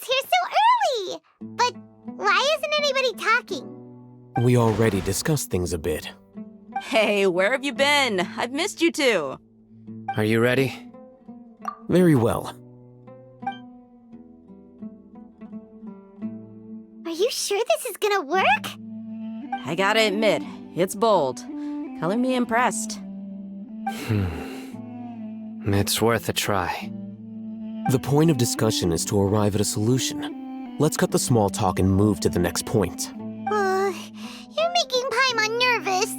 everyone's here so early! But why isn't anybody talking? We already discussed things a bit. Hey, where have you been? I've missed you too. Are you ready? Very well. Are you sure this is gonna work? I gotta admit, it's bold. Color me impressed. It's worth a try. The point of discussion is to arrive at a solution. Let's cut the small talk and move to the next point. You're making Paimon nervous.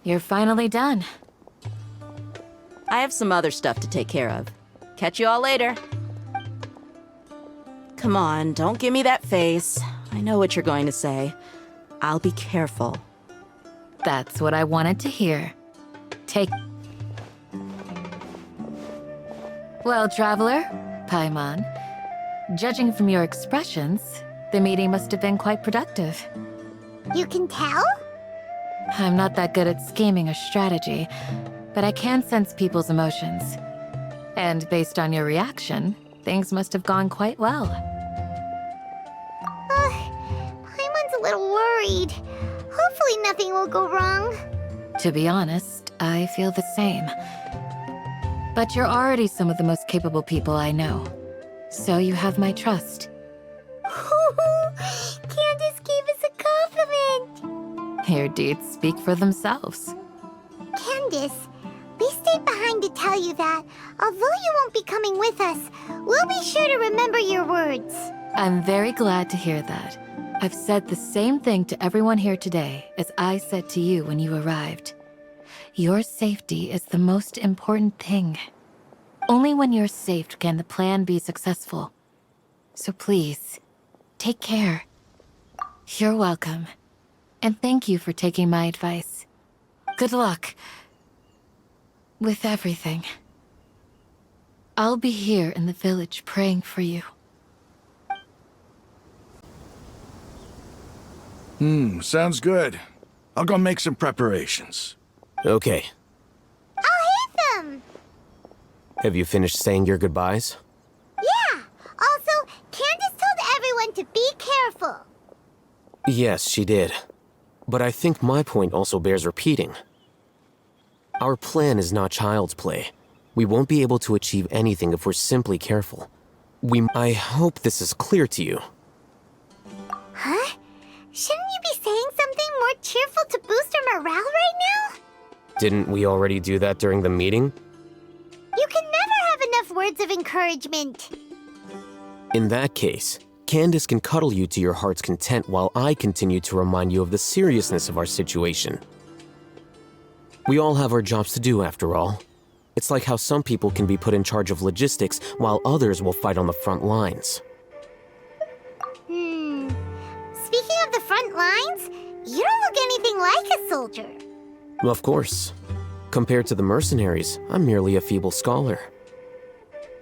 You're finally done. I have some other stuff to take care of. Catch you all later. Come on, don't give me that face. I know what you're going to say. I'll be careful. That's what I wanted to hear. Well, traveler, Paimon, judging from your expressions, the meeting must have been quite productive. You can tell? I'm not that good at scheming or strategy, but I can sense people's emotions. And based on your reaction, things must have gone quite well. Paimon's a little worried. Hopefully nothing will go wrong. To be honest, I feel the same. But you're already some of the most capable people I know. So you have my trust. Candace gave us a compliment! Your deeds speak for themselves. Candace, we stayed behind to tell you that, although you won't be coming with us, we'll be sure to remember your words. I'm very glad to hear that. I've said the same thing to everyone here today as I said to you when you arrived. Your safety is the most important thing. Only when you're safe can the plan be successful. So please, take care. You're welcome. And thank you for taking my advice. Good luck with everything. I'll be here in the village praying for you. Sounds good. I'll go make some preparations. Okay. I'll hit them! Have you finished saying your goodbyes? Yeah! Also, Candace told everyone to be careful. Yes, she did. But I think my point also bears repeating. Our plan is not child's play. We won't be able to achieve anything if we're simply careful. I hope this is clear to you. Huh? Shouldn't you be saying something more cheerful to boost our morale right now? Didn't we already do that during the meeting? You can never have enough words of encouragement. In that case, Candace can cuddle you to your heart's content while I continue to remind you of the seriousness of our situation. We all have our jobs to do, after all. It's like how some people can be put in charge of logistics while others will fight on the front lines. Speaking of the front lines, you don't look anything like a soldier. Of course. Compared to the mercenaries, I'm merely a feeble scholar.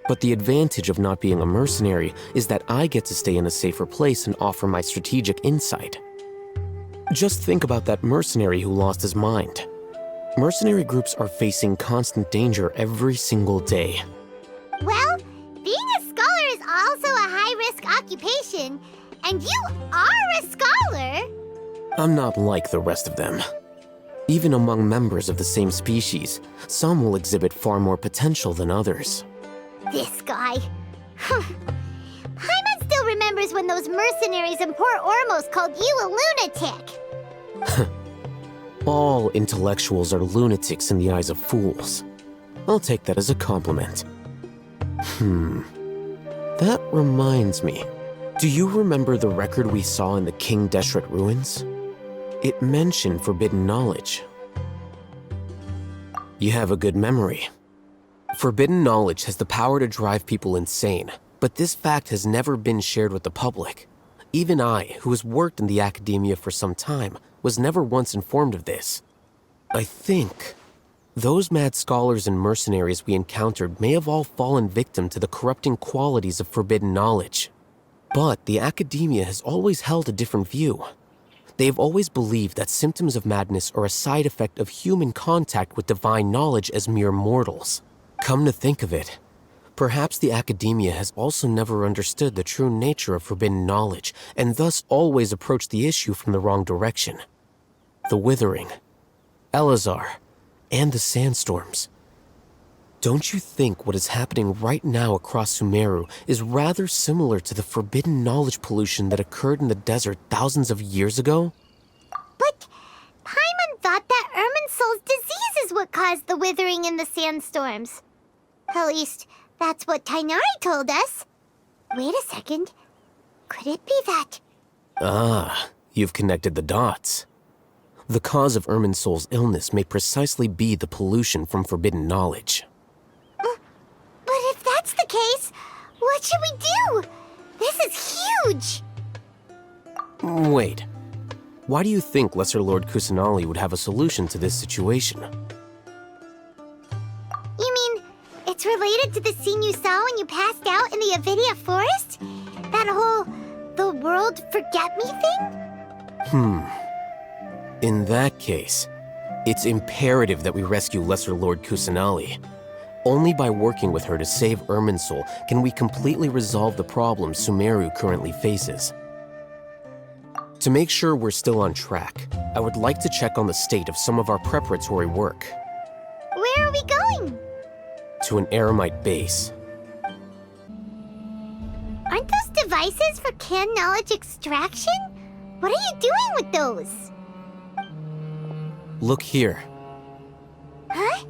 But the advantage of not being a mercenary is that I get to stay in a safer place and offer my strategic insight. Just think about that mercenary who lost his mind. Mercenary groups are facing constant danger every single day. Well, being a scholar is also a high-risk occupation, and you are a scholar! I'm not like the rest of them. Even among members of the same species, some will exhibit far more potential than others. This guy. Paimon still remembers when those mercenaries in Port Ormos called you a lunatic. All intellectuals are lunatics in the eyes of fools. I'll take that as a compliment. That reminds me. Do you remember the record we saw in the King Deshret ruins? It mentioned forbidden knowledge. You have a good memory. Forbidden knowledge has the power to drive people insane, but this fact has never been shared with the public. Even I, who has worked in the academia for some time, was never once informed of this. I think those mad scholars and mercenaries we encountered may have all fallen victim to the corrupting qualities of forbidden knowledge. But the academia has always held a different view. They have always believed that symptoms of madness are a side effect of human contact with divine knowledge as mere mortals. Come to think of it, perhaps the academia has also never understood the true nature of forbidden knowledge, and thus always approached the issue from the wrong direction. The Withering, Elazar, and the sandstorms. Don't you think what is happening right now across Sumeru is rather similar to the forbidden knowledge pollution that occurred in the desert thousands of years ago? But Paimon thought that Irminsul's disease is what caused the withering and the sandstorms. At least, that's what Tainari told us. Wait a second. Could it be that? Ah, you've connected the dots. The cause of Irminsul's illness may precisely be the pollution from forbidden knowledge. But if that's the case, what should we do? This is huge! Wait. Why do you think Lesser Lord Kusanali would have a solution to this situation? You mean, it's related to the scene you saw when you passed out in the Avidia forest? That whole, the world forget me thing? In that case, it's imperative that we rescue Lesser Lord Kusanali. Only by working with her to save Irminsul can we completely resolve the problems Sumeru currently faces. To make sure we're still on track, I would like to check on the state of some of our preparatory work. Where are we going? To an Eremite base. Aren't those devices for canned knowledge extraction? What are you doing with those? Look here. Huh?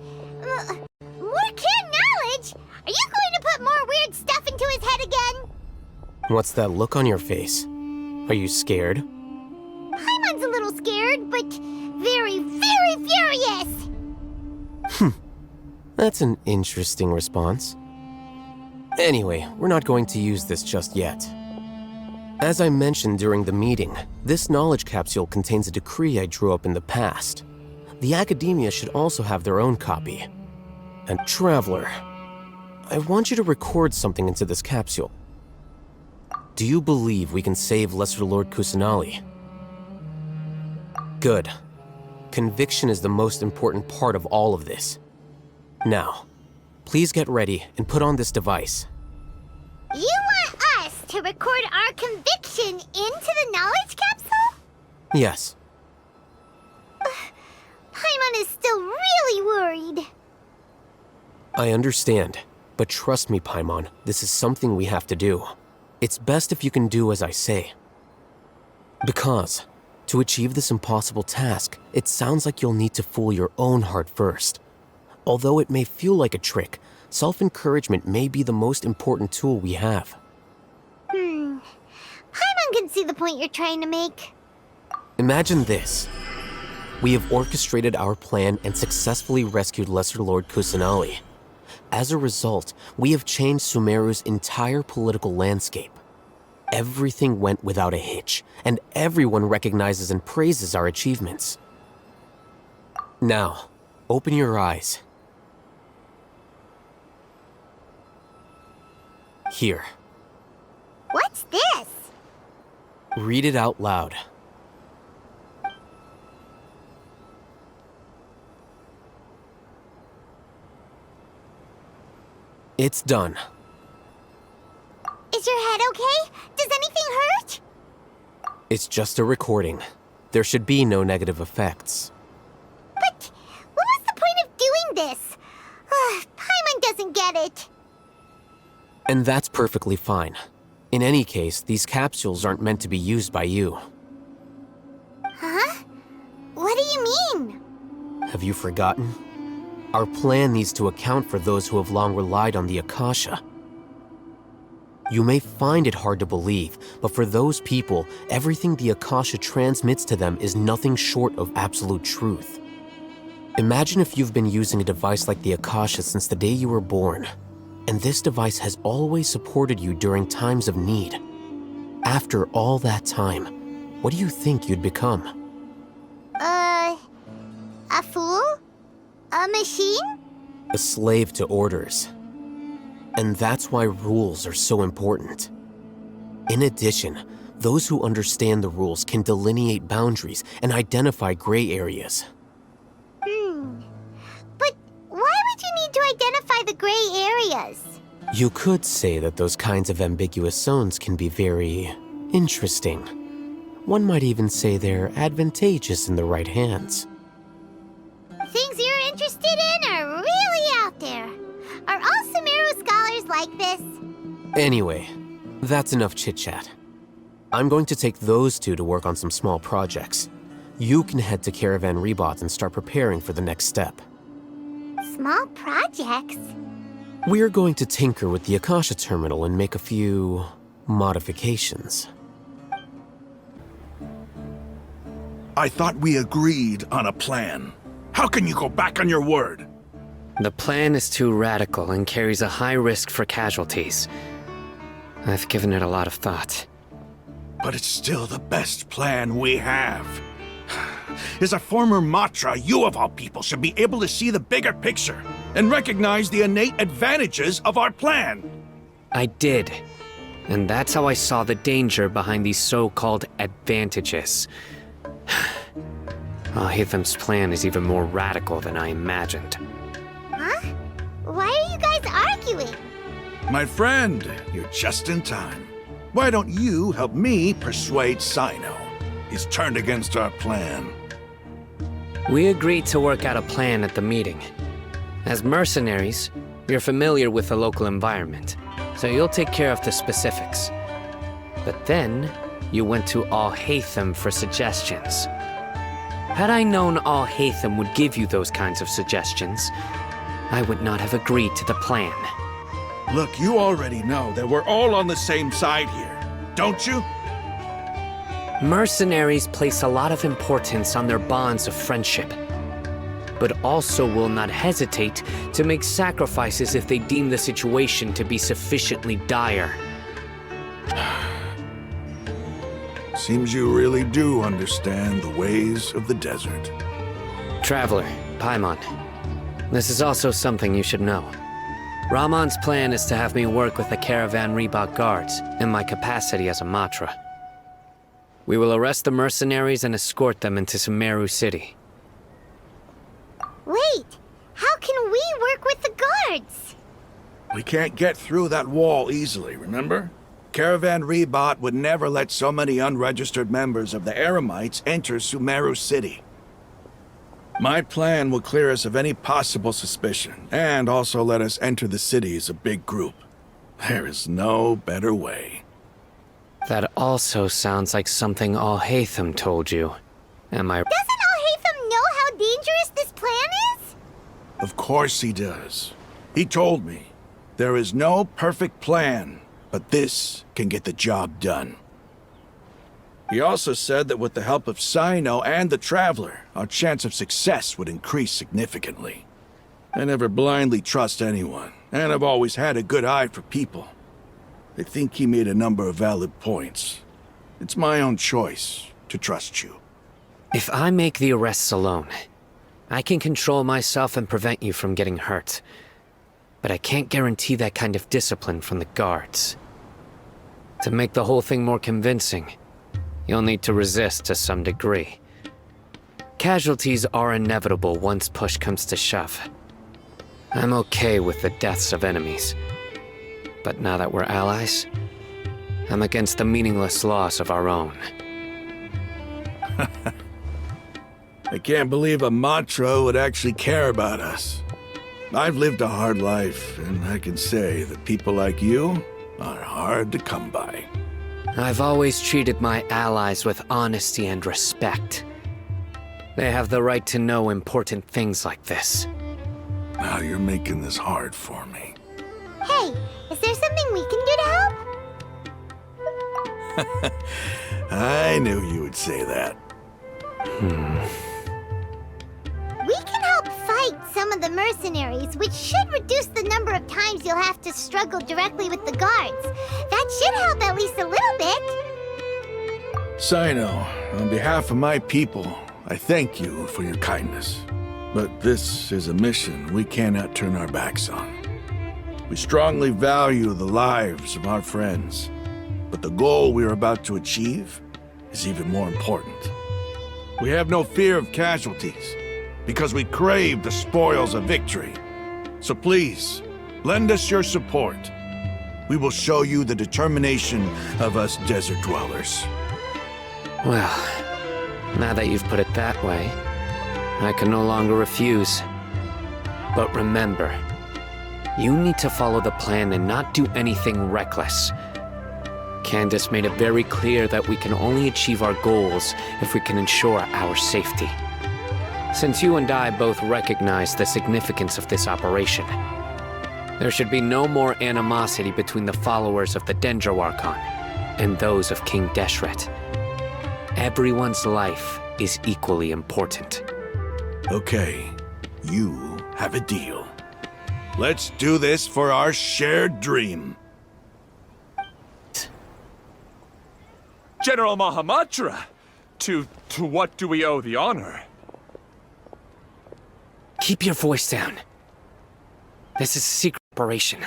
More canned knowledge? Are you going to put more weird stuff into his head again? What's that look on your face? Are you scared? Paimon's a little scared, but very, very furious! That's an interesting response. Anyway, we're not going to use this just yet. As I mentioned during the meeting, this knowledge capsule contains a decree I drew up in the past. The academia should also have their own copy. And Traveler, I want you to record something into this capsule. Do you believe we can save Lesser Lord Kusanali? Good. Conviction is the most important part of all of this. Now, please get ready and put on this device. You want us to record our conviction into the knowledge capsule? Yes. Paimon is still really worried. I understand, but trust me, Paimon, this is something we have to do. It's best if you can do as I say. Because, to achieve this impossible task, it sounds like you'll need to fool your own heart first. Although it may feel like a trick, self-encouragement may be the most important tool we have. Paimon can see the point you're trying to make. Imagine this. We have orchestrated our plan and successfully rescued Lesser Lord Kusanali. As a result, we have changed Sumeru's entire political landscape. Everything went without a hitch, and everyone recognizes and praises our achievements. Now, open your eyes. Here. What's this? Read it out loud. It's done. Is your head okay? Does anything hurt? It's just a recording. There should be no negative effects. But what was the point of doing this? Paimon doesn't get it. And that's perfectly fine. In any case, these capsules aren't meant to be used by you. Huh? What do you mean? Have you forgotten? Our plan needs to account for those who have long relied on the Akasha. You may find it hard to believe, but for those people, everything the Akasha transmits to them is nothing short of absolute truth. Imagine if you've been using a device like the Akasha since the day you were born, and this device has always supported you during times of need. After all that time, what do you think you'd become? A fool? A machine? A slave to orders. And that's why rules are so important. In addition, Those who understand the rules can delineate boundaries and identify gray areas. But why would you need to identify the gray areas? You could say that those kinds of ambiguous zones can be very interesting. One might even say they're advantageous in the right hands. Things you're interested in are really out there. Are all Sumeru scholars like this? Anyway, that's enough chit-chat. I'm going to take those two to work on some small projects. You can head to Caravan Rebot and start preparing for the next step. Small projects? We're going to tinker with the Akasha terminal and make a few modifications. I thought we agreed on a plan. How can you go back on your word? The plan is too radical and carries a high risk for casualties. I've given it a lot of thought. But it's still the best plan we have. As a former Matra, you of all people should be able to see the bigger picture and recognize the innate advantages of our plan. I did. And that's how I saw the danger behind these so-called advantages. Al-Hitham's plan is even more radical than I imagined. Huh? Why are you guys arguing? My friend, you're just in time. Why don't you help me persuade Sino? He's turned against our plan. We agreed to work out a plan at the meeting. As mercenaries, you're familiar with the local environment, so you'll take care of the specifics. But then, you went to Al-Hitham for suggestions. Had I known Al-Hitham would give you those kinds of suggestions, I would not have agreed to the plan. Look, you already know that we're all on the same side here, don't you? Mercenaries place a lot of importance on their bonds of friendship, but also will not hesitate to make sacrifices if they deem the situation to be sufficiently dire. Seems you really do understand the ways of the desert. Traveler, Paimon, this is also something you should know. Rahman's plan is to have me work with the Caravan Rebot guards in my capacity as a Matra. We will arrest the mercenaries and escort them into Sumeru City. Wait, how can we work with the guards? We can't get through that wall easily, remember? Caravan Rebot would never let so many unregistered members of the Eremites enter Sumeru City. My plan will clear us of any possible suspicion, and also let us enter the city as a big group. There is no better way. That also sounds like something Al-Hitham told you. Am I... Doesn't Al-Hitham know how dangerous this plan is? Of course he does. He told me, there is no perfect plan, but this can get the job done. He also said that with the help of Sino and the Traveler, our chance of success would increase significantly. I never blindly trust anyone, and I've always had a good eye for people. I think he made a number of valid points. It's my own choice to trust you. If I make the arrests alone, I can control myself and prevent you from getting hurt. But I can't guarantee that kind of discipline from the guards. To make the whole thing more convincing, you'll need to resist to some degree. Casualties are inevitable once push comes to shove. I'm okay with the deaths of enemies. But now that we're allies, I'm against the meaningless loss of our own. I can't believe a Matra would actually care about us. I've lived a hard life, and I can say that people like you are hard to come by. I've always treated my allies with honesty and respect. They have the right to know important things like this. Now you're making this hard for me. Hey, is there something we can do to help? I knew you would say that. We can help fight some of the mercenaries, which should reduce the number of times you'll have to struggle directly with the guards. That should help at least a little bit. Sino, on behalf of my people, I thank you for your kindness. But this is a mission we cannot turn our backs on. We strongly value the lives of our friends. But the goal we're about to achieve is even more important. We have no fear of casualties, because we crave the spoils of victory. So please, lend us your support. We will show you the determination of us desert dwellers. Well, now that you've put it that way, I can no longer refuse. But remember, you need to follow the plan and not do anything reckless. Candace made it very clear that we can only achieve our goals if we can ensure our safety. Since you and I both recognize the significance of this operation, there should be no more animosity between the followers of the Dendro Archon and those of King Deshret. Everyone's life is equally important. Okay, you have a deal. Let's do this for our shared dream. General Mahamatra! To what do we owe the honor? Keep your voice down. This is a secret operation.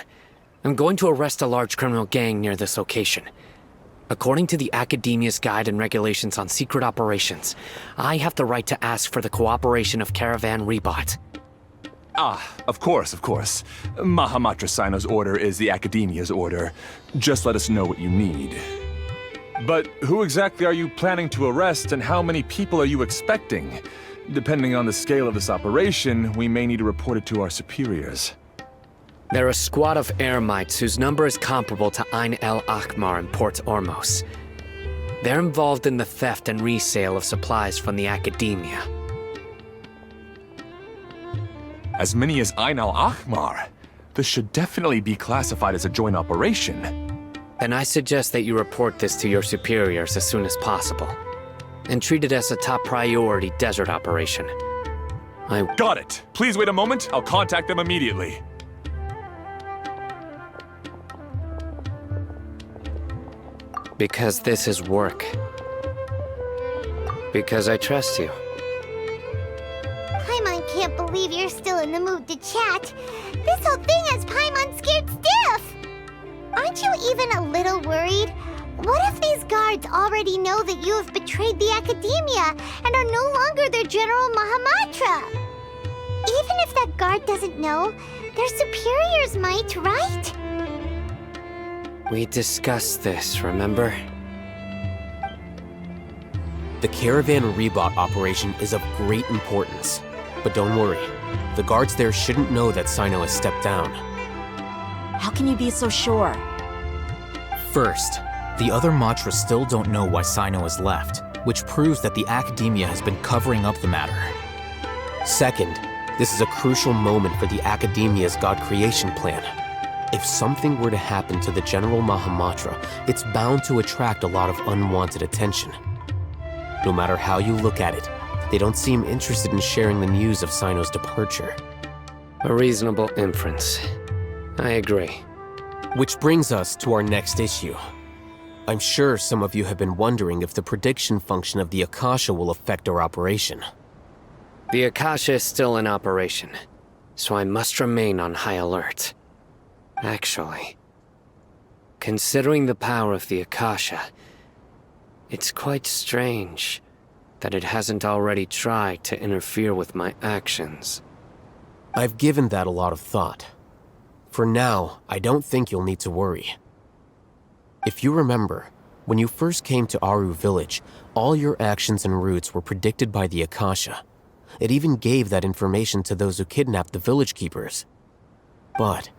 I'm going to arrest a large criminal gang near this location. According to the Academia's Guide and Regulations on Secret Operations, I have the right to ask for the cooperation of Caravan Rebot. Ah, of course, of course. Mahamatra Sino's order is the Academia's order. Just let us know what you need. But who exactly are you planning to arrest, and how many people are you expecting? Depending on the scale of this operation, we may need to report it to our superiors. They're a squad of Eremites whose number is comparable to Ain El Akhmar in Port Ormos. They're involved in the theft and resale of supplies from the Academia. As many as Ain El Akhmar? This should definitely be classified as a joint operation. Then I suggest that you report this to your superiors as soon as possible, and treat it as a top priority desert operation. Got it! Please wait a moment, I'll contact them immediately. Because this is work. Because I trust you. Paimon can't believe you're still in the mood to chat. This whole thing has Paimon scared stiff! Aren't you even a little worried? What if these guards already know that you have betrayed the Academia and are no longer their General Mahamatra? Even if that guard doesn't know, their superiors might, right? We discussed this, remember? The Caravan Rebot operation is of great importance. But don't worry, the guards there shouldn't know that Sino has stepped down. How can you be so sure? First, the other Matras still don't know why Sino has left, which proves that the Academia has been covering up the matter. Second, this is a crucial moment for the Academia's God creation plan. If something were to happen to the General Mahamatra, it's bound to attract a lot of unwanted attention. No matter how you look at it, they don't seem interested in sharing the news of Sino's departure. A reasonable inference. I agree. Which brings us to our next issue. I'm sure some of you have been wondering if the prediction function of the Akasha will affect our operation. The Akasha is still in operation, so I must remain on high alert. Actually, considering the power of the Akasha, it's quite strange that it hasn't already tried to interfere with my actions. I've given that a lot of thought. For now, I don't think you'll need to worry. If you remember, when you first came to Aru Village, all your actions and routes were predicted by the Akasha. It even gave that information to those who kidnapped the village keepers. But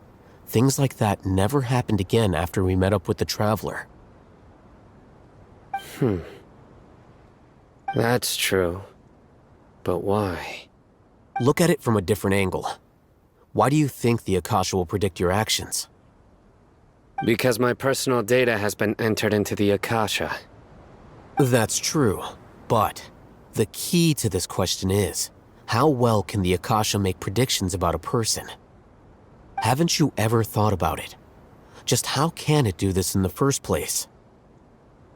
things like that never happened again after we met up with the Traveler. That's true. But why? Look at it from a different angle. Why do you think the Akasha will predict your actions? Because my personal data has been entered into the Akasha. That's true, but the key to this question is, how well can the Akasha make predictions about a person? Haven't you ever thought about it? Just how can it do this in the first place?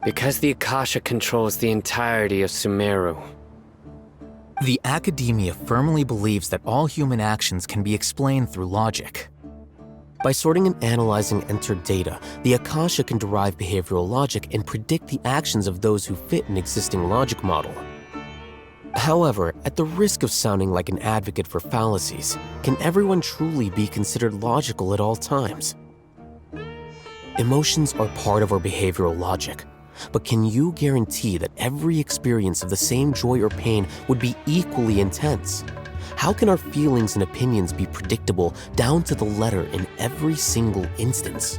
Because the Akasha controls the entirety of Sumeru. The Academia firmly believes that all human actions can be explained through logic. By sorting and analyzing entered data, the Akasha can derive behavioral logic and predict the actions of those who fit an existing logic model. However, at the risk of sounding like an advocate for fallacies, can everyone truly be considered logical at all times? Emotions are part of our behavioral logic, but can you guarantee that every experience of the same joy or pain would be equally intense? How can our feelings and opinions be predictable down to the letter in every single instance?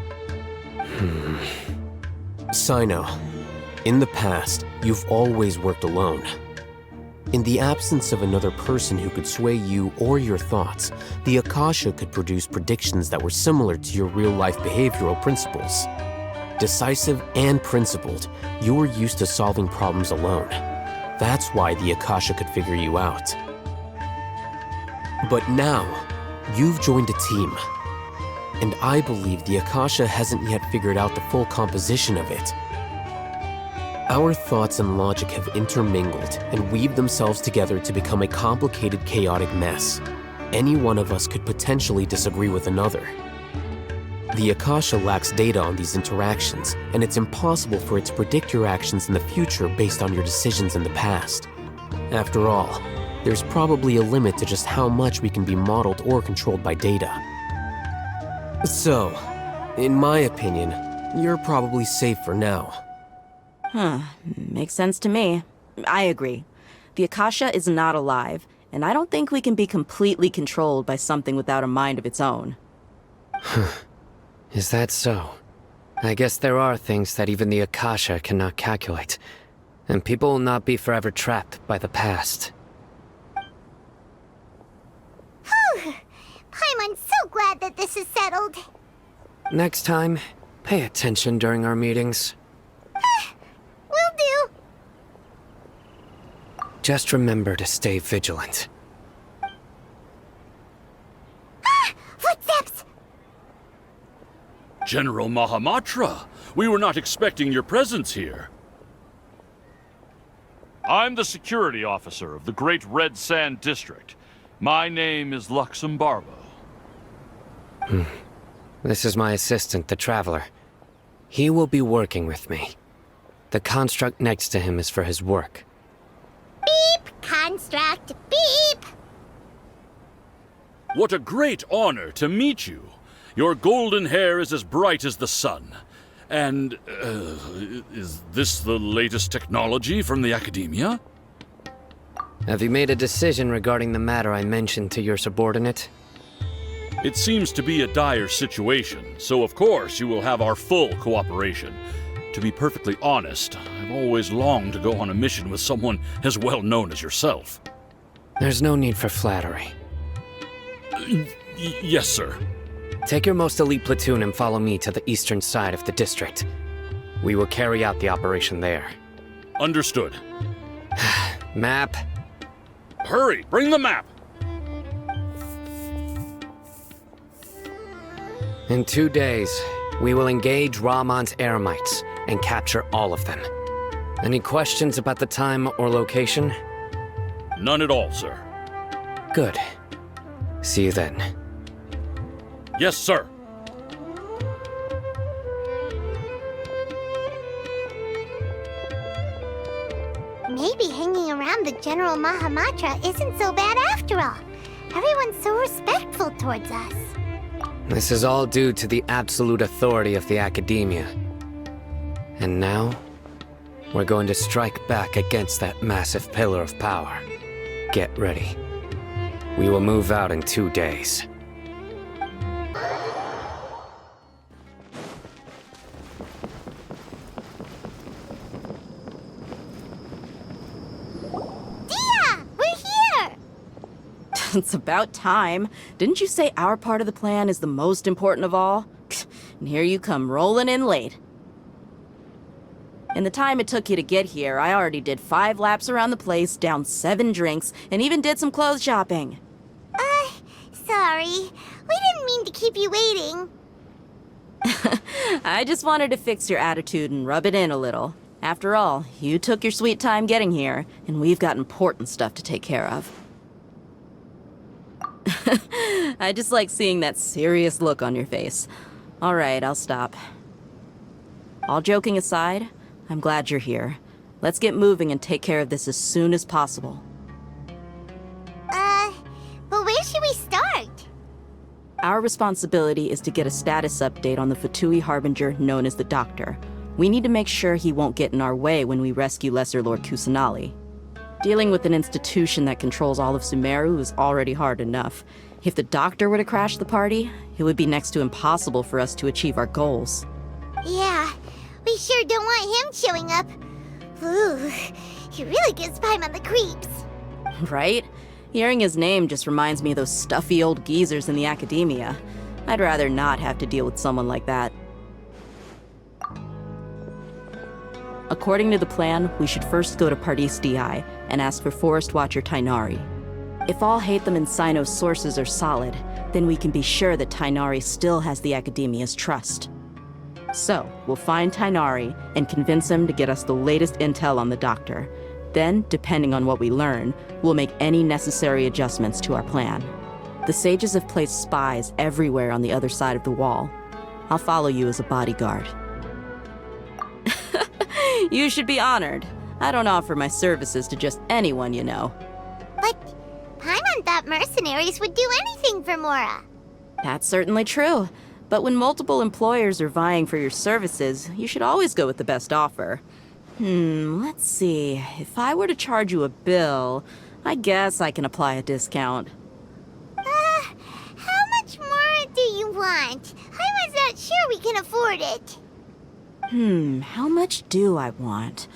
Sino, in the past, you've always worked alone. In the absence of another person who could sway you or your thoughts, the Akasha could produce predictions that were similar to your real-life behavioral principles. Decisive and principled, you were used to solving problems alone. That's why the Akasha could figure you out. But now, you've joined a team. And I believe the Akasha hasn't yet figured out the full composition of it. Our thoughts and logic have intermingled and weaved themselves together to become a complicated, chaotic mess. Any one of us could potentially disagree with another. The Akasha lacks data on these interactions, and it's impossible for it to predict your actions in the future based on your decisions in the past. After all, there's probably a limit to just how much we can be modeled or controlled by data. So, in my opinion, you're probably safe for now. Makes sense to me. I agree. The Akasha is not alive, and I don't think we can be completely controlled by something without a mind of its own. Is that so? I guess there are things that even the Akasha cannot calculate, and people will not be forever trapped by the past. I'm so glad that this is settled. Next time, pay attention during our meetings. Will do. Just remember to stay vigilant. Footsteps! General Mahamatra, we were not expecting your presence here. I'm the security officer of the Great Red Sand District. My name is Luxembarbo. This is my assistant, the Traveler. He will be working with me. The construct next to him is for his work. Beep! Construct, beep! What a great honor to meet you. Your golden hair is as bright as the sun. And, is this the latest technology from the Academia? Have you made a decision regarding the matter I mentioned to your subordinate? It seems to be a dire situation, so of course you will have our full cooperation. To be perfectly honest, I've always longed to go on a mission with someone as well known as yourself. There's no need for flattery. Yes, sir. Take your most elite platoon and follow me to the eastern side of the district. We will carry out the operation there. Understood. Map. Hurry, bring the map! In 2 days, we will engage Rahman's Eremites and capture all of them. Any questions about the time or location? None at all, sir. Good. See you then. Yes, sir. Maybe hanging around the General Mahamatra isn't so bad after all. Everyone's so respectful towards us. This is all due to the absolute authority of the Academia. And now, we're going to strike back against that massive pillar of power. Get ready. We will move out in 2 days. It's about time. Didn't you say our part of the plan is the most important of all? And here you come rolling in late. In the time it took you to get here, I already did 5 laps around the place, downed 7 drinks, and even did some clothes shopping. Sorry. We didn't mean to keep you waiting. I just wanted to fix your attitude and rub it in a little. After all, you took your sweet time getting here, and we've got important stuff to take care of. I just like seeing that serious look on your face. All right, I'll stop. All joking aside, I'm glad you're here. Let's get moving and take care of this as soon as possible. But where should we start? Our responsibility is to get a status update on the Fatui Harbinger known as the Doctor. We need to make sure he won't get in our way when we rescue Lesser Lord Kusanali. Dealing with an institution that controls all of Sumeru is already hard enough. If the Doctor were to crash the party, it would be next to impossible for us to achieve our goals. Yeah, we sure don't want him showing up. Ooh, he really gives Paimon the creeps. Right? Hearing his name just reminds me of those stuffy old geezers in the academia. I'd rather not have to deal with someone like that. According to the plan, we should first go to Pardis Di and ask for Forest Watcher Tainari. If all Hatham and Sino's sources are solid, then we can be sure that Tainari still has the academia's trust. So, we'll find Tainari and convince him to get us the latest intel on the Doctor. Then, depending on what we learn, we'll make any necessary adjustments to our plan. The sages have placed spies everywhere on the other side of the wall. I'll follow you as a bodyguard. You should be honored. I don't offer my services to just anyone you know. But Paimon thought mercenaries would do anything for Mora. That's certainly true. But when multiple employers are vying for your services, you should always go with the best offer. Let's see. If I were to charge you a bill, I guess I can apply a discount. How much more do you want? I was not sure we can afford it. How much do I want?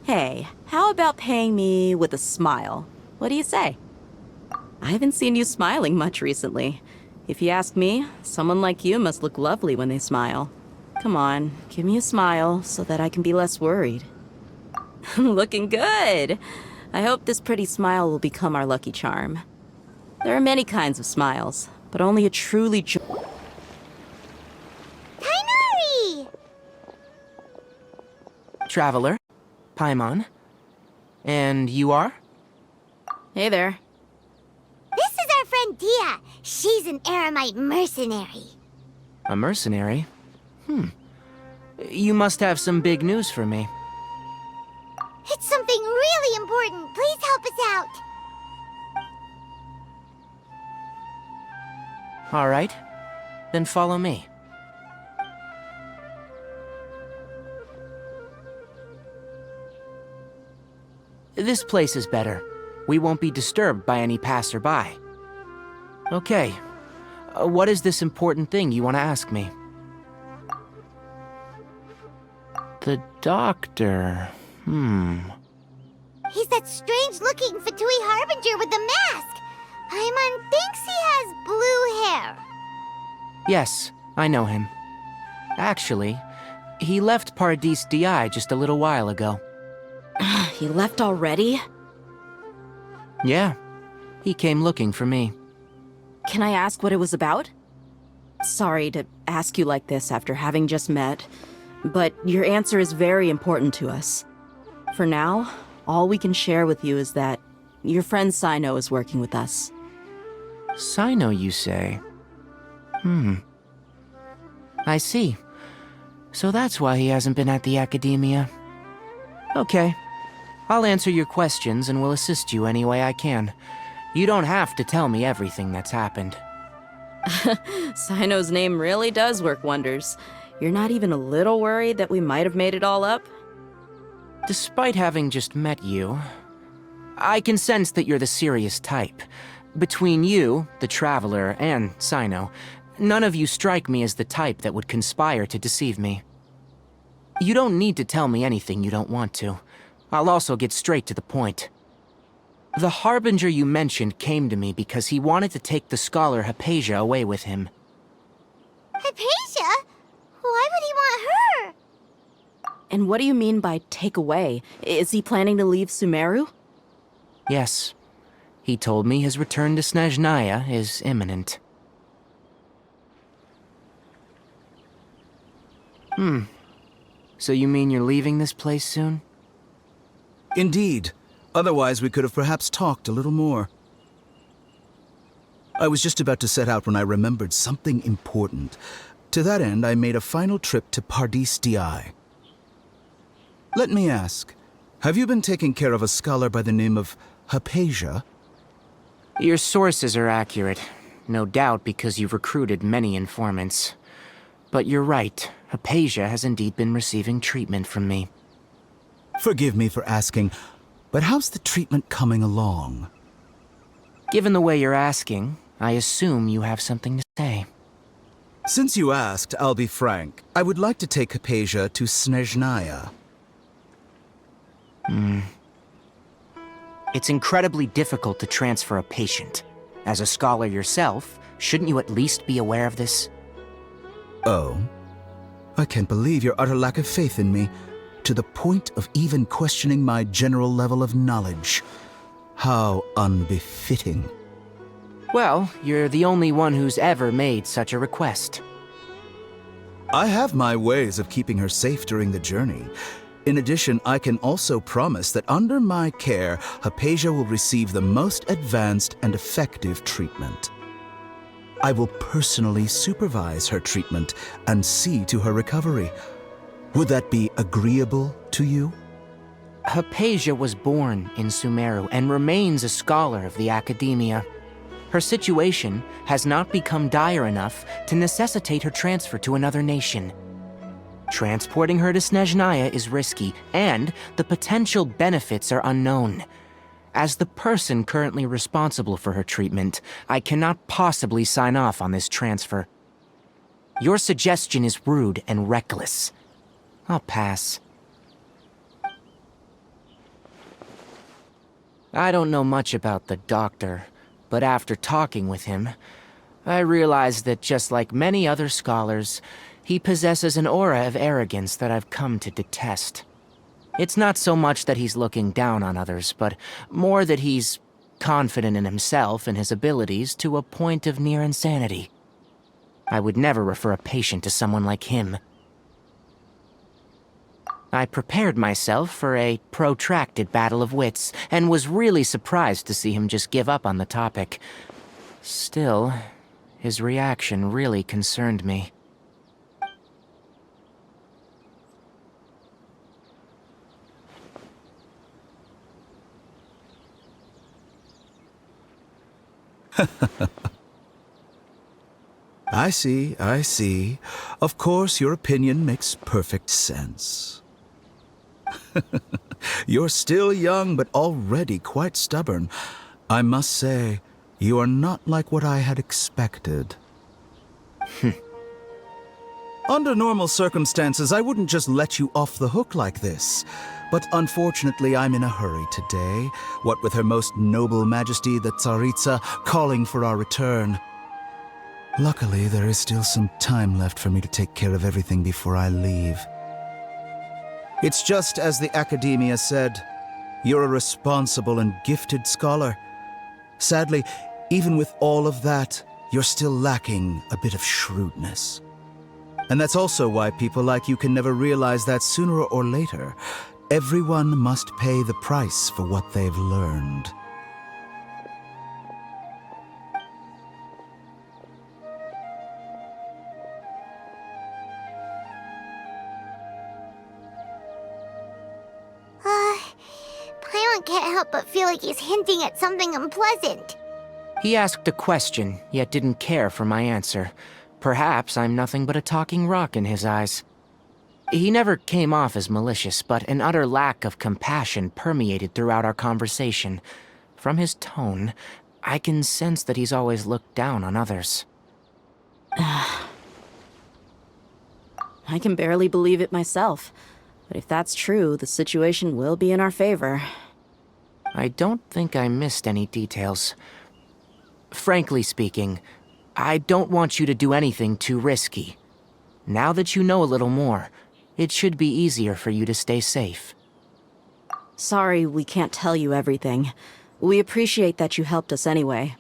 Hey, how about paying me with a smile? What do you say? I haven't seen you smiling much recently. If you ask me, someone like you must look lovely when they smile. Come on, give me a smile so that I can be less worried. Looking good! I hope this pretty smile will become our lucky charm. There are many kinds of smiles, but only a truly Tainari! Traveler, Paimon, and you are? Hey there. This is our friend Dia. She's an Aramite mercenary. A mercenary? You must have some big news for me. It's something really important. Please help us out. All right, then follow me. This place is better. We won't be disturbed by any passerby. Okay, what is this important thing you want to ask me? The Doctor. He's that strange-looking Fatui Harbinger with the mask. Paimon thinks he has blue hair. Yes, I know him. Actually, he left Pardis Di just a little while ago. He left already? Yeah, he came looking for me. Can I ask what it was about? Sorry to ask you like this after having just met, but your answer is very important to us. For now, all we can share with you is that your friend Sino is working with us. Sino, you say? I see. So that's why he hasn't been at the academia. Okay. I'll answer your questions and will assist you any way I can. You don't have to tell me everything that's happened. Sino's name really does work wonders. You're not even a little worried that we might have made it all up? Despite having just met you, I can sense that you're the serious type. Between you, the Traveler, and Sino, none of you strike me as the type that would conspire to deceive me. You don't need to tell me anything you don't want to. I'll also get straight to the point. The Harbinger you mentioned came to me because he wanted to take the scholar Hypatia away with him. Hypatia? Why would he want her? And what do you mean by take away? Is he planning to leave Sumeru? Yes. He told me his return to Snezhnaya is imminent. So you mean you're leaving this place soon? Indeed. Otherwise, we could have perhaps talked a little more. I was just about to set out when I remembered something important. To that end, I made a final trip to Paradis Di. Let me ask, have you been taking care of a scholar by the name of Hypatia? Your sources are accurate. No doubt because you've recruited many informants. But you're right, Hypatia has indeed been receiving treatment from me. Forgive me for asking, but how's the treatment coming along? Given the way you're asking, I assume you have something to say. Since you asked, I'll be frank. I would like to take Hypatia to Snezhnaya. It's incredibly difficult to transfer a patient. As a scholar yourself, shouldn't you at least be aware of this? Oh? I can't believe your utter lack of faith in me, to the point of even questioning my general level of knowledge. How unbefitting. Well, you're the only one who's ever made such a request. I have my ways of keeping her safe during the journey. In addition, I can also promise that under my care, Hypatia will receive the most advanced and effective treatment. I will personally supervise her treatment and see to her recovery. Would that be agreeable to you? Hypatia was born in Sumeru and remains a scholar of the Academia. Her situation has not become dire enough to necessitate her transfer to another nation. Transporting her to Snezhnaya is risky, and the potential benefits are unknown. As the person currently responsible for her treatment, I cannot possibly sign off on this transfer. Your suggestion is rude and reckless. I'll pass. I don't know much about the doctor, but after talking with him, I realized that just like many other scholars, he possesses an aura of arrogance that I've come to detest. It's not so much that he's looking down on others, but more that he's confident in himself and his abilities to a point of near insanity. I would never refer a patient to someone like him. I prepared myself for a protracted battle of wits, and was really surprised to see him just give up on the topic. Still, his reaction really concerned me. I see. Of course, your opinion makes perfect sense. You're still young, but already quite stubborn. I must say, you are not like what I had expected. Under normal circumstances, I wouldn't just let you off the hook like this. But unfortunately, I'm in a hurry today, what with Her Most Noble Majesty the Tsaritsa calling for our return. Luckily, there is still some time left for me to take care of everything before I leave. It's just as the Academia said, you're a responsible and gifted scholar. Sadly, even with all of that, you're still lacking a bit of shrewdness. And that's also why people like you can never realize that sooner or later, everyone must pay the price for what they've learned. Paimon can't help but feel like he's hinting at something unpleasant. He asked a question, yet didn't care for my answer. Perhaps I'm nothing but a talking rock in his eyes. He never came off as malicious, but an utter lack of compassion permeated throughout our conversation. From his tone, I can sense that he's always looked down on others. I can barely believe it myself. But if that's true, the situation will be in our favor. I don't think I missed any details. Frankly speaking, I don't want you to do anything too risky. Now that you know a little more, it should be easier for you to stay safe. Sorry we can't tell you everything. We appreciate that you helped us anyway.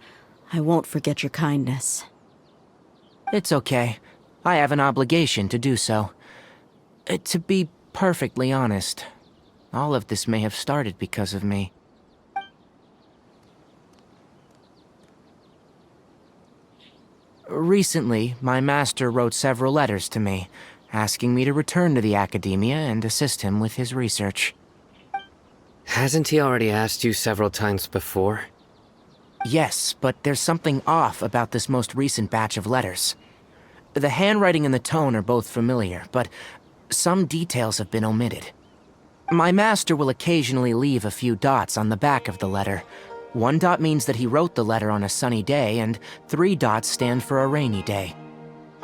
I won't forget your kindness. It's okay. I have an obligation to do so. To be perfectly honest, all of this may have started because of me. Recently, my master wrote several letters to me, asking me to return to the academia and assist him with his research. Hasn't he already asked you several times before? Yes, but there's something off about this most recent batch of letters. The handwriting and the tone are both familiar, but some details have been omitted. My master will occasionally leave a few dots on the back of the letter. 1 dot means that he wrote the letter on a sunny day, and 3 dots stand for a rainy day.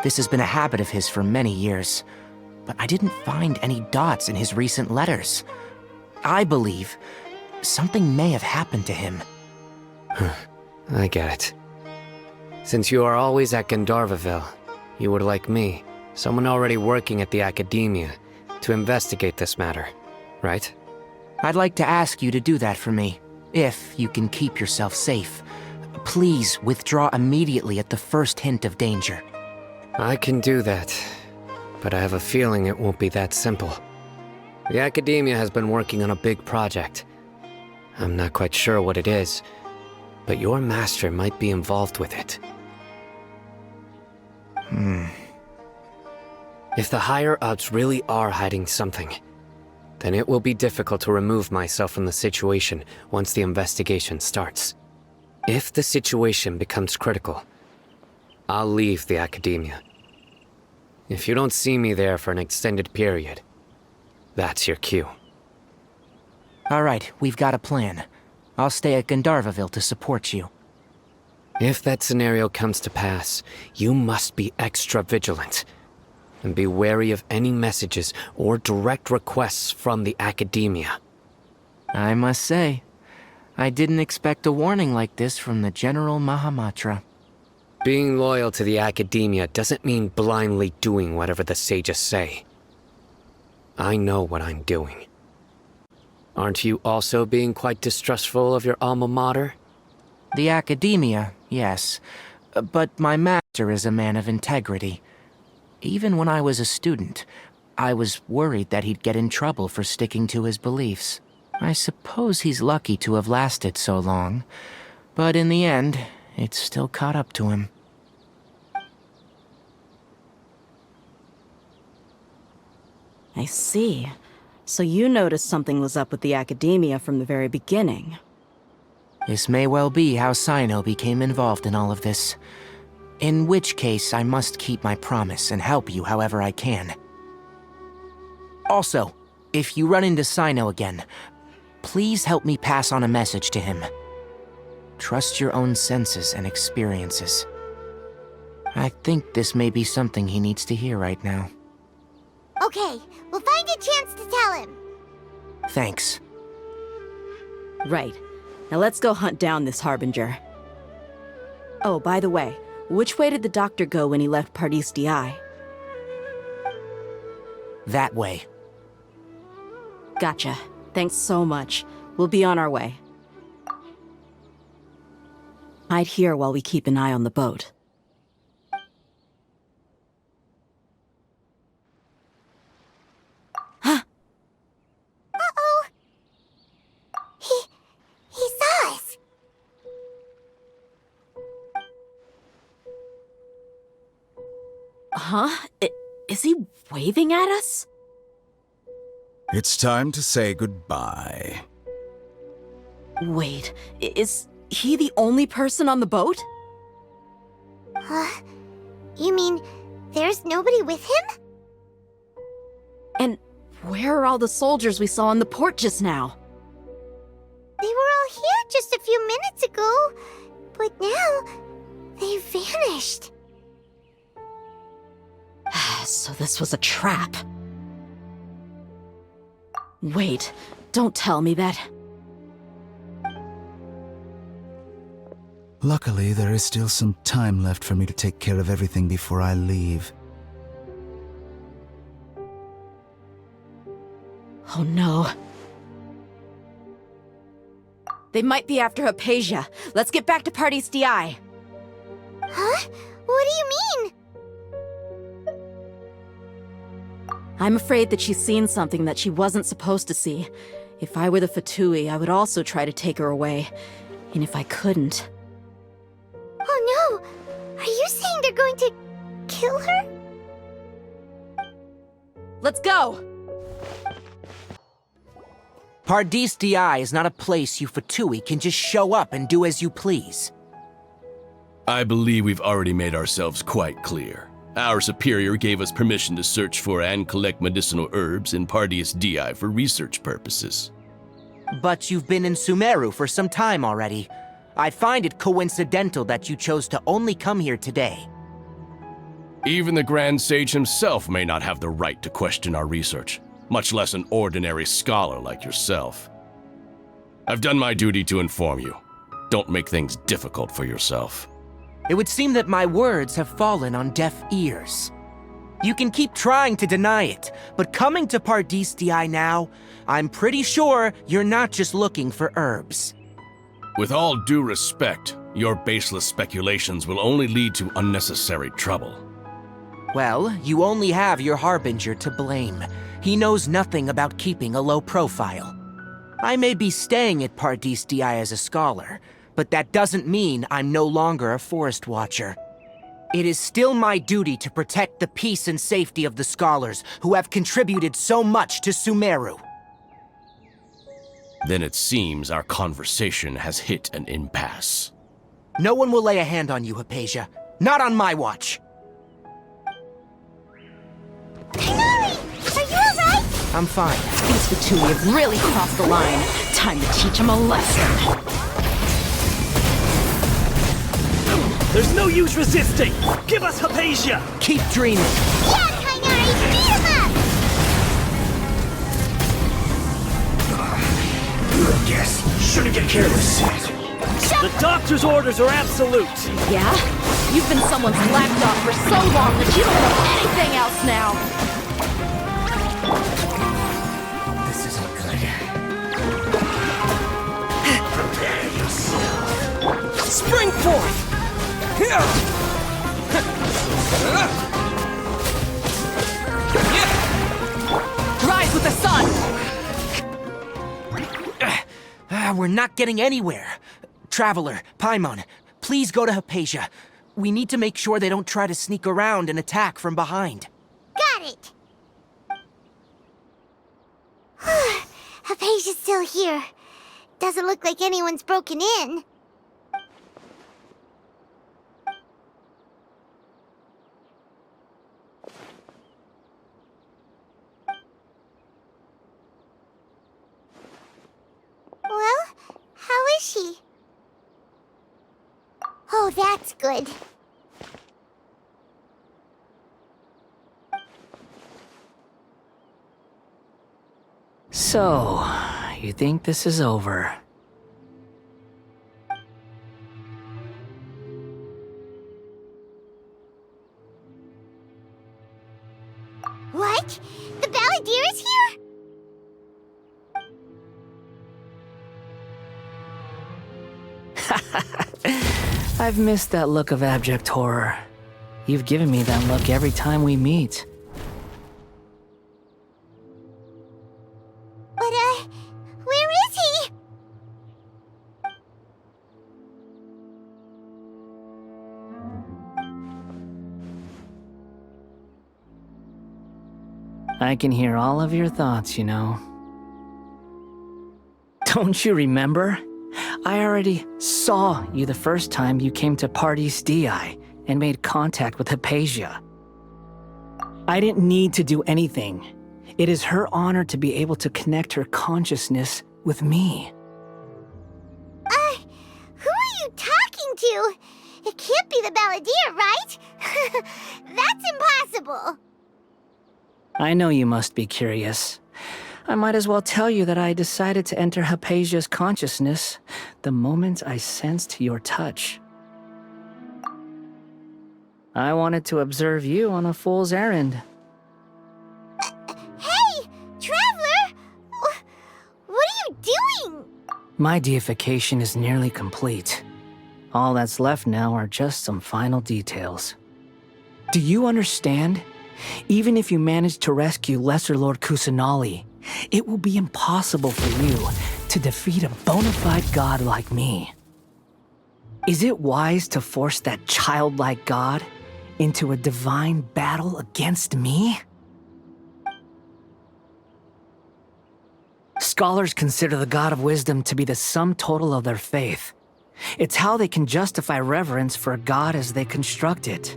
This has been a habit of his for many years, but I didn't find any dots in his recent letters. I believe something may have happened to him. I get it. Since you are always at Gandharvaville, you would like me, someone already working at the academia, to investigate this matter, right? I'd like to ask you to do that for me, if you can keep yourself safe. Please withdraw immediately at the first hint of danger. I can do that, but I have a feeling it won't be that simple. The academia has been working on a big project. I'm not quite sure what it is, but your master might be involved with it. If the higher-ups really are hiding something, then it will be difficult to remove myself from the situation once the investigation starts. If the situation becomes critical, I'll leave the academia. If you don't see me there for an extended period, that's your cue. All right, we've got a plan. I'll stay at Gandharvaville to support you. If that scenario comes to pass, you must be extra vigilant. And be wary of any messages or direct requests from the academia. I must say, I didn't expect a warning like this from the General Mahamatra. Being loyal to the academia doesn't mean blindly doing whatever the sages say. I know what I'm doing. Aren't you also being quite distrustful of your alma mater? The academia, yes. But my master is a man of integrity. Even when I was a student, I was worried that he'd get in trouble for sticking to his beliefs. I suppose he's lucky to have lasted so long, but in the end, it's still caught up to him. I see. So you noticed something was up with the academia from the very beginning. This may well be how Sino became involved in all of this. In which case, I must keep my promise and help you however I can. Also, if you run into Sino again, please help me pass on a message to him. Trust your own senses and experiences. I think this may be something he needs to hear right now. Okay, we'll find a chance to tell him. Thanks. Right. Now let's go hunt down this Harbinger. Oh, by the way, which way did the doctor go when he left Pardis-Di? That way. Gotcha. Thanks so much. We'll be on our way. Hide here while we keep an eye on the boat. Huh? Uh-oh. He saw us. Huh? Is he waving at us? It's time to say goodbye. Wait, is he the only person on the boat? You mean there's nobody with him? And where are all the soldiers we saw in the port just now? They were all here just a few minutes ago, but now they've vanished. So this was a trap. Wait, don't tell me that. Luckily, there is still some time left for me to take care of everything before I leave. Oh no. They might be after Hypatia. Let's get back to Pardis-Di. Huh? What do you mean? I'm afraid that she's seen something that she wasn't supposed to see. If I were the Fatui, I would also try to take her away. And if I couldn't... Oh no! Are you saying saying they're going to kill her? Let's go! Paradis Di is not a place you Fatui can just show up and do as you please. I believe we've already made ourselves quite clear. Our superior gave us permission to search for and collect medicinal herbs in Paradis Di for research purposes. But you've been in Sumeru for some time already. I find it coincidental that you chose to only come here today. Even the Grand Sage himself may not have the right to question our research, much less an ordinary scholar like yourself. I've done my duty to inform you. Don't make things difficult for yourself. It would seem that my words have fallen on deaf ears. You can keep trying to deny it, but coming to Paradis Di now, I'm pretty sure you're not just looking for herbs. With all due respect, your baseless speculations will only lead to unnecessary trouble. Well, you only have your Harbinger to blame. He knows nothing about keeping a low profile. I may be staying at Paradis Di as a scholar, but that doesn't mean I'm no longer a forest watcher. It is still my duty to protect the peace and safety of the scholars who have contributed so much to Sumeru. Then it seems our conversation has hit an impasse. No one will lay a hand on you, Hypatia. Not on my watch. Tighnari! Are you alright? I'm fine. These Fatui have really crossed the line. Time to teach them a lesson. There's no use resisting! Give us Hypatia! Keep dreaming. Yeah, Tighnari! Beat him up! Yes, shouldn't get careless. The doctor's orders are absolute! Yeah? You've been someone's lapdog for so long that you don't know anything else now! This isn't good. Prepare yourself. Spring forth! Rise with the sun! We're not getting anywhere. Traveler, Paimon, please go to Hypatia. We need to make sure they don't try to sneak around and attack from behind. Got it! Hypatia's still here. Doesn't look like anyone's broken in. Well, how is she? Oh, that's good. So, you think this is over? What? The Balladeer is here? I've missed that look of abject horror. You've given me that look every time we meet. But, where is he? I can hear all of your thoughts, you know. Don't you remember? I already saw you the first time you came to Paradis Di and made contact with Hypatia. I didn't need to do anything. It is her honor to be able to connect her consciousness with me. Who are you talking to? It can't be the Balladeer, right? That's impossible. I know you must be curious. I might as well tell you that I decided to enter Hypatia's consciousness the moment I sensed your touch. I wanted to observe you on a fool's errand. Hey, Traveler! What are you doing? My deification is nearly complete. All that's left now are just some final details. Do you understand? Even if you manage to rescue Lesser Lord Kusanali, it will be impossible for you to defeat a bona fide god like me. Is it wise to force that childlike god into a divine battle against me? Scholars consider the God of Wisdom to be the sum total of their faith. It's how they can justify reverence for a God as they construct it.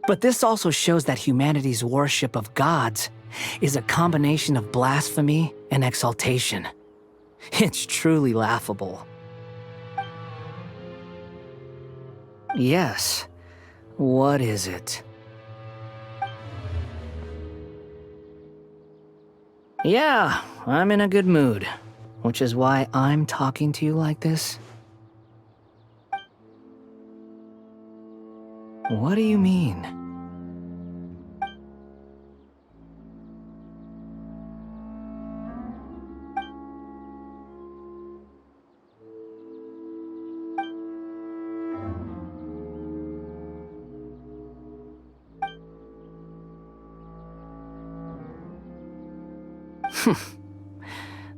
But this also shows that humanity's worship of gods is a combination of blasphemy and exaltation. It's truly laughable. Yes. What is it? Yeah, I'm in a good mood, which is why I'm talking to you like this. What do you mean?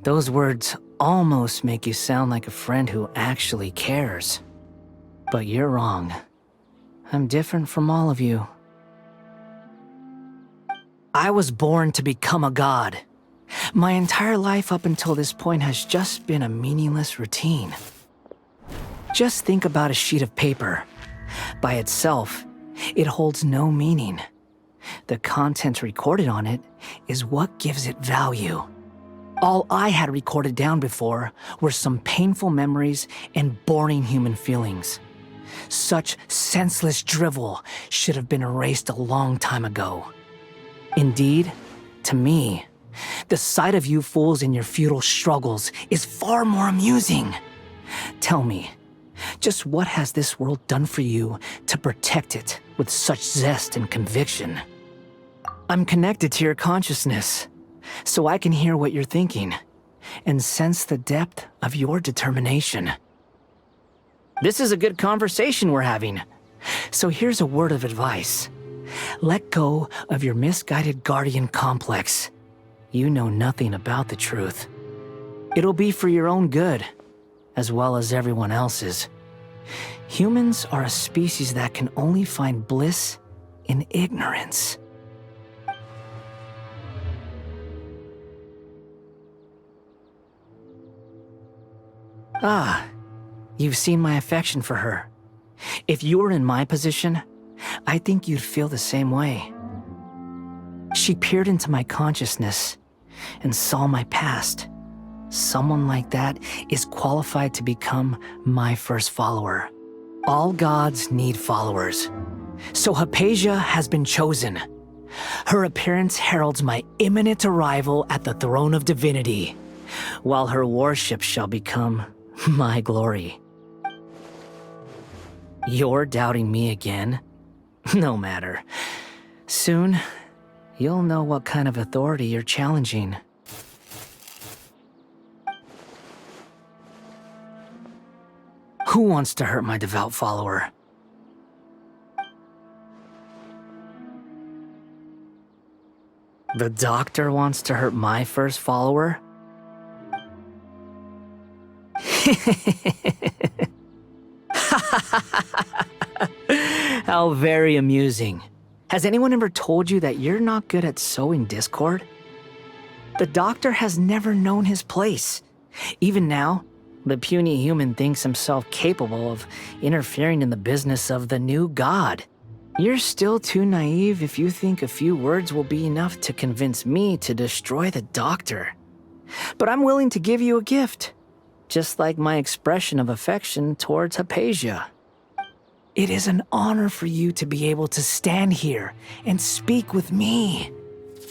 Those words almost make you sound like a friend who actually cares. But you're wrong. I'm different from all of you. I was born to become a god. My entire life up until this point has just been a meaningless routine. Just think about a sheet of paper. By itself, it holds no meaning. The content recorded on it is what gives it value. All I had recorded down before were some painful memories and boring human feelings. Such senseless drivel should have been erased a long time ago. Indeed, to me, the sight of you fools in your futile struggles is far more amusing. Tell me, just what has this world done for you to protect it with such zest and conviction? I'm connected to your consciousness, so I can hear what you're thinking and sense the depth of your determination. This is a good conversation we're having. So here's a word of advice. Let go of your misguided guardian complex. You know nothing about the truth. It'll be for your own good, as well as everyone else's. Humans are a species that can only find bliss in ignorance. Ah, you've seen my affection for her. If you were in my position, I think you'd feel the same way. She peered into my consciousness and saw my past. Someone like that is qualified to become my first follower. All gods need followers. So Hypatia has been chosen. Her appearance heralds my imminent arrival at the throne of divinity, while her worship shall become my glory. You're doubting me again? No matter. Soon, you'll know what kind of authority you're challenging. Who wants to hurt my devout follower? The doctor wants to hurt my first follower? How very amusing. Has anyone ever told you that you're not good at sowing discord? The doctor has never known his place. Even now, the puny human thinks himself capable of interfering in the business of the new god. You're still too naive if you think a few words will be enough to convince me to destroy the doctor. But I'm willing to give you a gift, just like my expression of affection towards Hypatia. It is an honor for you to be able to stand here and speak with me.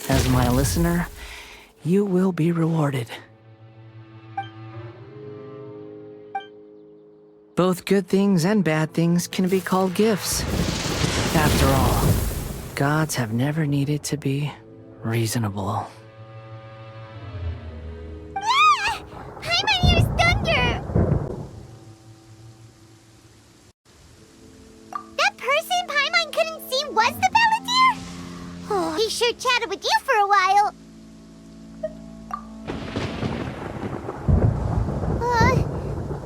As my listener, you will be rewarded. Both good things and bad things can be called gifts. After all, gods have never needed to be reasonable. Ah! Paimon hears thunder! That person Paimon couldn't see was the Balladeer? Oh, he sure chatted with you for a while.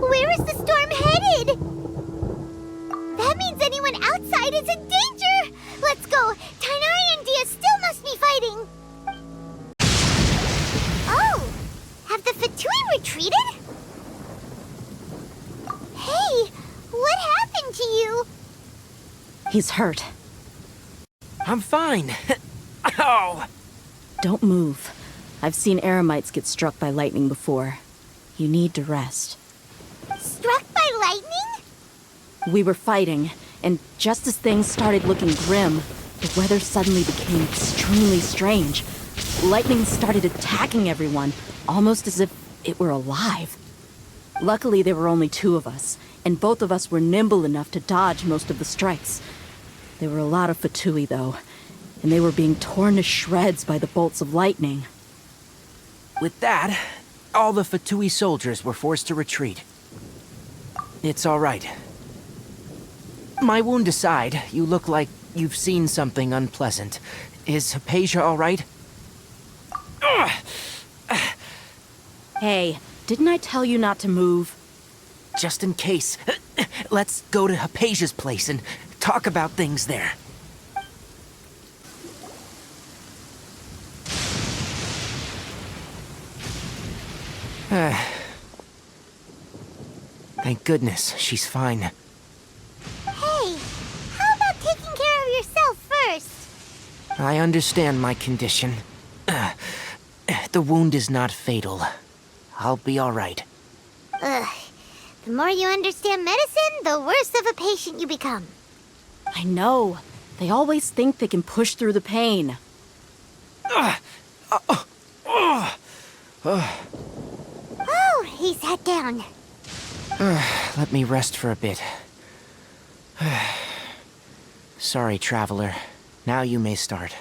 Where is the storm headed? That means anyone outside side is in danger! Let's go! Tainari and Dia still must be fighting! Oh! Have the Fatui retreated? Hey! What happened to you? He's hurt. I'm fine. Ow! Don't move. I've seen eremites get struck by lightning before. You need to rest. Struck by lightning? We were fighting, and just as things started looking grim, the weather suddenly became extremely strange. Lightning started attacking everyone, almost as if it were alive. Luckily, there were only 2 of us, and both of us were nimble enough to dodge most of the strikes. There were a lot of Fatui, though, and they were being torn to shreds by the bolts of lightning. With that, all the Fatui soldiers were forced to retreat. It's all right. My wound aside, you look like you've seen something unpleasant. Is Hypatia all right? Hey, didn't I tell you not to move? Just in case, let's go to Hypatia's place and talk about things there. Thank goodness she's fine. Hey, how about taking care of yourself first? I understand my condition. The wound is not fatal. I'll be all right. Ugh. The more you understand medicine, the worse of a patient you become. I know. They always think they can push through the pain. Oh, he sat down. Let me rest for a bit. Sorry, traveler. Now you may start.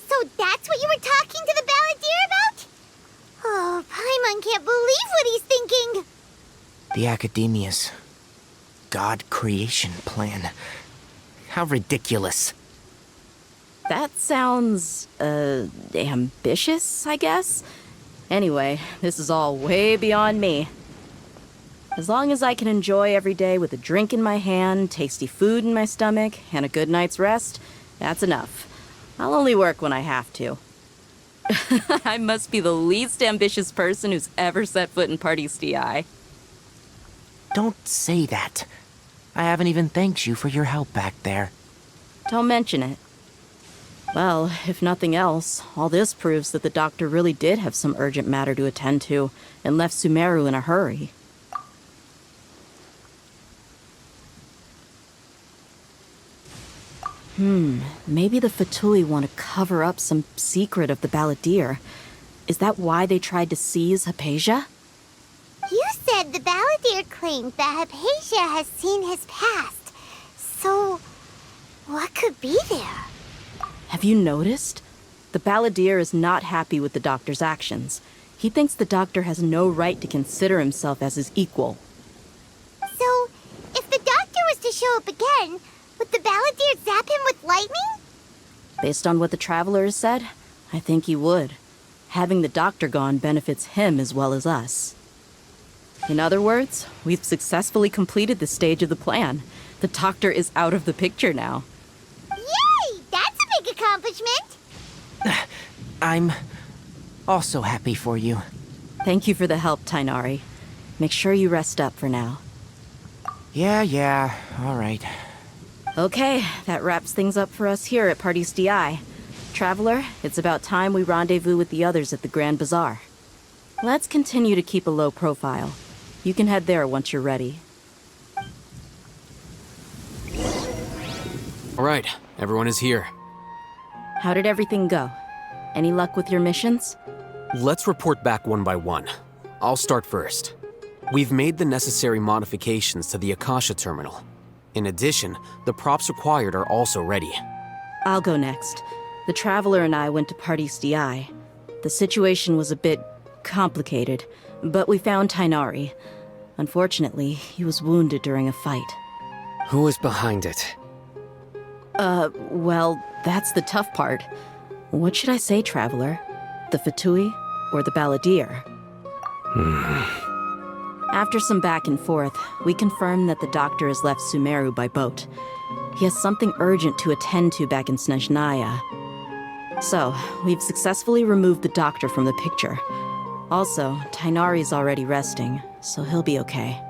So that's what you were talking to the balladeer about? Oh, Paimon can't believe what he's thinking. The Academia's God creation plan. How ridiculous. That sounds, ambitious, I guess? Anyway, this is all way beyond me. As long as I can enjoy every day with a drink in my hand, tasty food in my stomach, and a good night's rest, that's enough. I'll only work when I have to. I must be the least ambitious person who's ever set foot in Party's DI. Don't say that. I haven't even thanked you for your help back there. Don't mention it. Well, if nothing else, all this proves that the doctor really did have some urgent matter to attend to, and left Sumeru in a hurry. Maybe the Fatui want to cover up some secret of the balladeer. Is that why they tried to seize Hypatia? You said the balladeer claimed that Hypatia has seen his past. So, what could be there? Have you noticed? The balladeer is not happy with the doctor's actions. He thinks the doctor has no right to consider himself as his equal. So, if the doctor was to show up again, would the balladeer zap him with lightning? Based on what the traveler has said, I think he would. Having the doctor gone benefits him as well as us. In other words, we've successfully completed this stage of the plan. The doctor is out of the picture now. Yay! That's a big accomplishment! I'm also happy for you. Thank you for the help, Tainari. Make sure you rest up for now. Yeah, all right. Okay, that wraps things up for us here at Party's DI. Traveler, it's about time we rendezvous with the others at the Grand Bazaar. Let's continue to keep a low profile. You can head there once you're ready. All right, everyone is here. How did everything go? Any luck with your missions? Let's report back one by one. I'll start first. We've made the necessary modifications to the Akasha terminal. In addition, the props required are also ready. I'll go next. The Traveler and I went to Party's DI. The situation was a bit complicated, but we found Tainari. Unfortunately, he was wounded during a fight. Who was behind it? Well, that's the tough part. What should I say, Traveler? The Fatui or the balladeer? After some back and forth, we confirmed that the doctor has left Sumeru by boat. He has something urgent to attend to back in Snezhnaya. So, we've successfully removed the doctor from the picture. Also, Tighnari's already resting, so he'll be okay.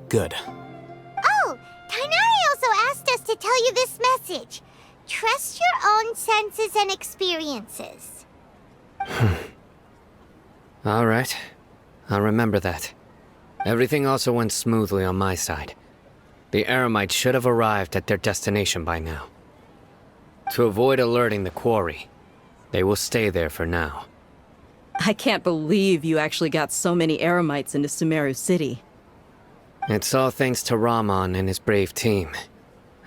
Good. Oh, Tighnari also asked us to tell you this message. Trust your own senses and experiences. All right. I'll remember that. Everything also went smoothly on my side. The Eremites should have arrived at their destination by now. To avoid alerting the quarry, they will stay there for now. I can't believe you actually got so many Eremites into Sumeru City. It's all thanks to Rahman and his brave team,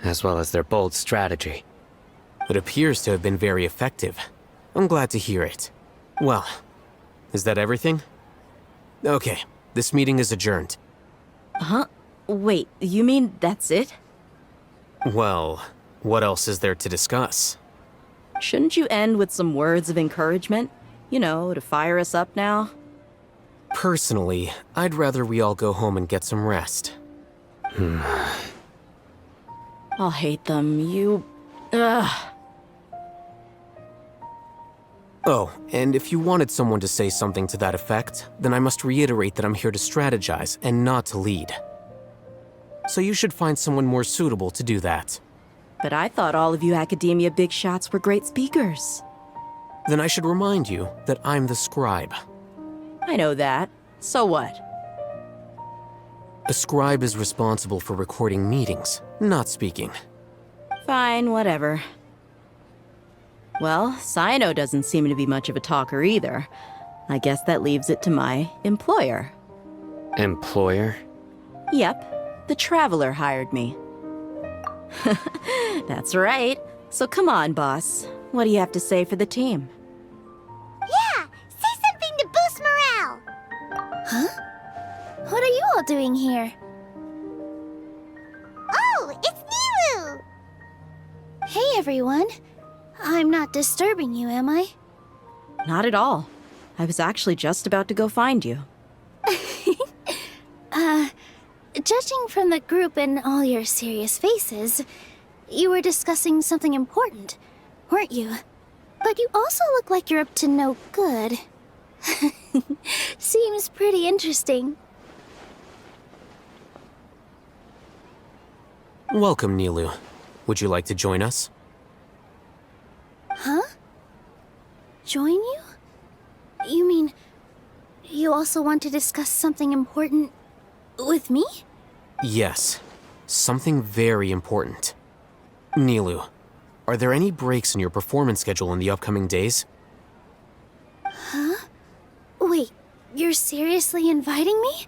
as well as their bold strategy. It appears to have been very effective. I'm glad to hear it. Well, is that everything? Okay, this meeting is adjourned. Huh? Wait, you mean that's it? Well, what else is there to discuss? Shouldn't you end with some words of encouragement? You know, to fire us up now? Personally, I'd rather we all go home and get some rest. I'll hate them, you... Ugh. Oh, and if you wanted someone to say something to that effect, then I must reiterate that I'm here to strategize and not to lead. So you should find someone more suitable to do that. But I thought all of you academia big shots were great speakers. Then I should remind you that I'm the scribe. I know that. So what? A scribe is responsible for recording meetings, not speaking. Fine, whatever. Well, Sino doesn't seem to be much of a talker either. I guess that leaves it to my employer. Employer? Yep, the Traveler hired me. That's right. So come on, boss. What do you have to say for the team? Yeah, say something to boost morale. Huh? What are you all doing here? Oh, it's Nilu! Hey, everyone. I'm not disturbing you, am I? Not at all. I was actually just about to go find you. Judging from the group and all your serious faces, you were discussing something important, weren't you? But you also look like you're up to no good. Seems pretty interesting. Welcome, Nilu. Would you like to join us? Huh? Join you? You mean, you also want to discuss something important with me? Yes. Something very important. Nilu, are there any breaks in your performance schedule in the upcoming days? Huh? Wait, you're seriously inviting me?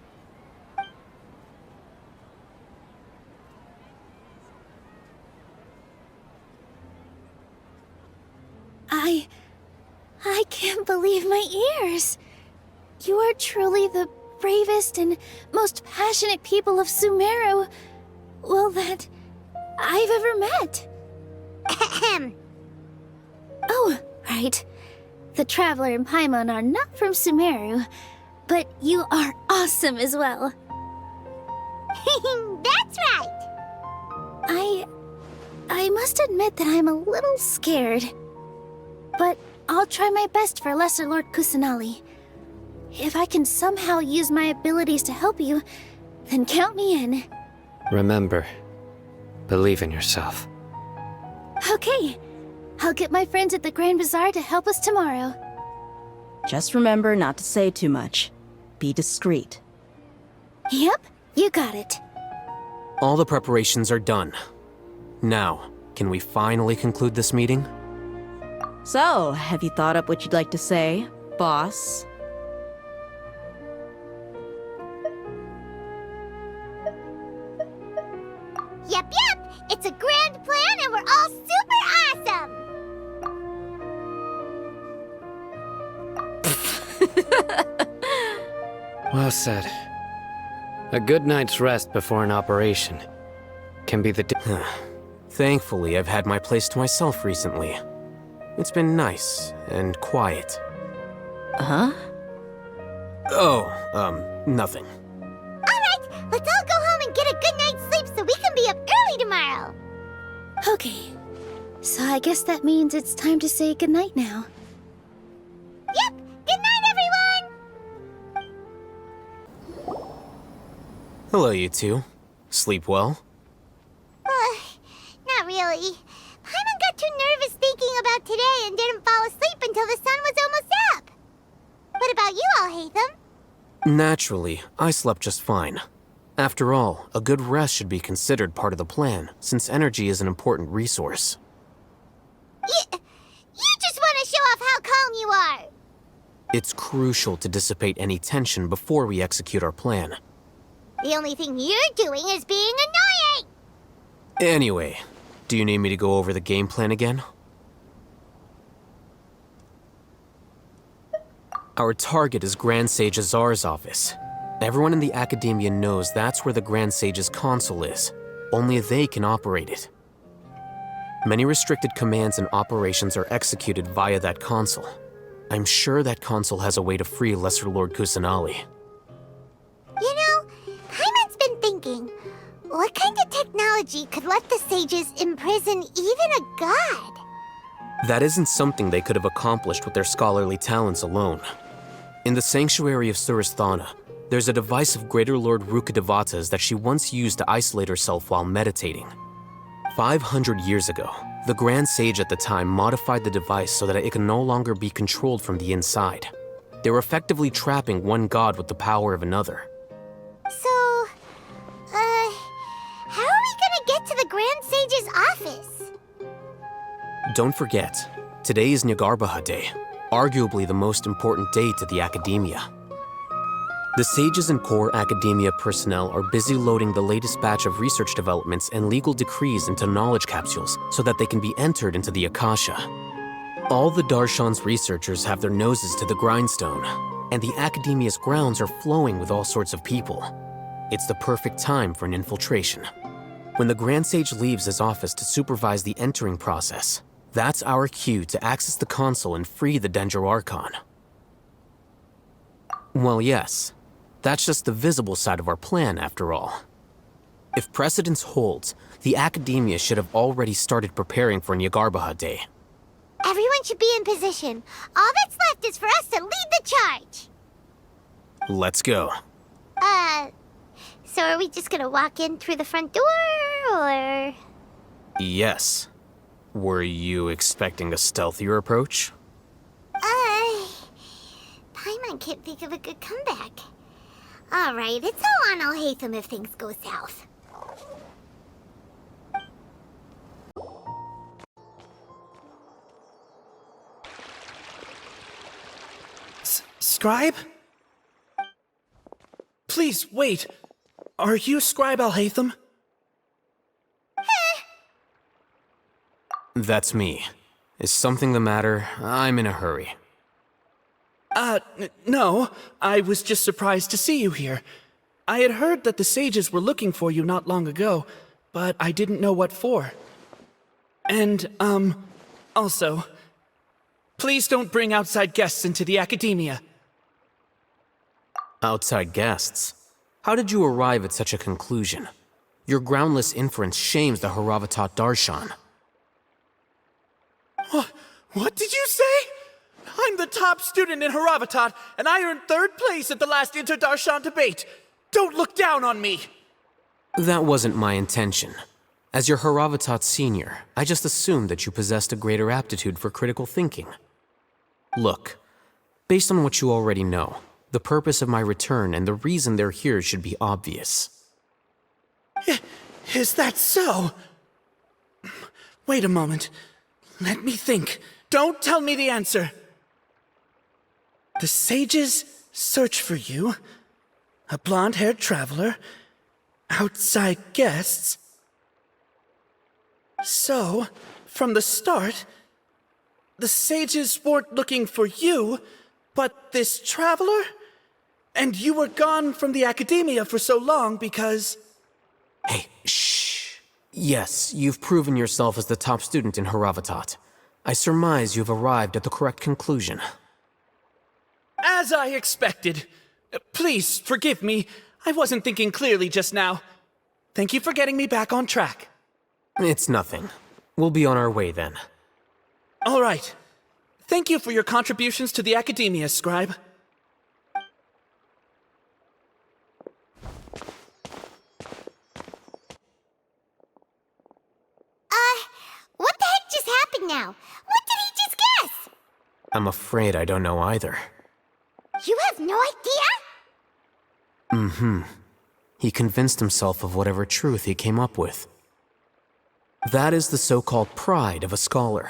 I can't believe my ears. You are truly the bravest and most passionate people of Sumeru, well, that I've ever met. Ahem. Oh, right. The Traveler and Paimon are not from Sumeru, but you are awesome as well. That's right. I must admit that I'm a little scared. But I'll try my best for Lesser Lord Kusanali. If I can somehow use my abilities to help you, then count me in. Remember, believe in yourself. Okay. I'll get my friends at the Grand Bazaar to help us tomorrow. Just remember not to say too much. Be discreet. Yep, you got it. All the preparations are done. Now, can we finally conclude this meeting? So, have you thought up what you'd like to say, boss? Yep. It's a grand plan and we're all super awesome. Well said. A good night's rest before an operation can be the... Thankfully, I've had my place to myself recently. It's been nice and quiet. Huh? Nothing. Alright, let's all go home and get a good night's sleep so we can be up early tomorrow. Okay. So I guess that means it's time to say goodnight now. Yep, good night, everyone! Hello, you two. Sleep well? Not really. Paimon got too nervous thinking about today and didn't fall asleep until the sun was almost up. What about you all, Hatham? Naturally, I slept just fine. After all, a good rest should be considered part of the plan, since energy is an important resource. You just want to show off how calm you are. It's crucial to dissipate any tension before we execute our plan. The only thing you're doing is being annoying. Anyway, do you need me to go over the game plan again? Our target is Grand Sage Azar's office. Everyone in the Academia knows that's where the Grand Sage's console is. Only they can operate it. Many restricted commands and operations are executed via that console. I'm sure that console has a way to free Lesser Lord Kusanali. You know, Paimon's been thinking, what kind of technology could let the sages imprison even a god? That isn't something they could have accomplished with their scholarly talents alone. In the Sanctuary of Suristhana, there's a device of Greater Lord Rukkhadevata's that she once used to isolate herself while meditating. 500 years ago, the Grand Sage at the time modified the device so that it can no longer be controlled from the inside. They were effectively trapping one god with the power of another. So, how are we gonna get to the Grand Sage's office? Don't forget, today is Nyagarbha Day, arguably the most important day to the Academia. The sages and core Academia personnel are busy loading the latest batch of research developments and legal decrees into knowledge capsules so that they can be entered into the Akasha. All the Darshan's researchers have their noses to the grindstone, and the Academia's grounds are flowing with all sorts of people. It's the perfect time for an infiltration. When the Grand Sage leaves his office to supervise the entering process, that's our cue to access the console and free the Danger Archon. Well, yes. That's just the visible side of our plan, after all. If precedence holds, the Academia should have already started preparing for Nyagarbha Day. Everyone should be in position. All that's left is for us to lead the charge. Let's go. So are we just gonna walk in through the front door, or...? Yes. Were you expecting a stealthier approach? Paimon can't think of a good comeback. Alright, it's all on Al-Haytham if things go south. Scribe? Please, wait. Are you Scribe Al-Haytham? That's me. Is something the matter? I'm in a hurry. No. I was just surprised to see you here. I had heard that the sages were looking for you not long ago, but I didn't know what for. And, also, please don't bring outside guests into the Academia. Outside guests? How did you arrive at such a conclusion? Your groundless inference shames the Haravatat Darshan. What did you say? I'm the top student in Haravatat, and I earned 3rd place at the last Inter-Darshan debate. Don't look down on me! That wasn't my intention. As your Haravatat senior, I just assumed that you possessed a greater aptitude for critical thinking. Look, based on what you already know, the purpose of my return and the reason they're here should be obvious. Is that so? Wait a moment. Let me think. Don't tell me the answer. The sages search for you, a blonde-haired traveler, outside guests. So, from the start, the sages weren't looking for you, but this traveler? And you were gone from the Academia for so long because... Hey, shh. Yes, you've proven yourself as the top student in Haravatat. I surmise you've arrived at the correct conclusion. As I expected. Please, forgive me. I wasn't thinking clearly just now. Thank you for getting me back on track. It's nothing. We'll be on our way then. All right. Thank you for your contributions to the Academia, Scribe. What the heck just happened now? What did he just guess? I'm afraid I don't know either. You have no idea? Mm-hmm. He convinced himself of whatever truth he came up with. That is the so-called pride of a scholar.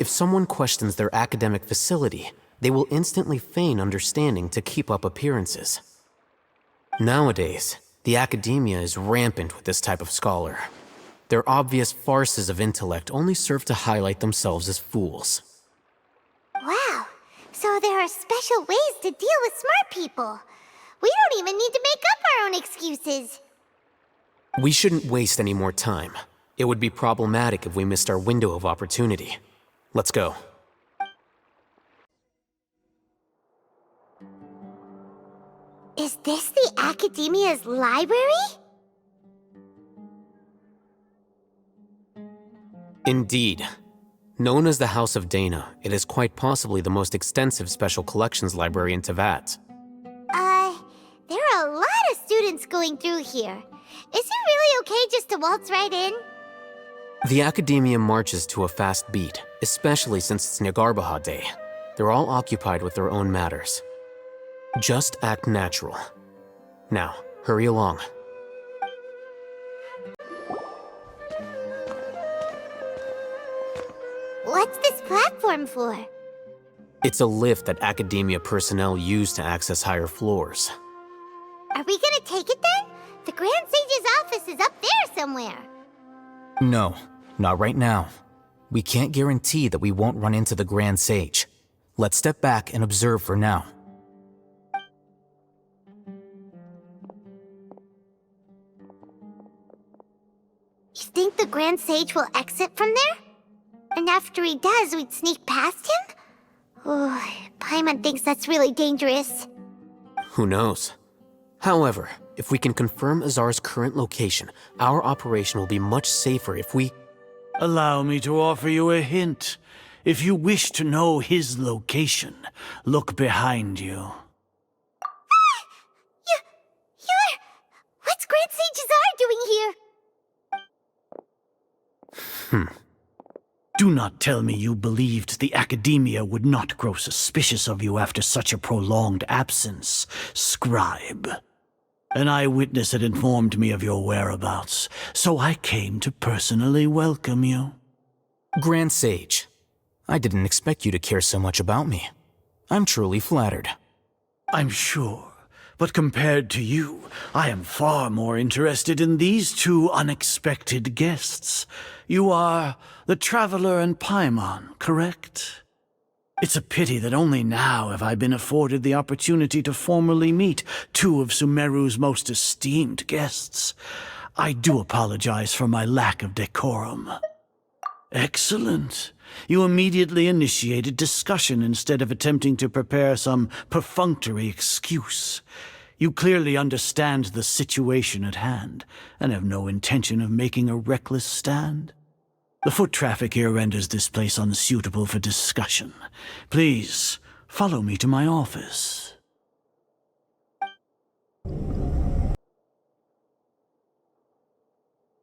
If someone questions their academic facility, they will instantly feign understanding to keep up appearances. Nowadays, the academia is rampant with this type of scholar. Their obvious farces of intellect only serve to highlight themselves as fools. Wow, so there are special ways to deal with smart people. We don't even need to make up our own excuses. We shouldn't waste any more time. It would be problematic if we missed our window of opportunity. Let's go. Is this the Academia's library? Indeed. Known as the House of Dana, it is quite possibly the most extensive special collections library in Teyvat. There are a lot of students going through here. Is it really okay just to waltz right in? The Academia marches to a fast beat, especially since it's Nagarbaha Day. They're all occupied with their own matters. Just act natural. Now, hurry along. What's this platform for? It's a lift that Academia personnel use to access higher floors. Are we gonna take it then? The Grand Sage's office is up there somewhere. No, not right now. We can't guarantee that we won't run into the Grand Sage. Let's step back and observe for now. You think the Grand Sage will exit from there? And after he does, we'd sneak past him? Oh, Paimon thinks that's really dangerous. Who knows? However, if we can confirm Azar's current location, our operation will be much safer if we... Allow me to offer you a hint. If you wish to know his location, look behind you. What's Grand Sage Azar doing here? Do not tell me you believed the Academia would not grow suspicious of you after such a prolonged absence, Scribe. An eyewitness had informed me of your whereabouts, so I came to personally welcome you. Grand Sage, I didn't expect you to care so much about me. I'm truly flattered. I'm sure, but compared to you, I am far more interested in these two unexpected guests. You are the Traveler and Paimon, correct? It's a pity that only now have I been afforded the opportunity to formally meet two of Sumeru's most esteemed guests. I do apologize for my lack of decorum. Excellent. You immediately initiated discussion instead of attempting to prepare some perfunctory excuse. You clearly understand the situation at hand, and have no intention of making a reckless stand. The foot traffic here renders this place unsuitable for discussion. Please, follow me to my office.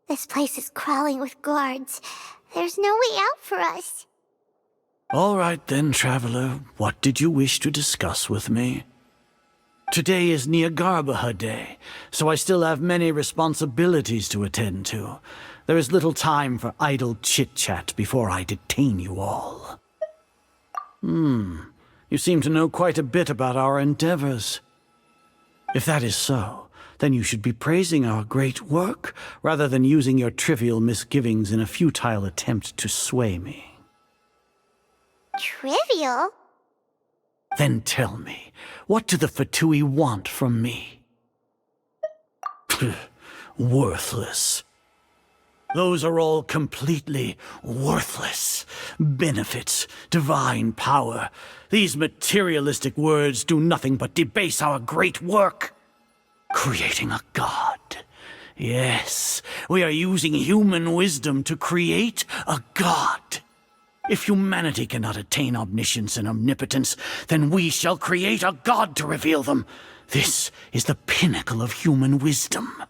This place is crawling with guards. There's no way out for us. All right then, Traveler. What did you wish to discuss with me? Today is Nagarbaha Day, so I still have many responsibilities to attend to. There is little time for idle chit-chat before I detain you all. You seem to know quite a bit about our endeavors. If that is so, then you should be praising our great work, rather than using your trivial misgivings in a futile attempt to sway me. Trivial? Then tell me, what do the Fatui want from me? Worthless. Those are all completely worthless. Benefits, divine power. These materialistic words do nothing but debase our great work. Creating a god. Yes, we are using human wisdom to create a god. If humanity cannot attain omniscience and omnipotence, then we shall create a god to reveal them. This is the pinnacle of human wisdom.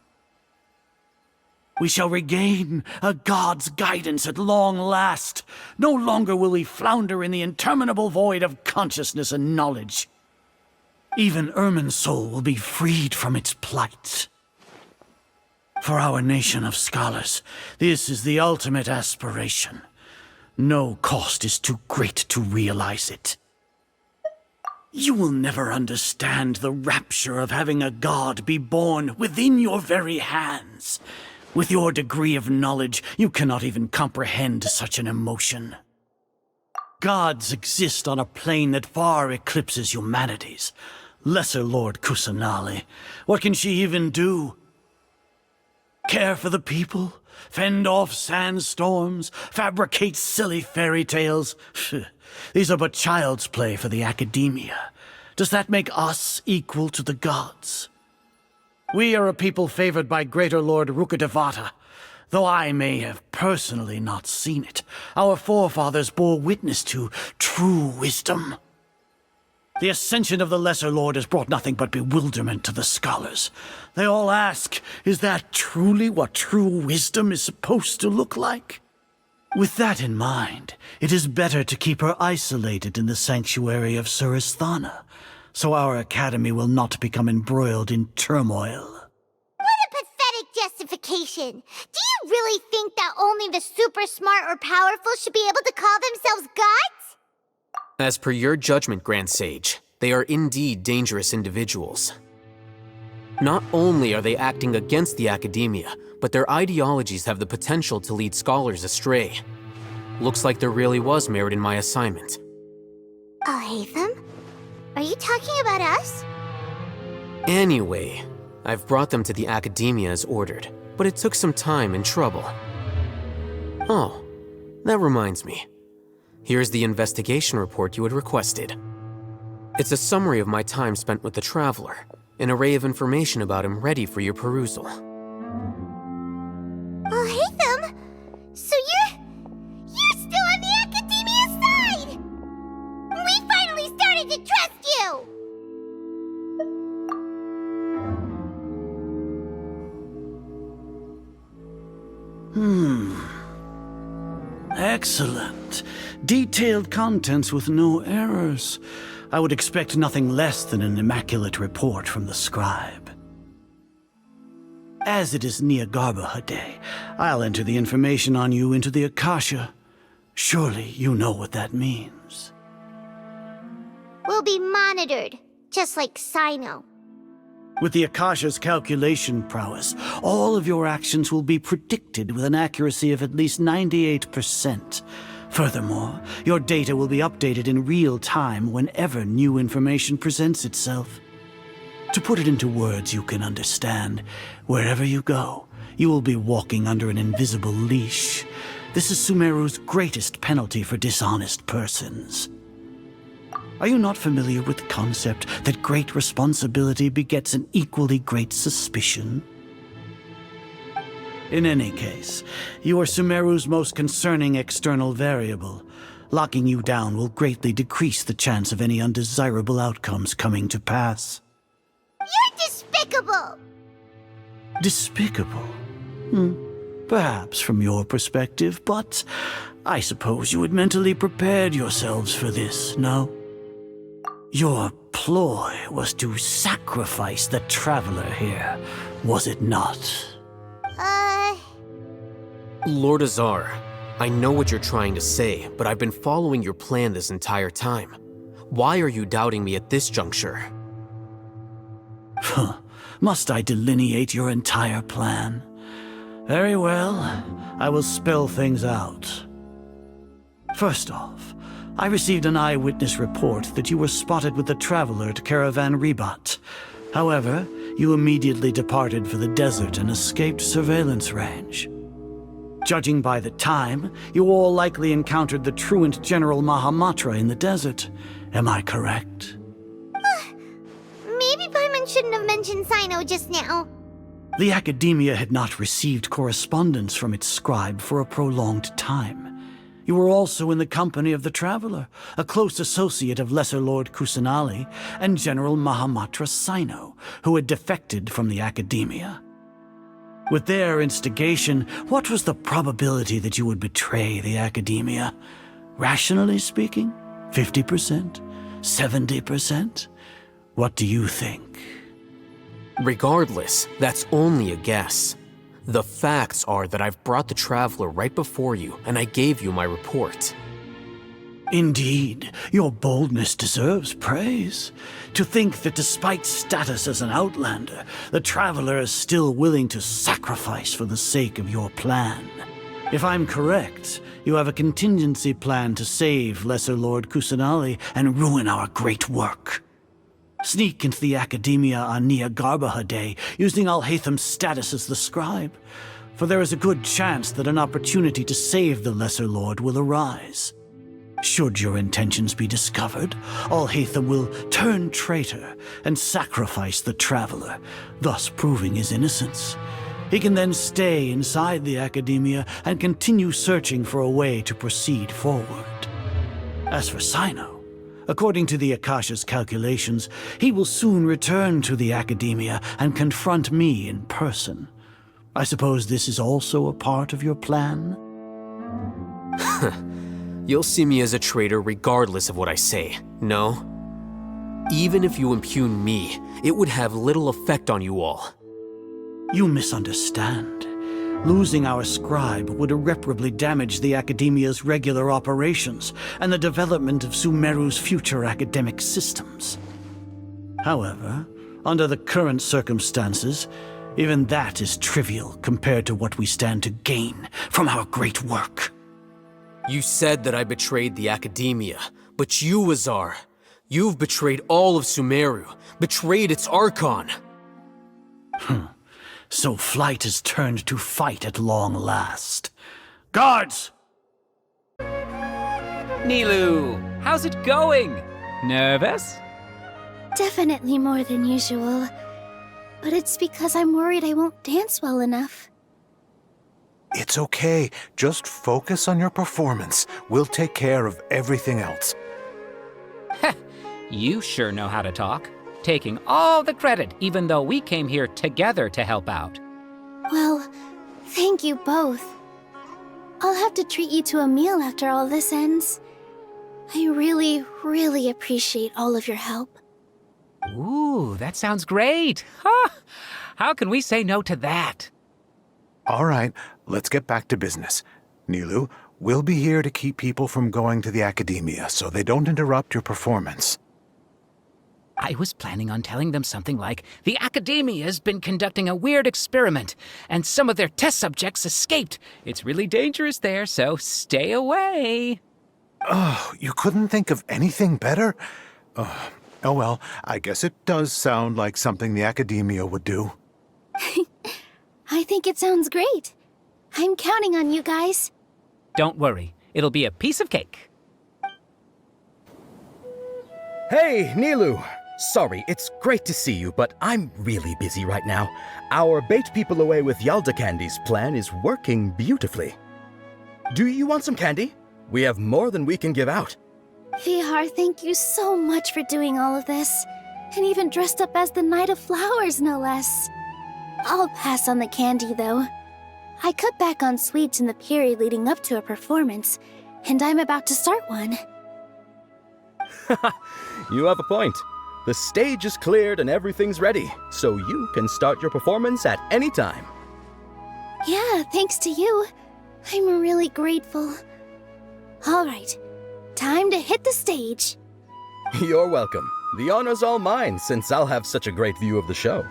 We shall regain a god's guidance at long last. No longer will we flounder in the interminable void of consciousness and knowledge. Even Ermin's soul will be freed from its plight. For our nation of scholars, this is the ultimate aspiration. No cost is too great to realize it. You will never understand the rapture of having a god be born within your very hands. With your degree of knowledge, you cannot even comprehend such an emotion. Gods exist on a plane that far eclipses humanity's. Lesser Lord Kusanali, what can she even do? Care for the people? Fend off sandstorms? Fabricate silly fairy tales? These are but child's play for the academia. Does that make us equal to the gods? We are a people favored by Greater Lord Rukadevata. Though I may have personally not seen it, our forefathers bore witness to true wisdom. The ascension of the Lesser Lord has brought nothing but bewilderment to the scholars. They all ask, is that truly what true wisdom is supposed to look like? With that in mind, it is better to keep her isolated in the sanctuary of Suristhana, so our academy will not become embroiled in turmoil. What a pathetic justification! Do you really think that only the super smart or powerful should be able to call themselves gods? As per your judgment, Grand Sage, they are indeed dangerous individuals. Not only are they acting against the academia, but their ideologies have the potential to lead scholars astray. Looks like there really was merit in my assignment. Oh, Hatham? Are you talking about us? Anyway, I've brought them to the academia as ordered, but it took some time and trouble. Oh, that reminds me. Here's the investigation report you had requested. It's a summary of my time spent with the Traveler, an array of information about him ready for your perusal. Oh, Hatham! So you're still on the academia side! We finally started to trust you! Excellent. Detailed contents with no errors. I would expect nothing less than an immaculate report from the scribe. As it is Niagarbha Day, I'll enter the information on you into the Akasha. Surely you know what that means. We'll be monitored, just like Sino. With the Akasha's calculation prowess, all of your actions will be predicted with an accuracy of at least 98%. Furthermore, your data will be updated in real time whenever new information presents itself. To put it into words you can understand, wherever you go, you will be walking under an invisible leash. This is Sumeru's greatest penalty for dishonest persons. Are you not familiar with the concept that great responsibility begets an equally great suspicion? In any case, you are Sumeru's most concerning external variable. Locking you down will greatly decrease the chance of any undesirable outcomes coming to pass. You're despicable! Despicable? Perhaps from your perspective, but I suppose you had mentally prepared yourselves for this, no? Your ploy was to sacrifice the Traveler here, was it not? Lord Azar, I know what you're trying to say, but I've been following your plan this entire time. Why are you doubting me at this juncture? Must I delineate your entire plan? Very well, I will spell things out. First off, I received an eyewitness report that you were spotted with the Traveler at Caravan Ribat. However, you immediately departed for the desert and escaped surveillance range. Judging by the time, you all likely encountered the truant General Mahamatra in the desert. Am I correct? Maybe Paimon shouldn't have mentioned Sino just now. The Academia had not received correspondence from its scribe for a prolonged time. You were also in the company of the Traveler, a close associate of Lesser Lord Kusanali and General Mahamatra Sino, who had defected from the Academia. With their instigation, what was the probability that you would betray the Academia? Rationally speaking, 50%? 70%? What do you think? Regardless, that's only a guess. The facts are that I've brought the Traveler right before you, and I gave you my report. Indeed, your boldness deserves praise. To think that despite status as an outlander, the Traveler is still willing to sacrifice for the sake of your plan. If I'm correct, you have a contingency plan to save Lesser Lord Kusanali and ruin our great work. Sneak into the Academia on Nia Garbaha Day, using Alhaitham's status as the scribe, for there is a good chance that an opportunity to save the Lesser Lord will arise. Should your intentions be discovered, Alhaitham will turn traitor and sacrifice the Traveler, thus proving his innocence. He can then stay inside the Academia and continue searching for a way to proceed forward. As for Sino, according to the Akasha's calculations, he will soon return to the Academia and confront me in person. I suppose this is also a part of your plan? You'll see me as a traitor regardless of what I say, no? Even if you impugn me, it would have little effect on you all. You misunderstand. Losing our scribe would irreparably damage the Academia's regular operations and the development of Sumeru's future academic systems. However, under the current circumstances, even that is trivial compared to what we stand to gain from our great work. You said that I betrayed the Academia, but you, Azar, you've betrayed all of Sumeru, betrayed its Archon. So flight has turned to fight at long last. Guards! Nilou, how's it going? Nervous? Definitely more than usual. But it's because I'm worried I won't dance well enough. It's okay. Just focus on your performance. We'll take care of everything else. Heh, you sure know how to talk. Taking all the credit, even though we came here together to help out. Well, thank you both. I'll have to treat you to a meal after all this ends. I really, really appreciate all of your help. Ooh, that sounds great. Huh? How can we say no to that? All right, let's get back to business. Nilou, we'll be here to keep people from going to the Academia so they don't interrupt your performance. I was planning on telling them something like, the Academia's been conducting a weird experiment, and some of their test subjects escaped. It's really dangerous there, so stay away. Oh, you couldn't think of anything better? Oh well, I guess it does sound like something the Academia would do. I think it sounds great. I'm counting on you guys. Don't worry, it'll be a piece of cake. Hey, Nilou! Sorry, it's great to see you, but I'm really busy right now. Our bait people away with Yalda Candy's plan is working beautifully. Do you want some candy? We have more than we can give out. Vihar, thank you so much for doing all of this. And even dressed up as the Knight of Flowers, no less. I'll pass on the candy, though. I cut back on sweets in the period leading up to a performance, and I'm about to start one. You have a point. The stage is cleared and everything's ready, so you can start your performance at any time. Yeah, thanks to you. I'm really grateful. All right, time to hit the stage. You're welcome. The honor's all mine, since I'll have such a great view of the show.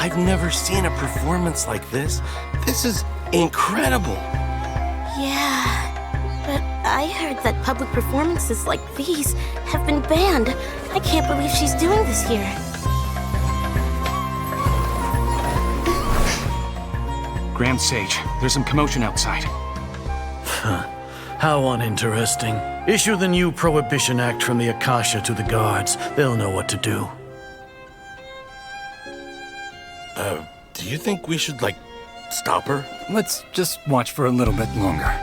I've never seen a performance like this. This is incredible. Yeah, but I heard that public performances like these have been banned. I can't believe she's doing this here. Grand Sage, there's some commotion outside. How uninteresting. Issue the new Prohibition Act from the Akasha to the guards. They'll know what to do. Do you think we should, stop her? Let's just watch for a little bit longer.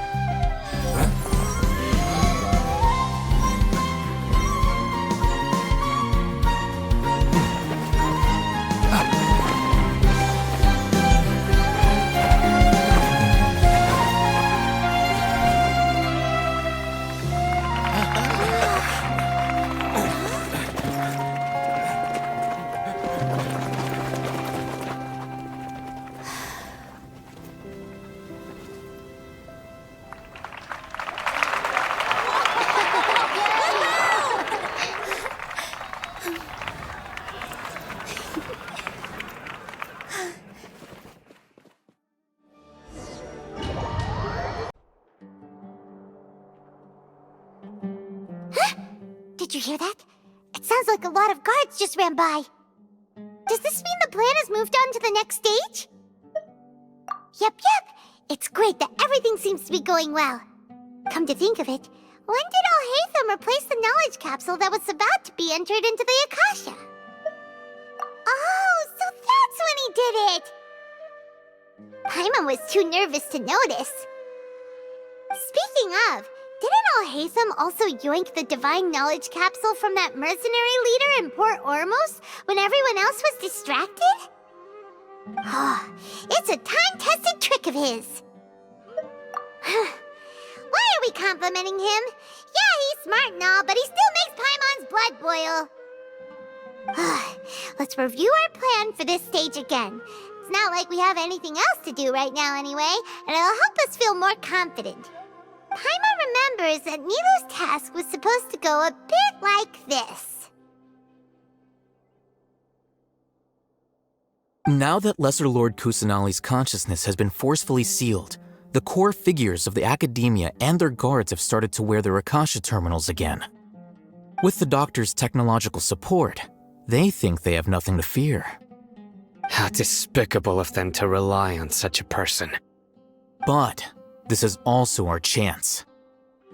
Did you hear that? It sounds like a lot of guards just ran by. Does this mean the plan has moved on to the next stage? Yep. It's great that everything seems to be going well. Come to think of it, when did Alhaitham replace the knowledge capsule that was about to be entered into the Akasha? Oh, so that's when he did it! Paimon was too nervous to notice. Speaking of, didn't Alhaitham also yoink the divine knowledge capsule from that mercenary leader in Port Ormos when everyone else was distracted? Oh, it's a time-tested trick of his. Why are we complimenting him? Yeah, he's smart and all, but he still makes Paimon's blood boil. Let's review our plan for this stage again. It's not like we have anything else to do right now anyway, and it'll help us feel more confident. Paimon remembers that Nilou's task was supposed to go a bit like this. Now that Lesser Lord Kusanali's consciousness has been forcefully sealed, the core figures of the Academia and their guards have started to wear their Akasha terminals again. With the Doctor's technological support, they think they have nothing to fear. How despicable of them to rely on such a person. But this is also our chance.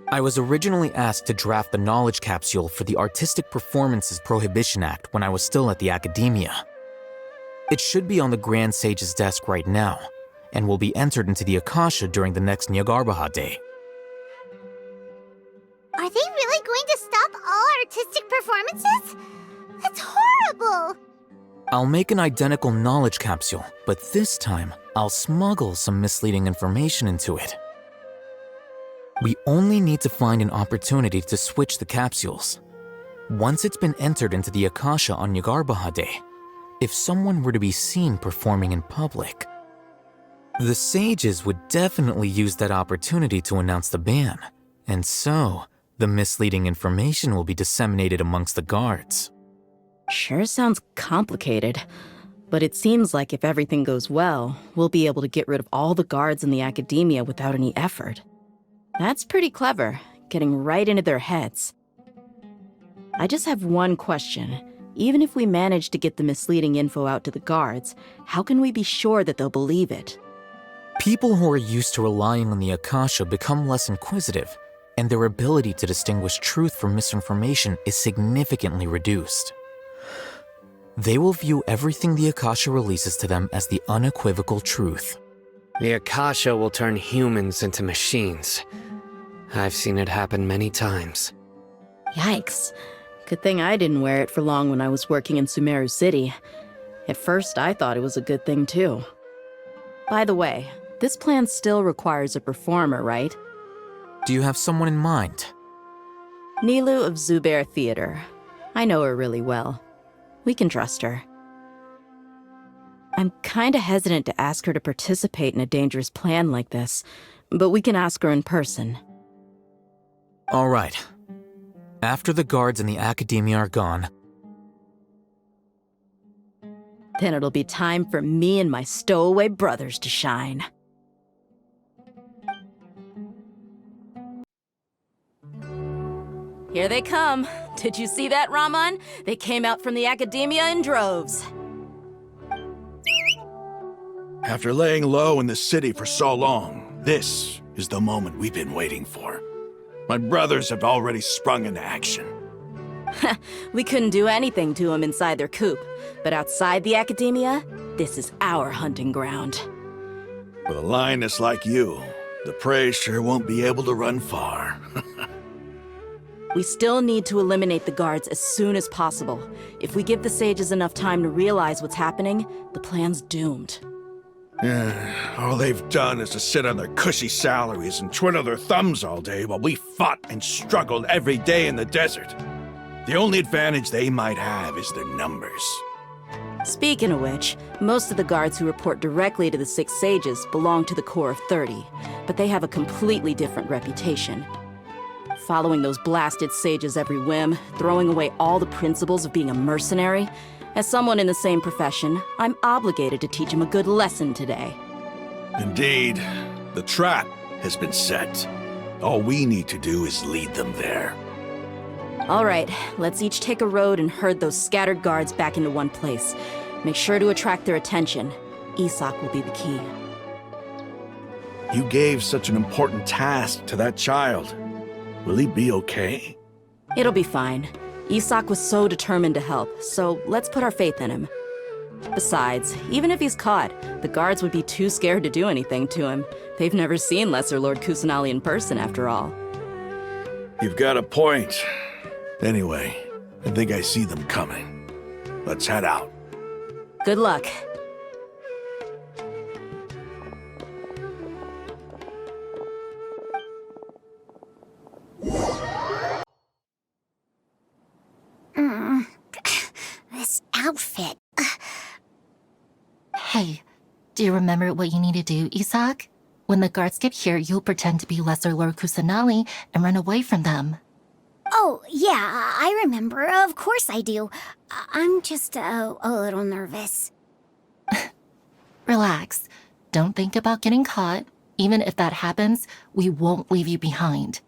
I was originally asked to draft the knowledge capsule for the Artistic Performances Prohibition Act when I was still at the Academia. It should be on the Grand Sage's desk right now, and will be entered into the Akasha during the next Nyagarbaha Day. Are they really going to stop all artistic performances? That's horrible! I'll make an identical knowledge capsule, but this time, I'll smuggle some misleading information into it. We only need to find an opportunity to switch the capsules. Once it's been entered into the Akasha on Nyagarbaha Day, if someone were to be seen performing in public, the sages would definitely use that opportunity to announce the ban, and so the misleading information will be disseminated amongst the guards. Sure sounds complicated, but it seems like if everything goes well, we'll be able to get rid of all the guards in the Academia without any effort. That's pretty clever, getting right into their heads. I just have one question. Even if we manage to get the misleading info out to the guards, how can we be sure that they'll believe it? People who are used to relying on the Akasha become less inquisitive, and their ability to distinguish truth from misinformation is significantly reduced. They will view everything the Akasha releases to them as the unequivocal truth. The Akasha will turn humans into machines. I've seen it happen many times. Yikes. Good thing I didn't wear it for long when I was working in Sumeru City. At first, I thought it was a good thing too. By the way, this plan still requires a performer, right? Do you have someone in mind? Nilou of Zubair Theater. I know her really well. We can trust her. I'm kinda hesitant to ask her to participate in a dangerous plan like this, but we can ask her in person. All right. After the guards in the Academia are gone, Then it'll be time for me and my stowaway brothers to shine. Here they come. Did you see that, Raman? They came out from the academia in droves. After laying low in the city for so long, this is the moment we've been waiting for. My brothers have already sprung into action. We couldn't do anything to them inside their coop, but outside the academia, this is our hunting ground. With a lioness like you, the prey sure won't be able to run far. We still need to eliminate the guards as soon as possible. If we give the sages enough time to realize what's happening, the plan's doomed. All they've done is to sit on their cushy salaries and twiddle their thumbs all day while we fought and struggled every day in the desert. The only advantage they might have is their numbers. Speaking of which, most of the guards who report directly to the Six Sages belong to the Corps of 30, but they have a completely different reputation. Following those blasted sages every whim, throwing away all the principles of being a mercenary. As someone in the same profession, I'm obligated to teach them a good lesson today. Indeed, the trap has been set. All we need to do is lead them there. All right, let's each take a road and herd those scattered guards back into one place. Make sure to attract their attention. Isak will be the key. You gave such an important task to that child. Will he be okay? It'll be fine. Isak was so determined to help, so let's put our faith in him. Besides, even if he's caught, the guards would be too scared to do anything to him. They've never seen Lesser Lord Kusanali in person, after all. You've got a point. Anyway, I think I see them coming. Let's head out. Good luck. This outfit. Hey, do you remember what you need to do, Isak? When the guards get here, you'll pretend to be Lesser Lord Kusanali and run away from them. Oh, yeah, I remember. Of course I do. I'm just a little nervous. Relax. Don't think about getting caught. Even if that happens, we won't leave you behind.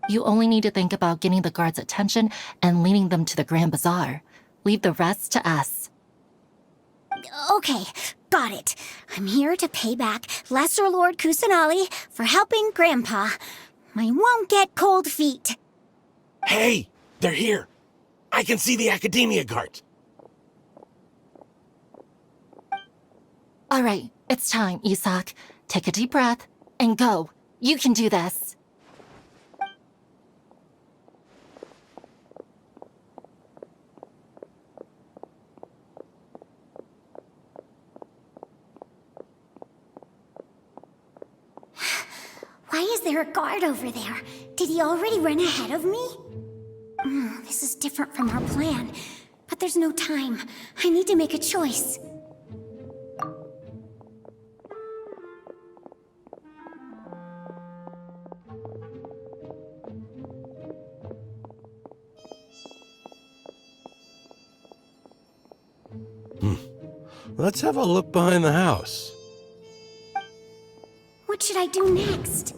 You only need to think about getting the guards' attention and leading them to the Grand Bazaar. Leave the rest to us. Okay, got it. I'm here to pay back Lesser Lord Kusanali for helping Grandpa. I won't get cold feet. Hey, they're here. I can see the Academia guards. All right, it's time, Isak. Take a deep breath and go. You can do this. Why is there a guard over there? Did he already run ahead of me? This is different from our plan. But there's no time. I need to make a choice. Let's have a look behind the house. What should I do next?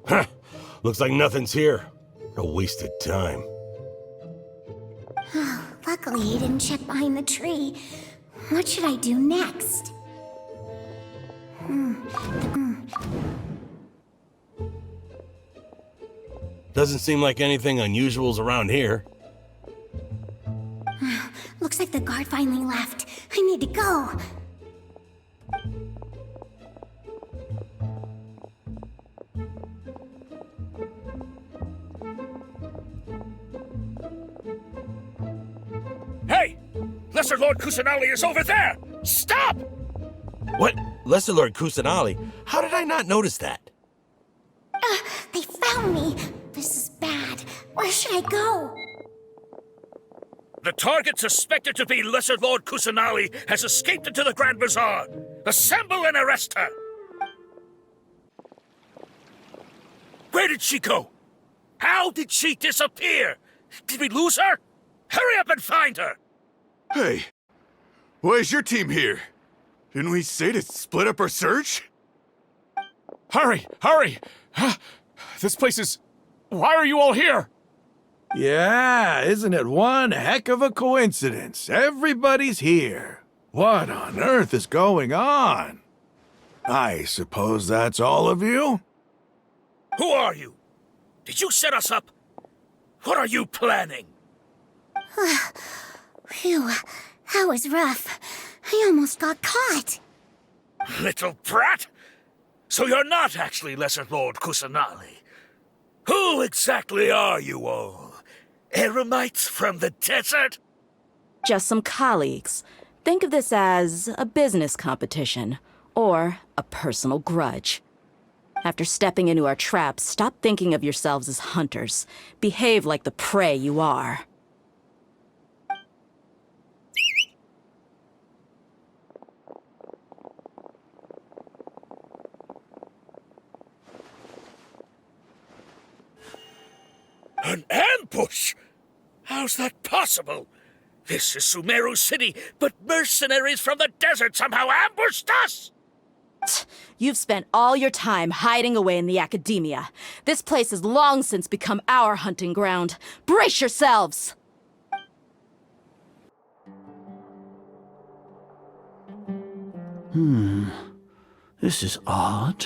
Huh. Looks like nothing's here. A wasted time. Luckily, he didn't check behind the tree. What should I do next? Doesn't seem like anything unusual's around here. Looks like the guard finally left. I need to go. Hey! Lesser Lord Kusanali is over there! Stop! What? Lesser Lord Kusanali? How did I not notice that? They found me. This is bad. Where should I go? The target suspected to be Lesser Lord Kusanali has escaped into the Grand Bazaar. Assemble and arrest her! Where did she go? How did she disappear? Did we lose her? Hurry up and find her! Hey, Why is your team here? Didn't we say to split up our search? Hurry! Hurry! This place is... Why are you all here? Yeah, isn't it one heck of a coincidence? Everybody's here. What on earth is going on? I suppose that's all of you? Who are you? Did you set us up? What are you planning? Phew, that was rough. I almost got caught. Little brat! So you're not actually Lesser Lord Kusanali. Who exactly are you all? Eremites from the desert? Just some colleagues. Think of this as a business competition, or a personal grudge. After stepping into our traps, stop thinking of yourselves as hunters. Behave like the prey you are. An ambush? How's that possible? This is Sumeru City, but mercenaries from the desert somehow ambushed us! You've spent all your time hiding away in the academia. This place has long since become our hunting ground. Brace yourselves! This is odd.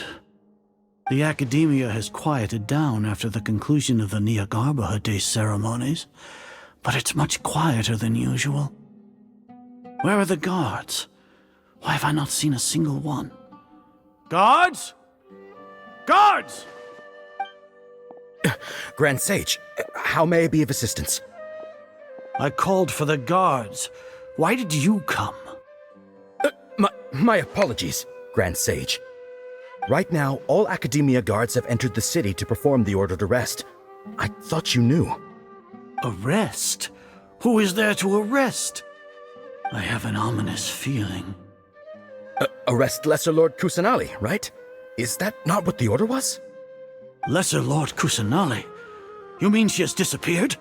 The academia has quieted down after the conclusion of the Niagarbha Day ceremonies, but it's much quieter than usual. Where are the guards? Why have I not seen a single one? Guards? Guards! Grand Sage, how may I be of assistance? I called for the guards. Why did you come? My apologies, Grand Sage. Right now, all Academia guards have entered the city to perform the ordered arrest. I thought you knew. Arrest? Who is there to arrest? I have an ominous feeling. Arrest Lesser Lord Kusanali, right? Is that not what the order was? Lesser Lord Kusanali? You mean she has disappeared?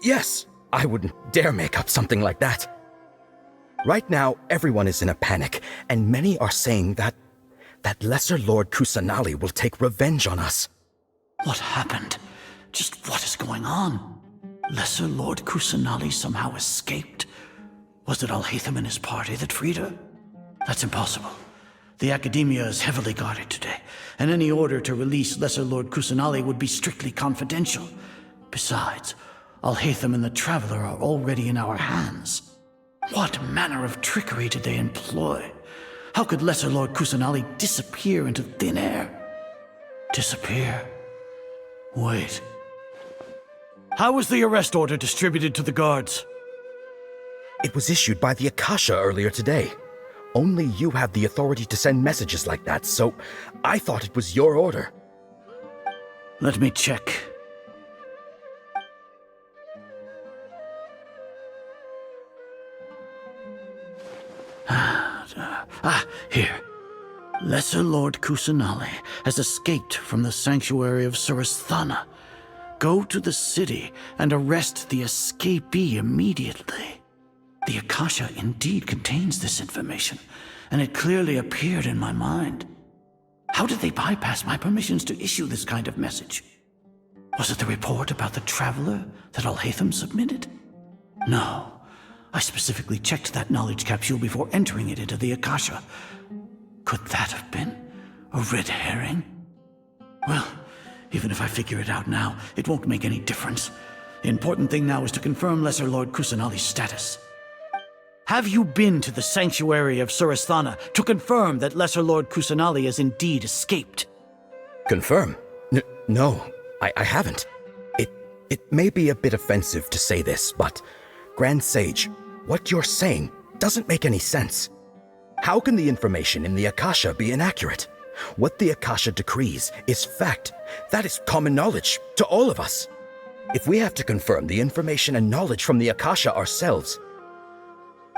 Yes. I wouldn't dare make up something like that. Right now, everyone is in a panic, and many are saying that Lesser Lord Kusanali will take revenge on us. What happened? Just what is going on? Lesser Lord Kusanali somehow escaped? Was it Alhaitham and his party that freed her? That's impossible. The Academia is heavily guarded today, and any order to release Lesser Lord Kusanali would be strictly confidential. Besides, Alhaitham and the Traveler are already in our hands. What manner of trickery did they employ? How could Lesser Lord Kusanali disappear into thin air? Disappear? Wait. How was the arrest order distributed to the guards? It was issued by the Akasha earlier today. Only you have the authority to send messages like that, so I thought it was your order. Let me check. Here. Lesser Lord Kusanali has escaped from the sanctuary of Surasthana. Go to the city and arrest the escapee immediately. The Akasha indeed contains this information, and it clearly appeared in my mind. How did they bypass my permissions to issue this kind of message? Was it the report about the Traveler that Alhaitham submitted? No. I specifically checked that knowledge capsule before entering it into the Akasha. Could that have been a red herring? Well, even if I figure it out now, it won't make any difference. The important thing now is to confirm Lesser Lord Kusanali's status. Have you been to the sanctuary of Surasthana to confirm that Lesser Lord Kusanali has indeed escaped? Confirm? No, I haven't. It may be a bit offensive to say this, but Grand Sage, what you're saying doesn't make any sense. How can the information in the Akasha be inaccurate? What the Akasha decrees is fact. That is common knowledge to all of us. If we have to confirm the information and knowledge from the Akasha ourselves,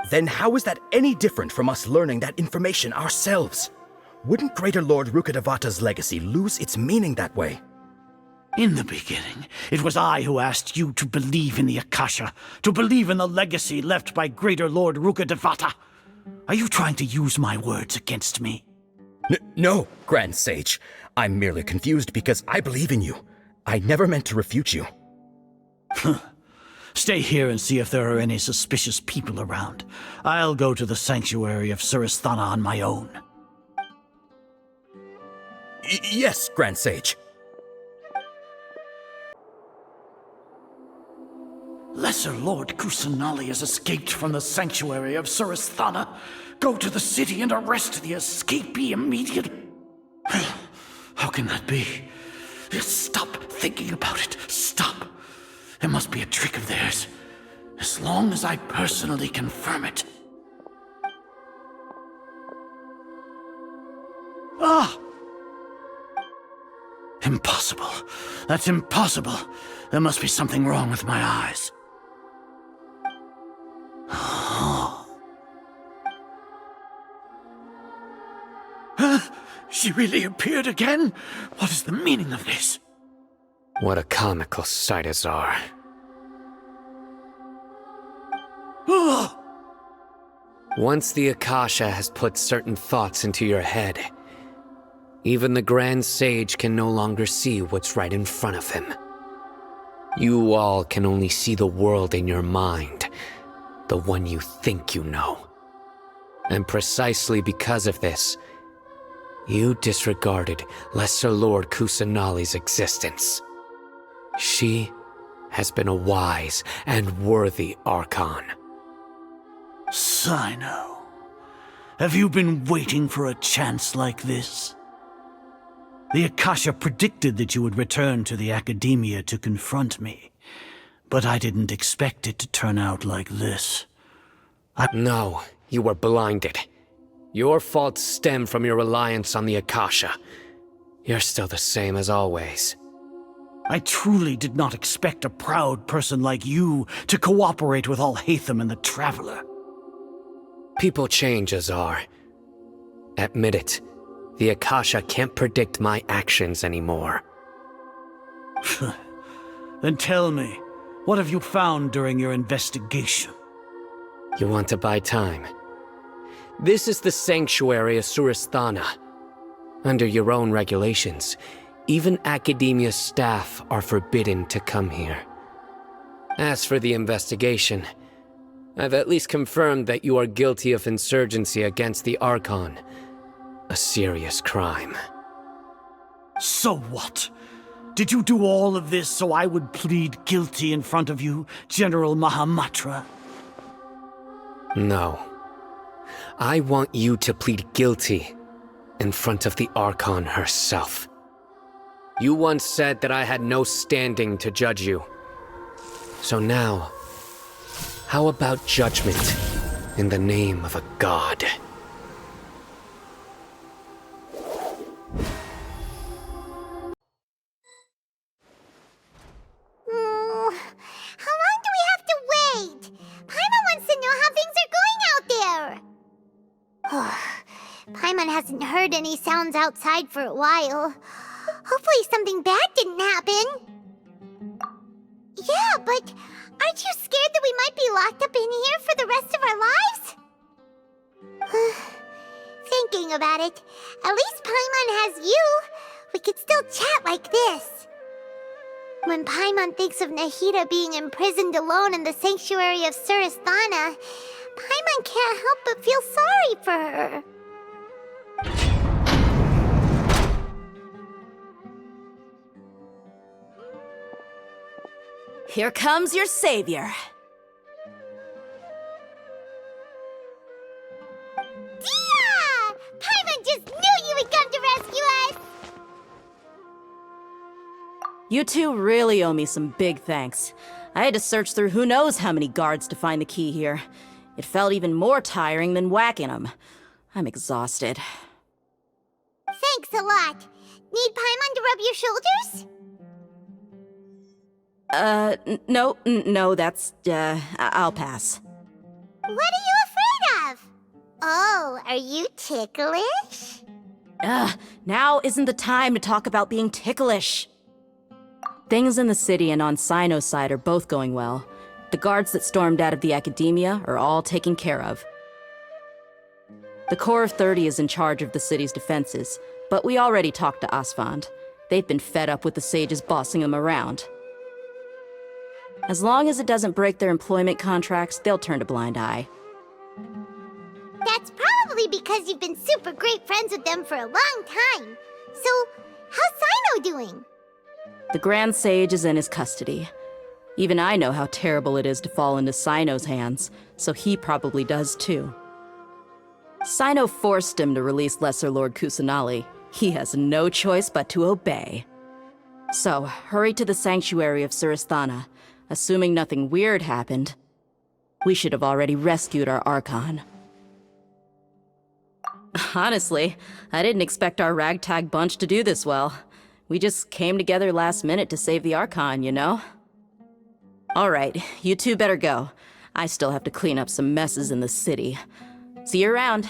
then how is that any different from us learning that information ourselves? Wouldn't Greater Lord Rukkhadevata's legacy lose its meaning that way? In the beginning, it was I who asked you to believe in the Akasha, to believe in the legacy left by Greater Lord Rukkhadevata. Are you trying to use my words against me? No, Grand Sage. I'm merely confused because I believe in you. I never meant to refute you. Stay here and see if there are any suspicious people around. I'll go to the sanctuary of Surasthana on my own. Yes, Grand Sage. Lesser Lord Kusanali has escaped from the sanctuary of Surasthana. Go to the city and arrest the escapee immediately. How can that be? Stop thinking about it. Stop. It must be a trick of theirs. As long as I personally confirm it. Ah! Impossible. That's impossible. There must be something wrong with my eyes. She really appeared again? What is the meaning of this? What a comical sight, Azar. Once the Akasha has put certain thoughts into your head, even the Grand Sage can no longer see what's right in front of him. You all can only see the world in your mind, the one you think you know. And precisely because of this, you disregarded Lesser Lord Kusanali's existence. She has been a wise and worthy Archon. Sino, have you been waiting for a chance like this? The Akasha predicted that you would return to the Academia to confront me, but I didn't expect it to turn out like this. No, you were blinded. Your faults stem from your reliance on the Akasha. You're still the same as always. I truly did not expect a proud person like you to cooperate with Alhaitham and the Traveler. People change, Azar. Admit it. The Akasha can't predict my actions anymore. Then tell me, what have you found during your investigation? You want to buy time? This is the sanctuary of Surasthana. Under your own regulations, even Academia staff are forbidden to come here. As for the investigation, I've at least confirmed that you are guilty of insurgency against the Archon. A serious crime. So what? Did you do all of this so I would plead guilty in front of you, General Mahamatra? No. I want you to plead guilty in front of the Archon herself. You once said that I had no standing to judge you. So now, how about judgment in the name of a god? How long do we have to wait? Paimon wants to know how things are going out there. Paimon hasn't heard any sounds outside for a while. Hopefully something bad didn't happen. Yeah, but aren't you scared that we might be locked up in here for the rest of our lives? Thinking about it, at least Paimon has you. We could still chat like this. When Paimon thinks of Nahida being imprisoned alone in the sanctuary of Surasthana, Paimon can't help but feel sorry for her. Here comes your savior. Dia! Paimon just knew you would come to rescue us! You two really owe me some big thanks. I had to search through who knows how many guards to find the key here. It felt even more tiring than whacking them. I'm exhausted. Thanks a lot. Need Paimon to rub your shoulders? No, that's, I'll pass. What are you afraid of? Oh, are you ticklish? Now isn't the time to talk about being ticklish. Things in the city and on Sino's side are both going well. The guards that stormed out of the academia are all taken care of. The Corps of 30 is in charge of the city's defenses, but we already talked to Asfand. They've been fed up with the sages bossing them around. As long as it doesn't break their employment contracts, they'll turn a blind eye. That's probably because you've been super great friends with them for a long time. So, how's Sino doing? The Grand Sage is in his custody. Even I know how terrible it is to fall into Sino's hands, so he probably does too. Sino forced him to release Lesser Lord Kusanali. He has no choice but to obey. So, hurry to the sanctuary of Surasthana. Assuming nothing weird happened, we should have already rescued our Archon. Honestly, I didn't expect our ragtag bunch to do this well. We just came together last minute to save the Archon, you know? Alright, you two better go. I still have to clean up some messes in the city. See you around.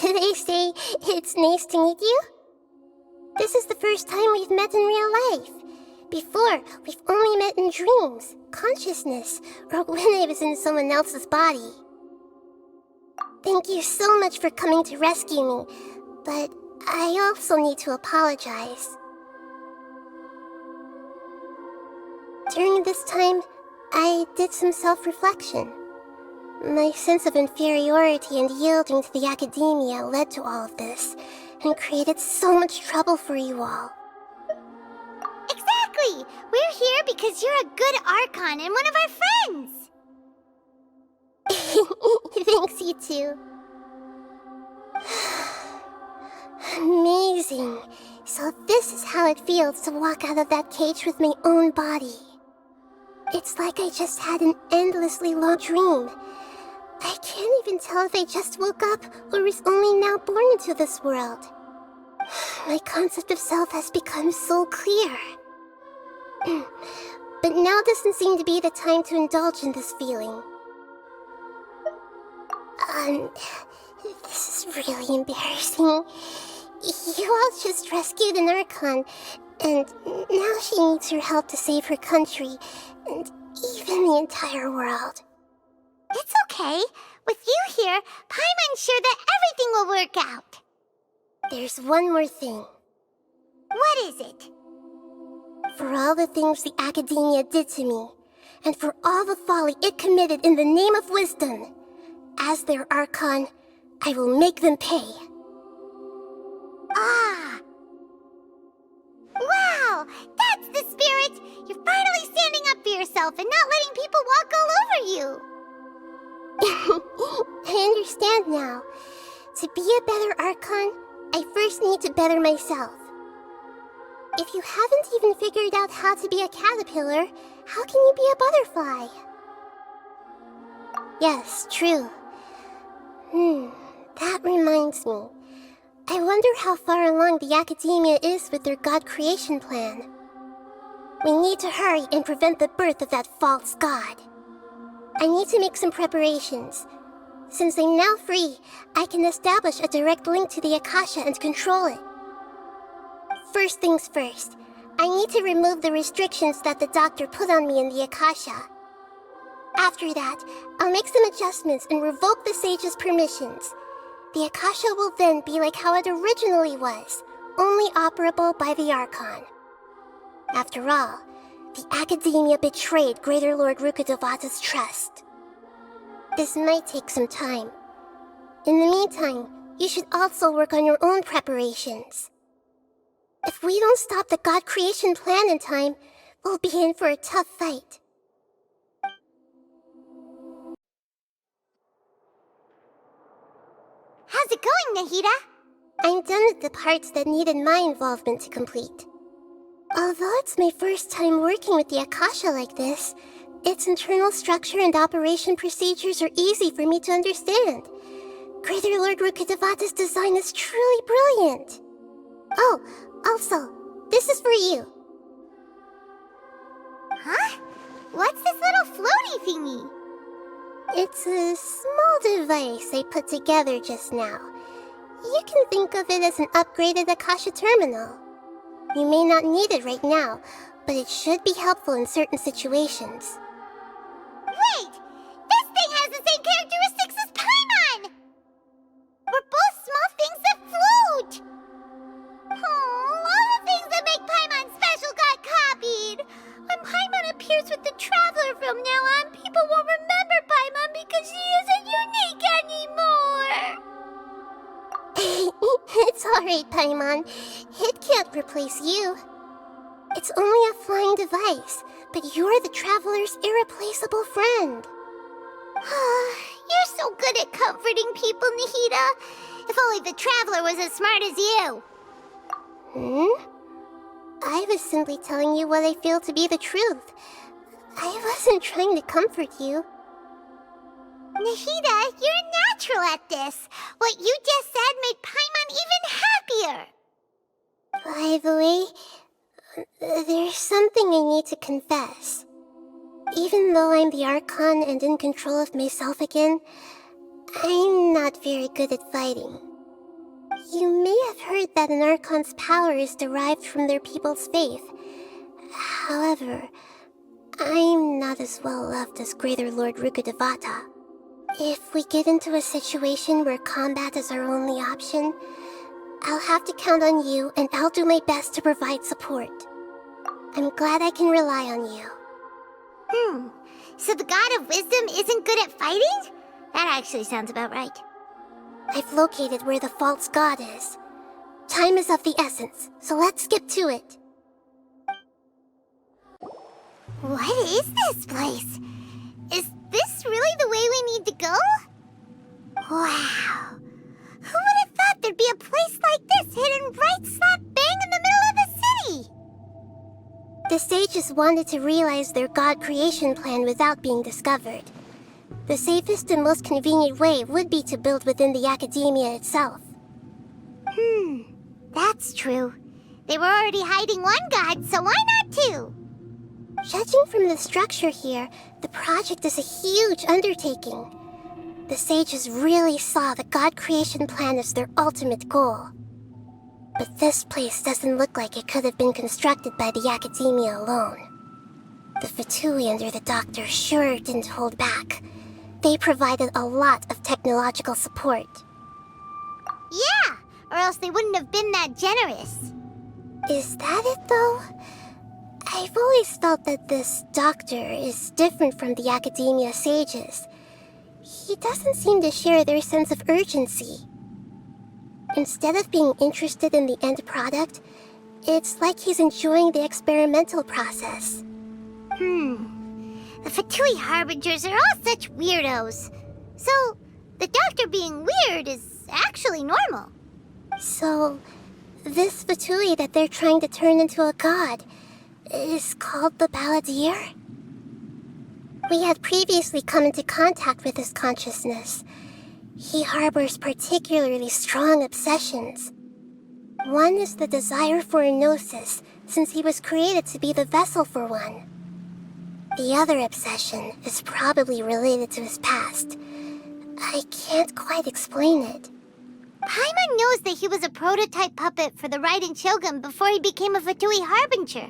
Should I say it's nice to meet you? This is the first time we've met in real life. Before, we've only met in dreams, consciousness, or when I was in someone else's body. Thank you so much for coming to rescue me, but I also need to apologize. During this time, I did some self-reflection. My sense of inferiority and yielding to the academia led to all of this, and created so much trouble for you all. Exactly! We're here because you're a good Archon and one of our friends! Thanks, you too. Amazing. So this is how it feels to walk out of that cage with my own body. It's like I just had an endlessly long dream. I can't even tell if I just woke up or was only now born into this world. My concept of self has become so clear. But now doesn't seem to be the time to indulge in this feeling. This is really embarrassing. You all just rescued an Archon, and now she needs your help to save her country, and even the entire world. It's okay. With you here, Paimon's sure that everything will work out. There's one more thing. What is it? For all the things the academia did to me, and for all the folly it committed in the name of wisdom, as their Archon, I will make them pay. Ah! Wow! That's the spirit! You're finally standing up for yourself and not letting people walk all over you! I understand now. To be a better Archon, I first need to better myself. If you haven't even figured out how to be a caterpillar, how can you be a butterfly? Yes, true. That reminds me. I wonder how far along the academia is with their god creation plan. We need to hurry and prevent the birth of that false god. I need to make some preparations. Since I'm now free, I can establish a direct link to the Akasha and control it. First things first, I need to remove the restrictions that the doctor put on me in the Akasha. After that, I'll make some adjustments and revoke the sage's permissions. The Akasha will then be like how it originally was, only operable by the Archon. After all, the academia betrayed Greater Lord Rukkhadevata's trust. This might take some time. In the meantime, you should also work on your own preparations. If we don't stop the god creation plan in time, we'll be in for a tough fight. How's it going, Nahida? I'm done with the parts that needed my involvement to complete. Although it's my first time working with the Akasha like this, its internal structure and operation procedures are easy for me to understand. Greater Lord Rukkhadevata's design is truly brilliant. Oh, also, this is for you. Huh? What's this little floaty thingy? It's a small device I put together just now. You can think of it as an upgraded Akasha terminal. You may not need it right now, but it should be helpful in certain situations. Wait! This thing has the same characteristics as Paimon! We're both small things that float! Oh, all the things that make Paimon special got copied! When Paimon appears with the Traveler from now on, people won't remember Paimon because she isn't unique anymore! It's alright, Paimon. It can't replace you. It's only a flying device, but you're the Traveler's irreplaceable friend. You're so good at comforting people, Nahida. If only the Traveler was as smart as you. I was simply telling you what I feel to be the truth. I wasn't trying to comfort you. Nahida, you're natural at this. What you just said made Paimon even happier. By the way, there's something I need to confess. Even though I'm the Archon and in control of myself again, I'm not very good at fighting. You may have heard that an Archon's power is derived from their people's faith. However, I'm not as well loved as Greater Lord Rukkhadevata. If we get into a situation where combat is our only option, I'll have to count on you, and I'll do my best to provide support. I'm glad I can rely on you. So the God of Wisdom isn't good at fighting? That actually sounds about right. I've located where the false god is. Time is of the essence, so let's get to it. What is this place? Is this really the way we need to go? Wow. Who would have thought there'd be a place like this hidden right slap bang in the middle of the city? The sages wanted to realize their god creation plan without being discovered. The safest and most convenient way would be to build within the academia itself. That's true. They were already hiding one god, so why not two? Judging from the structure here, the project is a huge undertaking. The sages really saw the god creation plan as their ultimate goal. But this place doesn't look like it could have been constructed by the academia alone. The Fatui under the Doctor sure didn't hold back. They provided a lot of technological support. Yeah, or else they wouldn't have been that generous. Is that it, though? I've always felt that this Doctor is different from the academia sages. He doesn't seem to share their sense of urgency. Instead of being interested in the end product, it's like he's enjoying the experimental process. The Fatui Harbingers are all such weirdos. So, the Doctor being weird is actually normal. So, this Fatui that they're trying to turn into a god is called the Balladeer? We had previously come into contact with his consciousness. He harbors particularly strong obsessions. One is the desire for a gnosis, since he was created to be the vessel for one. The other obsession is probably related to his past. I can't quite explain it. Paimon knows that he was a prototype puppet for the Raiden Shogun before he became a Fatui Harbinger.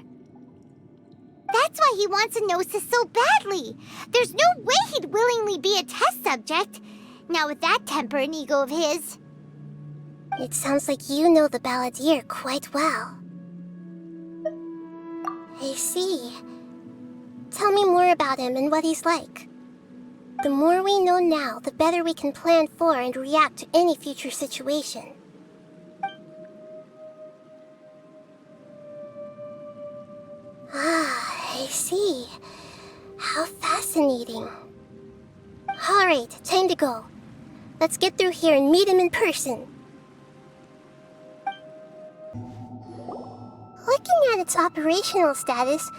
That's why he wants a gnosis so badly. There's no way he'd willingly be a test subject. Now with that temper and ego of his. It sounds like you know the Balladeer quite well. I see. Tell me more about him and what he's like. The more we know now, the better we can plan for and react to any future situation. I see. How fascinating. Alright, time to go. Let's get through here and meet him in person. Look looking at its operational status,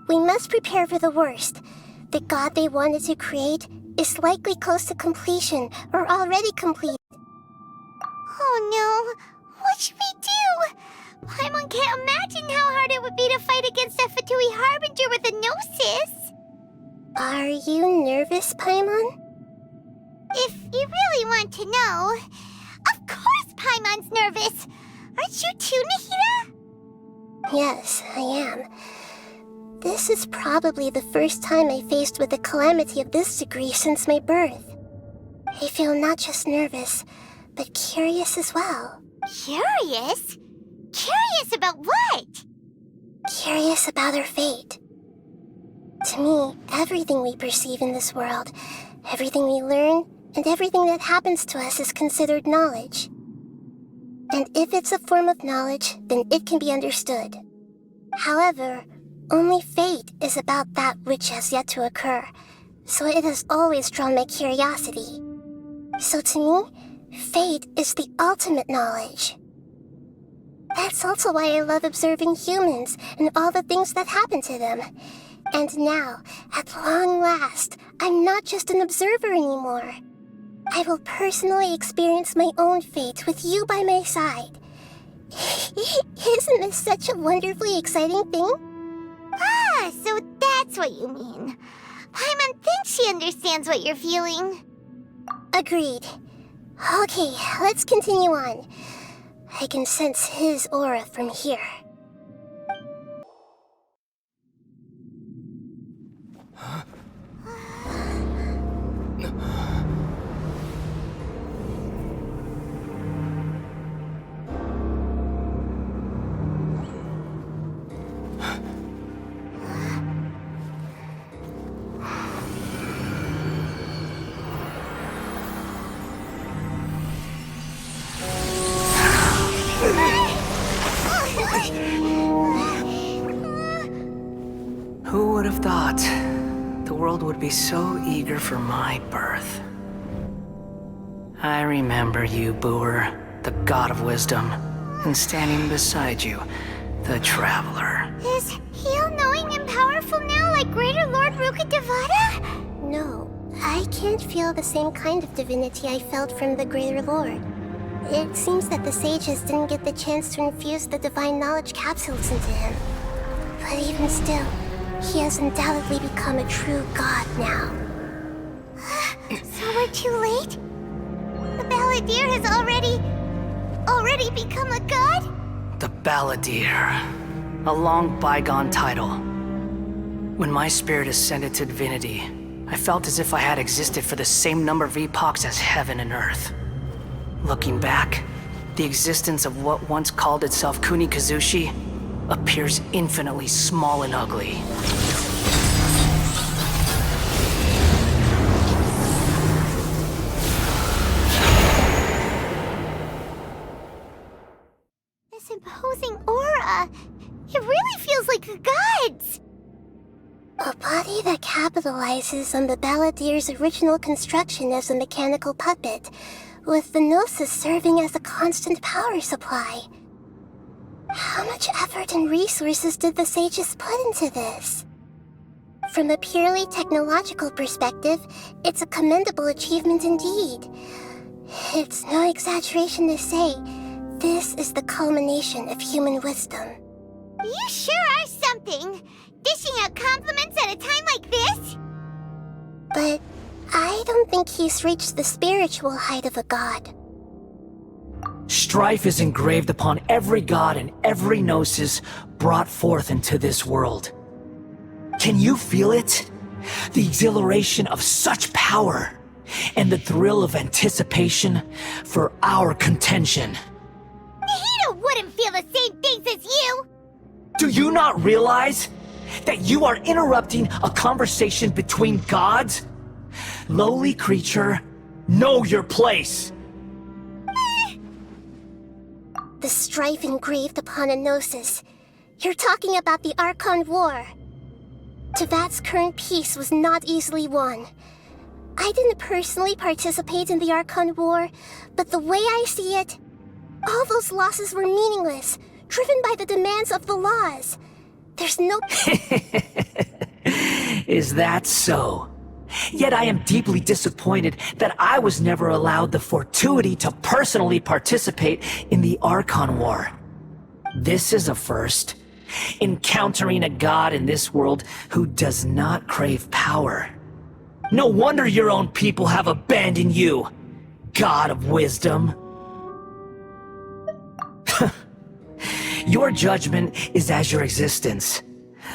we must prepare for the worst. The god they wanted to create is likely close to completion or already complete. Oh no, what should we do? Paimon can't imagine how hard it would be to fight against a Fatui Harbinger with a Gnosis. Are you nervous, Paimon? If you really want to know, of course Paimon's nervous. Aren't you too, Nahida? Yes, I am. This is probably the first time I faced with a calamity of this degree since my birth. I feel not just nervous, but curious as well. Curious? Curious about what? Curious about our fate. To me, everything we perceive in this world, everything we learn, and everything that happens to us is considered knowledge. And if it's a form of knowledge, then it can be understood. However, only fate is about that which has yet to occur, so it has always drawn my curiosity. So to me, fate is the ultimate knowledge. That's also why I love observing humans and all the things that happen to them. And now, at long last, I'm not just an observer anymore. I will personally experience my own fate with you by my side. Isn't this such a wonderfully exciting thing? Ah, so that's what you mean. Paimon thinks she understands what you're feeling. Agreed. Okay, let's continue on. I can sense his aura from here. Who would have thought the world would be so eager for my birth? I remember you, Booer, the god of wisdom, and standing beside you, the traveler. Is he all-knowing and powerful now like Greater Lord Rukkhadevata? No, I can't feel the same kind of divinity I felt from the Greater Lord. It seems that the sages didn't get the chance to infuse the divine knowledge capsules into him. But even still, he has undoubtedly become a true god now. So we're too late? The Balladeer has already become a god? The Balladeer. A long bygone title. When my spirit ascended to divinity, I felt as if I had existed for the same number of epochs as heaven and earth. Looking back, the existence of what once called itself Kunikazushi appears infinitely small and ugly. This imposing aura, it really feels like the gods! A body that capitalizes on the Balladeer's original construction as a mechanical puppet, with the Gnosis serving as a constant power supply. How much effort and resources did the sages put into this? From a purely technological perspective, it's a commendable achievement indeed. It's no exaggeration to say, this is the culmination of human wisdom. You sure are something! Dishing out compliments at a time like this? But I don't think he's reached the spiritual height of a god. Strife is engraved upon every god and every gnosis brought forth into this world. Can you feel it? The exhilaration of such power, and the thrill of anticipation for our contention. Nahida wouldn't feel the same things as you! Do you not realize that you are interrupting a conversation between gods? Lowly creature, know your place! The strife engraved upon a gnosis. You're talking about the Archon War. Tevat's current peace was not easily won. I didn't personally participate in the Archon War, but the way I see it, all those losses were meaningless, driven by the demands of the laws. There's no... Is that so? Yet I am deeply disappointed that I was never allowed the fortuity to personally participate in the Archon War. This is a first. Encountering a god in this world who does not crave power. No wonder your own people have abandoned you, God of Wisdom. Your judgment is as your existence,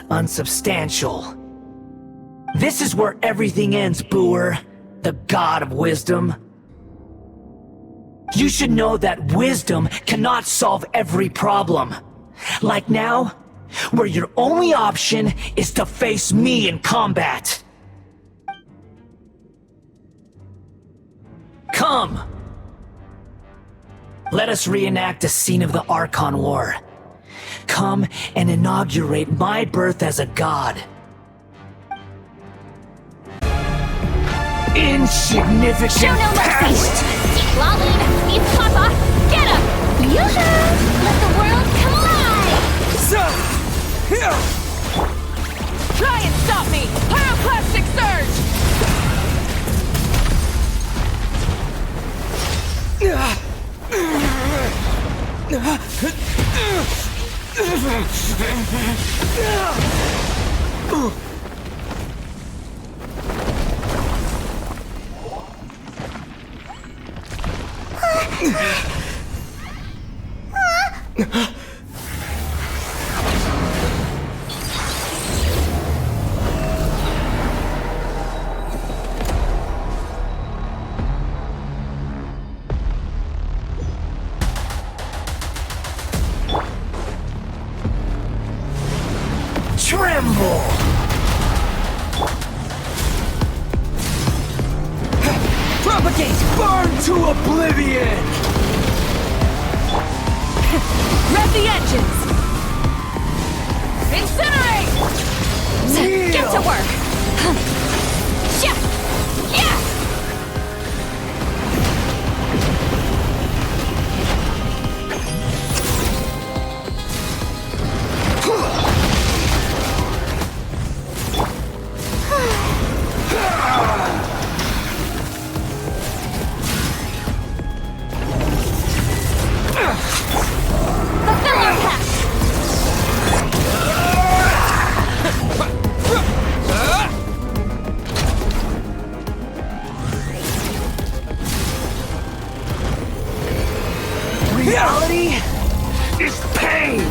unsubstantial. This is where everything ends, Booer, the God of Wisdom. You should know that wisdom cannot solve every problem. Like now, where your only option is to face me in combat. Come! Let us reenact a scene of the Archon War. Come and inaugurate my birth as a god. Insignificant Show no pest! Lolly, it's Papa! Get him! Yoo-hoo! Let the world come alive! Try and stop me! Pyroclastic surge! Tremble! Propagate! Burn to oblivion! Rev the engines! Incinerate! Get to work! Yeah! Reality is pain!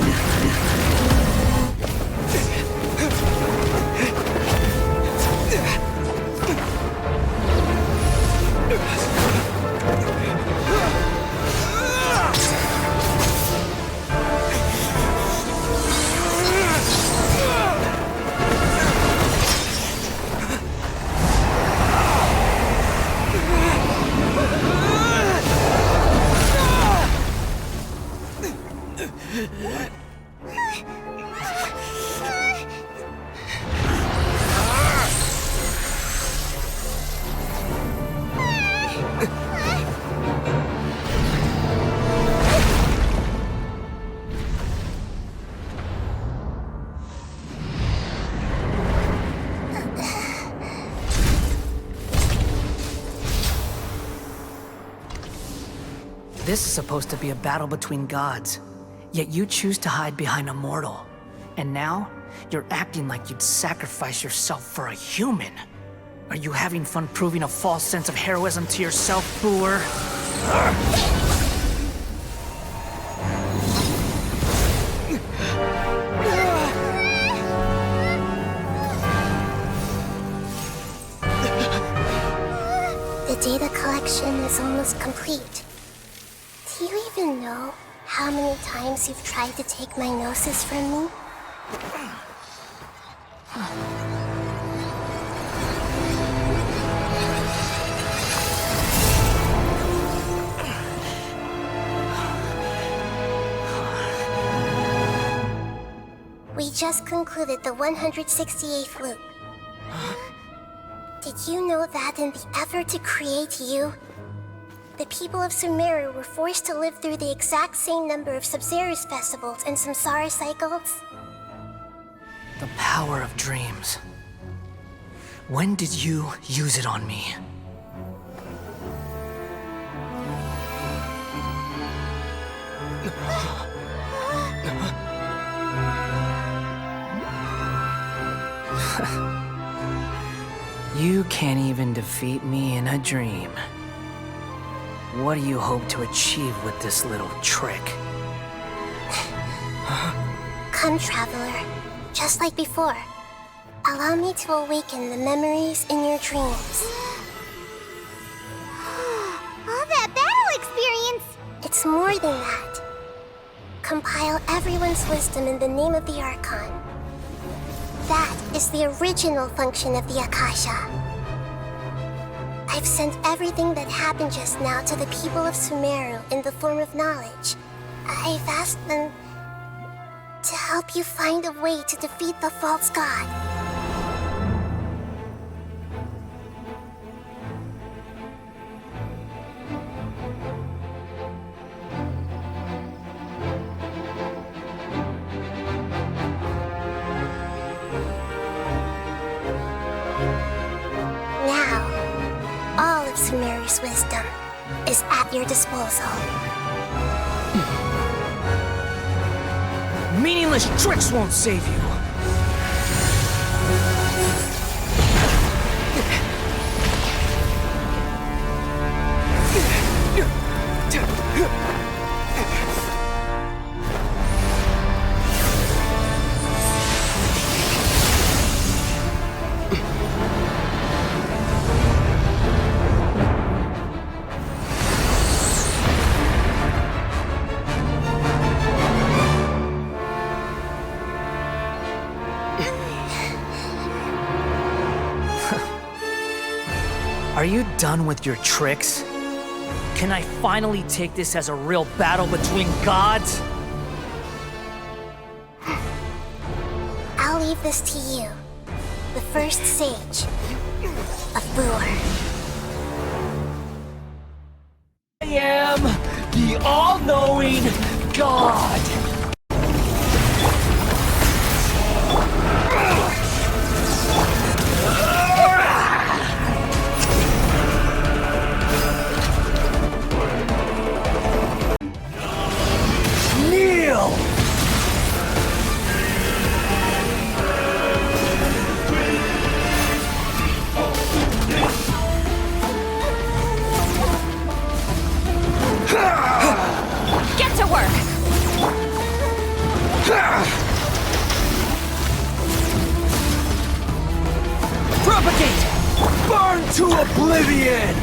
This is supposed to be a battle between gods, yet you choose to hide behind a mortal. And now, you're acting like you'd sacrifice yourself for a human. Are you having fun proving a false sense of heroism to yourself, Booer? The data collection is almost complete. Do you even know how many times you've tried to take my gnosis from me? We just concluded the 168th loop. Did you know that in the effort to create you, The people of Sumeru were forced to live through the exact same number of Sub-Zerus festivals and Samsara cycles. The power of dreams. When did you use it on me? You can't even defeat me in a dream. What do you hope to achieve with this little trick? Come, Traveler. Just like before. Allow me to awaken the memories in your dreams. All that battle experience! It's more than that. Compile everyone's wisdom in the name of the Archon. That is the original function of the Akasha. I've sent everything that happened just now to the people of Sumeru in the form of knowledge. I've asked them to help you find a way to defeat the false god. Sumeru's wisdom is at your disposal. Meaningless tricks won't save you. Are you done with your tricks? Can I finally take this as a real battle between gods? I'll leave this to you, the first sage of Boor. I am the all-knowing God! Get to work! Propagate! Burn to oblivion!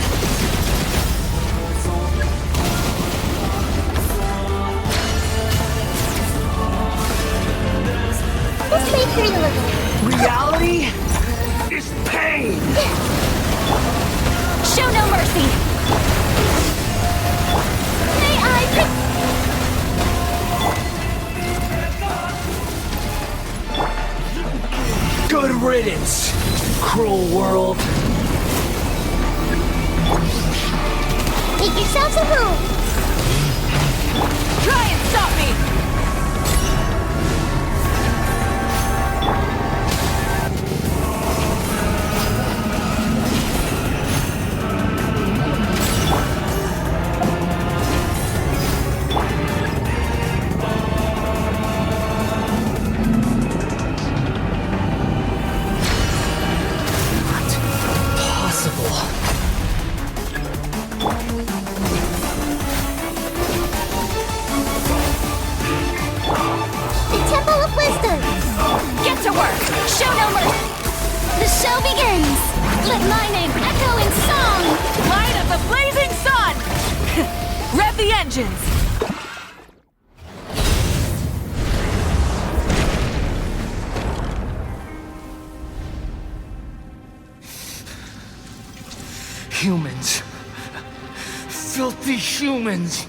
This may hurt a little. Reality is pain! Show no mercy! May I Good riddance, cruel world. Make yourselves a home! try and stop me? to work! Show no mercy! The show begins! Let my name echo in song! Light of the blazing sun! Rev the engines! Humans. Filthy humans.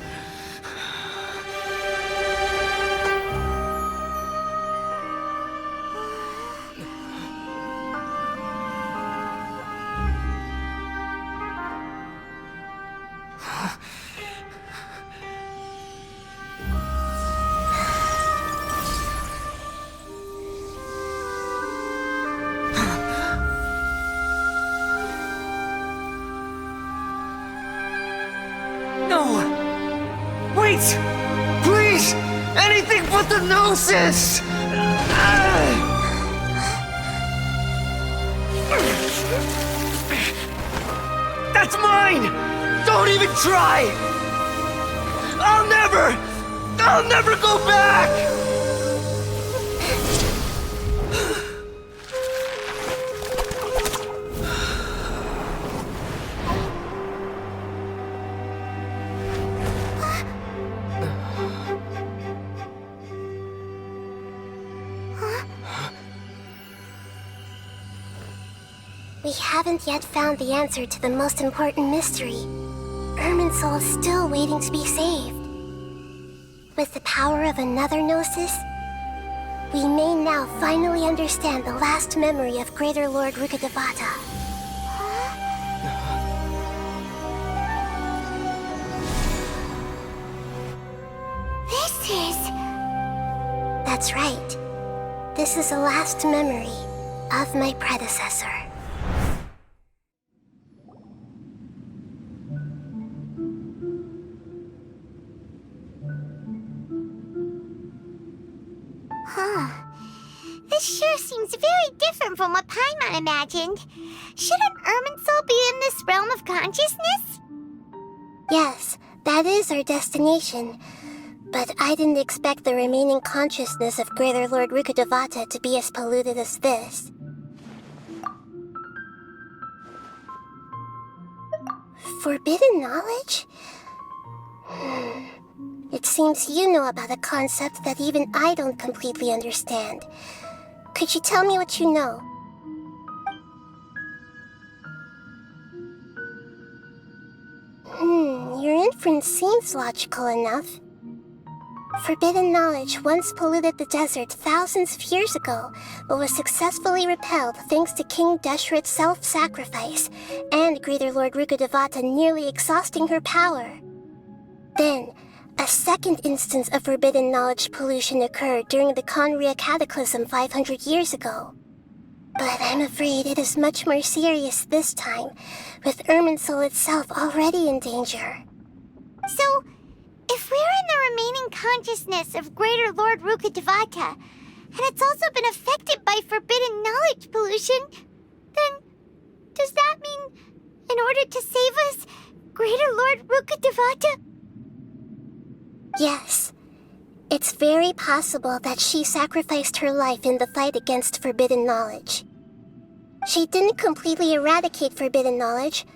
Wait! Please! Anything but the Gnosis! That's mine! Don't even try! I'll never go back! We haven't yet found the answer to the most important mystery. Irminsul is still waiting to be saved. With the power of another Gnosis, we may now finally understand the last memory of Greater Lord Rukkhadevata. This is... That's right. This is the last memory of my predecessor. Huh. This sure seems very different from what Paimon imagined. Shouldn't Irminsul be in this realm of consciousness? Yes, that is our destination. But I didn't expect the remaining consciousness of Greater Lord Rukkhadevata to be as polluted as this. Forbidden knowledge? It seems you know about a concept that even I don't completely understand. Could you tell me what you know? Your inference seems logical enough. Forbidden knowledge once polluted the desert thousands of years ago, but was successfully repelled thanks to King Deshret's self-sacrifice, and Greater Lord Rukkhadevata nearly exhausting her power. Then, a second instance of forbidden knowledge pollution occurred during the Conria Cataclysm 500 years ago. But I'm afraid it is much more serious this time, with Irminsul itself already in danger. So, if we're in the remaining consciousness of Greater Lord Rukkhadevata, and it's also been affected by forbidden knowledge pollution, then does that mean, in order to save us, Greater Lord Rukkhadevata? Yes. It's very possible that she sacrificed her life in the fight against forbidden knowledge. She didn't completely eradicate forbidden knowledge,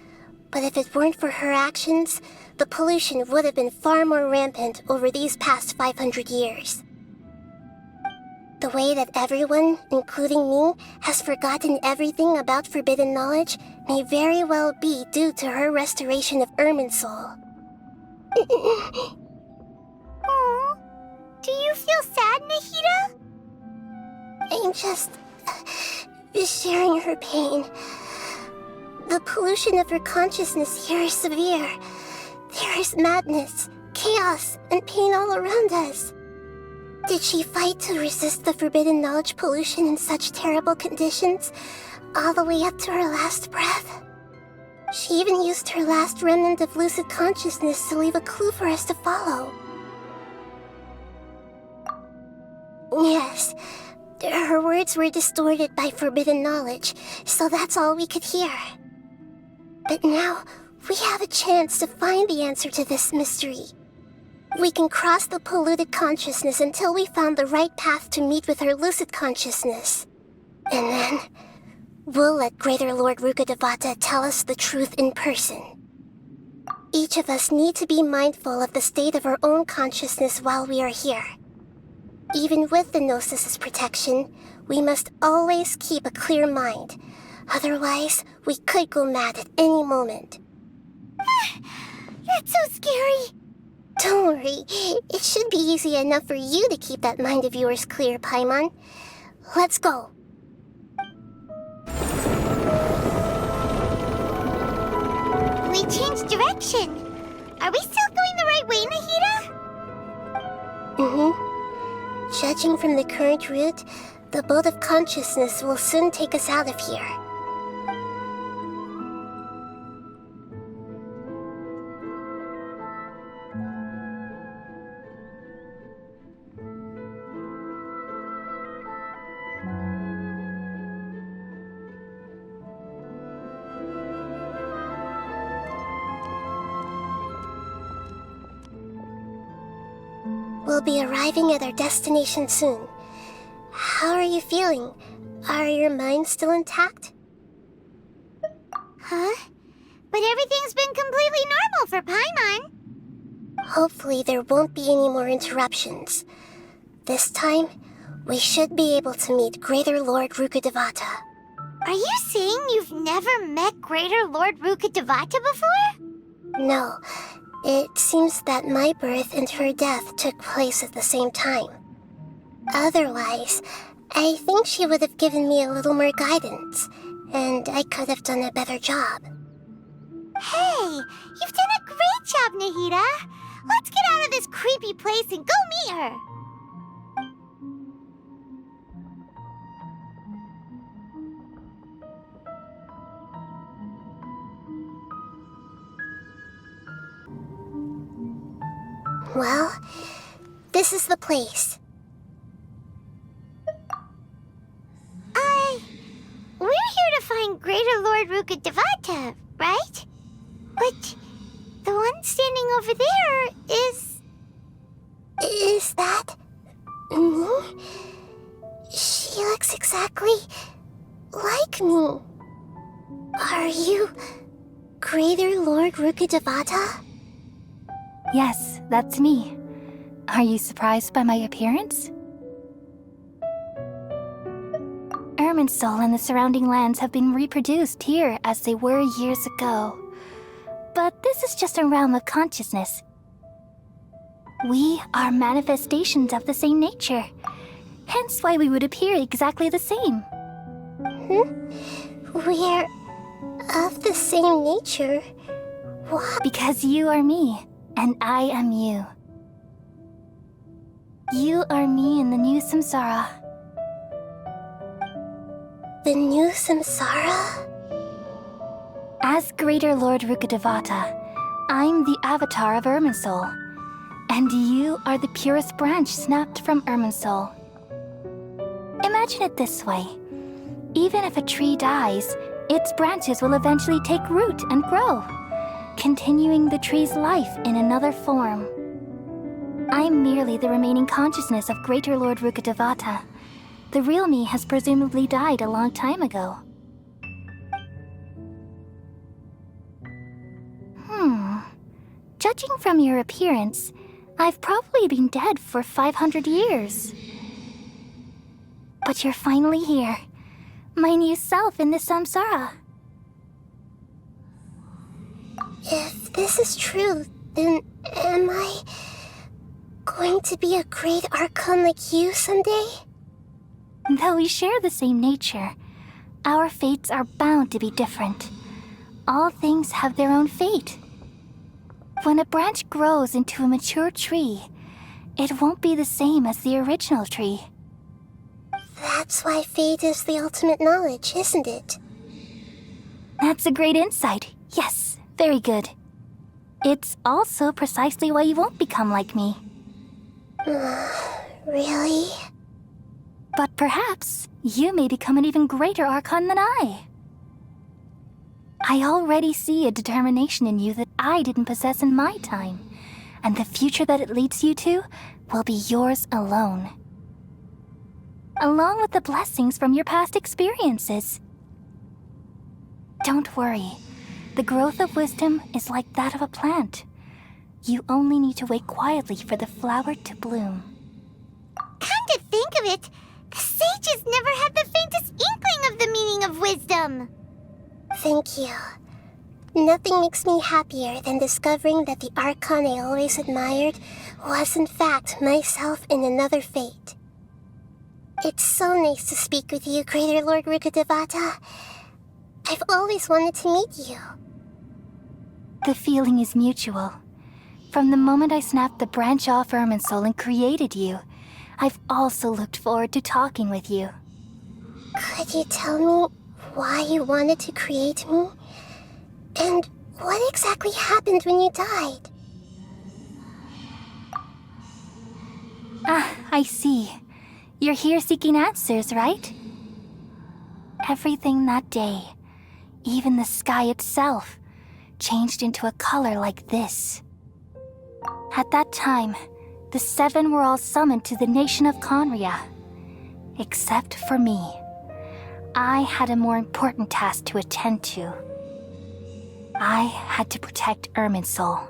but if it weren't for her actions, the pollution would have been far more rampant over these past 500 years. The way that everyone, including me, has forgotten everything about forbidden knowledge may very well be due to her restoration of Irminsul. Aww. Do you feel sad, Nahida? I'm just sharing her pain. The pollution of her consciousness here is severe. There is madness, chaos, and pain all around us. Did she fight to resist the forbidden knowledge pollution in such terrible conditions, all the way up to her last breath? She even used her last remnant of lucid consciousness to leave a clue for us to follow. Yes, her words were distorted by forbidden knowledge, so that's all we could hear. But now, we have a chance to find the answer to this mystery. We can cross the polluted consciousness until we found the right path to meet with her lucid consciousness. And then, we'll let Greater Lord Rukkhadevata tell us the truth in person. Each of us need to be mindful of the state of our own consciousness while we are here. Even with the Gnosis's protection, we must always keep a clear mind. Otherwise, we could go mad at any moment. That's so scary. Don't worry. It should be easy enough for you to keep that mind of yours clear, Paimon. Let's go. We changed direction. Are we still going the right way, Nahida? Judging from the current route, the boat of consciousness will soon take us out of here. We'll be arriving at our destination soon. How are you feeling? Are your minds still intact? Huh? But everything's been completely normal for Paimon. Hopefully there won't be any more interruptions. This time, we should be able to meet Greater Lord Rukkhadevata. Are you saying you've never met Greater Lord Rukkhadevata before? No. It seems that my birth and her death took place at the same time. Otherwise, I think she would have given me a little more guidance, and I could have done a better job. Hey, you've done a great job, Nahida. Let's get out of this creepy place and go meet her. Well, this is the place. We're here to find Greater Lord Rukkhadevata, right? But the one standing over there is... Is that... me? She looks exactly like me. Are you Greater Lord Rukkhadevata? Yes, that's me. Are you surprised by my appearance? Irminsul and the surrounding lands have been reproduced here as they were years ago. But this is just a realm of consciousness. We are manifestations of the same nature. Hence why we would appear exactly the same. We're of the same nature? What? Because you are me, and I am you. You are me in the new samsara. The new samsara? As Greater Lord Rukkhadevata, I'm the avatar of Irminsul, and you are the purest branch snapped from Irminsul. Imagine it this way. Even if a tree dies, its branches will eventually take root and grow, continuing the tree's life in another form. I'm merely the remaining consciousness of Greater Lord Rukkhadevata. The real me has presumably died a long time ago. Judging from your appearance, I've probably been dead for 500 years. But you're finally here. My new self in the samsara. If this is true, then am I going to be a great Archon like you someday? Though we share the same nature, our fates are bound to be different. All things have their own fate. When a branch grows into a mature tree, it won't be the same as the original tree. That's why fate is the ultimate knowledge, isn't it? That's a great insight. Yes, very good. It's also precisely why you won't become like me. Really? But perhaps you may become an even greater Archon than I. I already see a determination in you that I didn't possess in my time, and the future that it leads you to will be yours alone. Along with the blessings from your past experiences. Don't worry. The growth of wisdom is like that of a plant. You only need to wait quietly for the flower to bloom. Come to think of it, the sages never had the faintest inkling of the meaning of wisdom. Thank you. Nothing makes me happier than discovering that the Archon I always admired was in fact myself in another fate. It's so nice to speak with you, Greater Lord Rukkhadevata. I've always wanted to meet you. The feeling is mutual. From the moment I snapped the branch off Irminsul and created you, I've also looked forward to talking with you. Could you tell me why you wanted to create me? And what exactly happened when you died? Ah, I see. You're here seeking answers, right? Everything that day, even the sky itself, changed into a color like this. At that time, the 7 were all summoned to the nation of Conria. Except for me. I had a more important task to attend to. I had to protect Irminsul.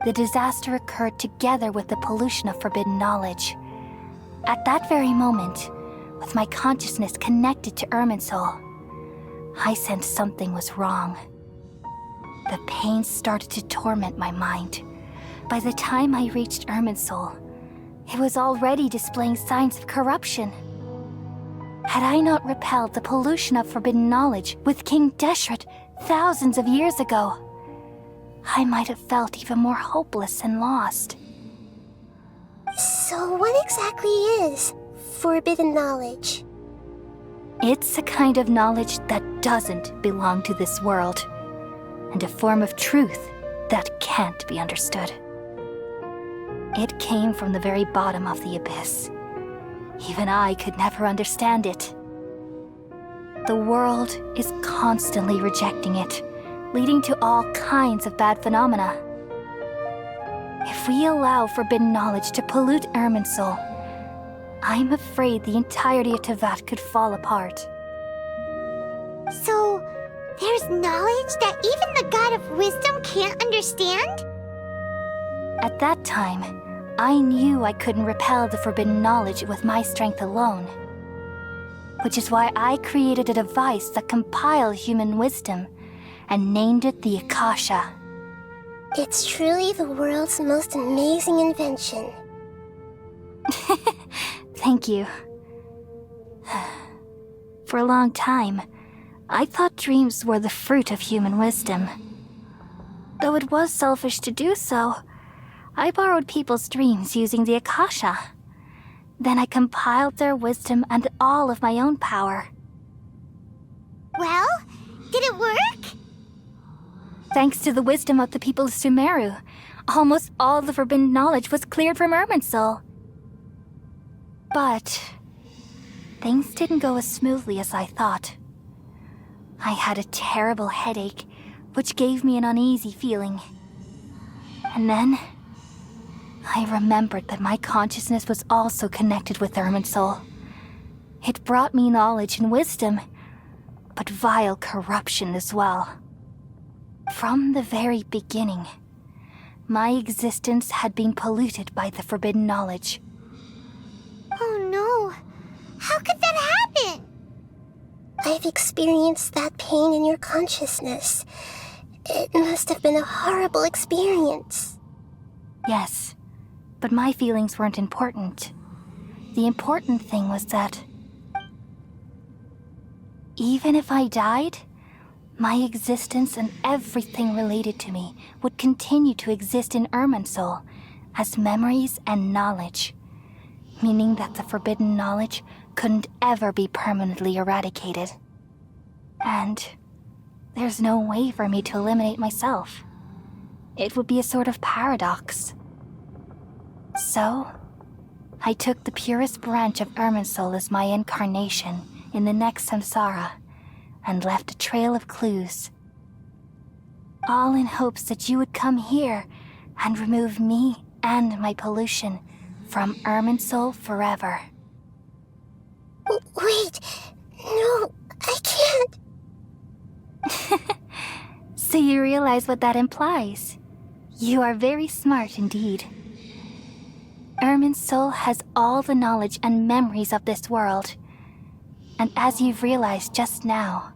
The disaster occurred together with the pollution of forbidden knowledge. At that very moment, with my consciousness connected to Irminsul, I sensed something was wrong. The pain started to torment my mind. By the time I reached Irminsul, it was already displaying signs of corruption. Had I not repelled the pollution of forbidden knowledge with King Deshret thousands of years ago, I might have felt even more hopeless and lost. So what exactly is forbidden knowledge? It's a kind of knowledge that doesn't belong to this world, and a form of truth that can't be understood. It came from the very bottom of the abyss. Even I could never understand it. The world is constantly rejecting it, leading to all kinds of bad phenomena. If we allow forbidden knowledge to pollute Irminsul, I'm afraid the entirety of Teyvat could fall apart. So, there's knowledge that even the God of Wisdom can't understand? At that time, I knew I couldn't repel the forbidden knowledge with my strength alone. Which is why I created a device that compiled human wisdom and named it the Akasha. It's truly the world's most amazing invention. Thank you. For a long time, I thought dreams were the fruit of human wisdom. Though it was selfish to do so, I borrowed people's dreams using the Akasha. Then I compiled their wisdom and all of my own power. Well, did it work? Thanks to the wisdom of the people of Sumeru, almost all the forbidden knowledge was cleared from Irminsul. But things didn't go as smoothly as I thought. I had a terrible headache, which gave me an uneasy feeling. And then I remembered that my consciousness was also connected with Irminsul. It brought me knowledge and wisdom, but vile corruption as well. From the very beginning, my existence had been polluted by the forbidden knowledge. Oh no! How could that happen? I've experienced that pain in your consciousness. It must have been a horrible experience. Yes, but my feelings weren't important. The important thing was that even if I died, my existence and everything related to me would continue to exist in Irminsul as memories and knowledge, meaning that the forbidden knowledge couldn't ever be permanently eradicated. And there's no way for me to eliminate myself. It would be a sort of paradox. So, I took the purest branch of Irminsul as my incarnation in the next samsara, and left a trail of clues. All in hopes that you would come here and remove me and my pollution from Irminsul forever. Wait, no, I can't. So you realize what that implies. You are very smart indeed. Irminsul has all the knowledge and memories of this world. And as you've realized just now,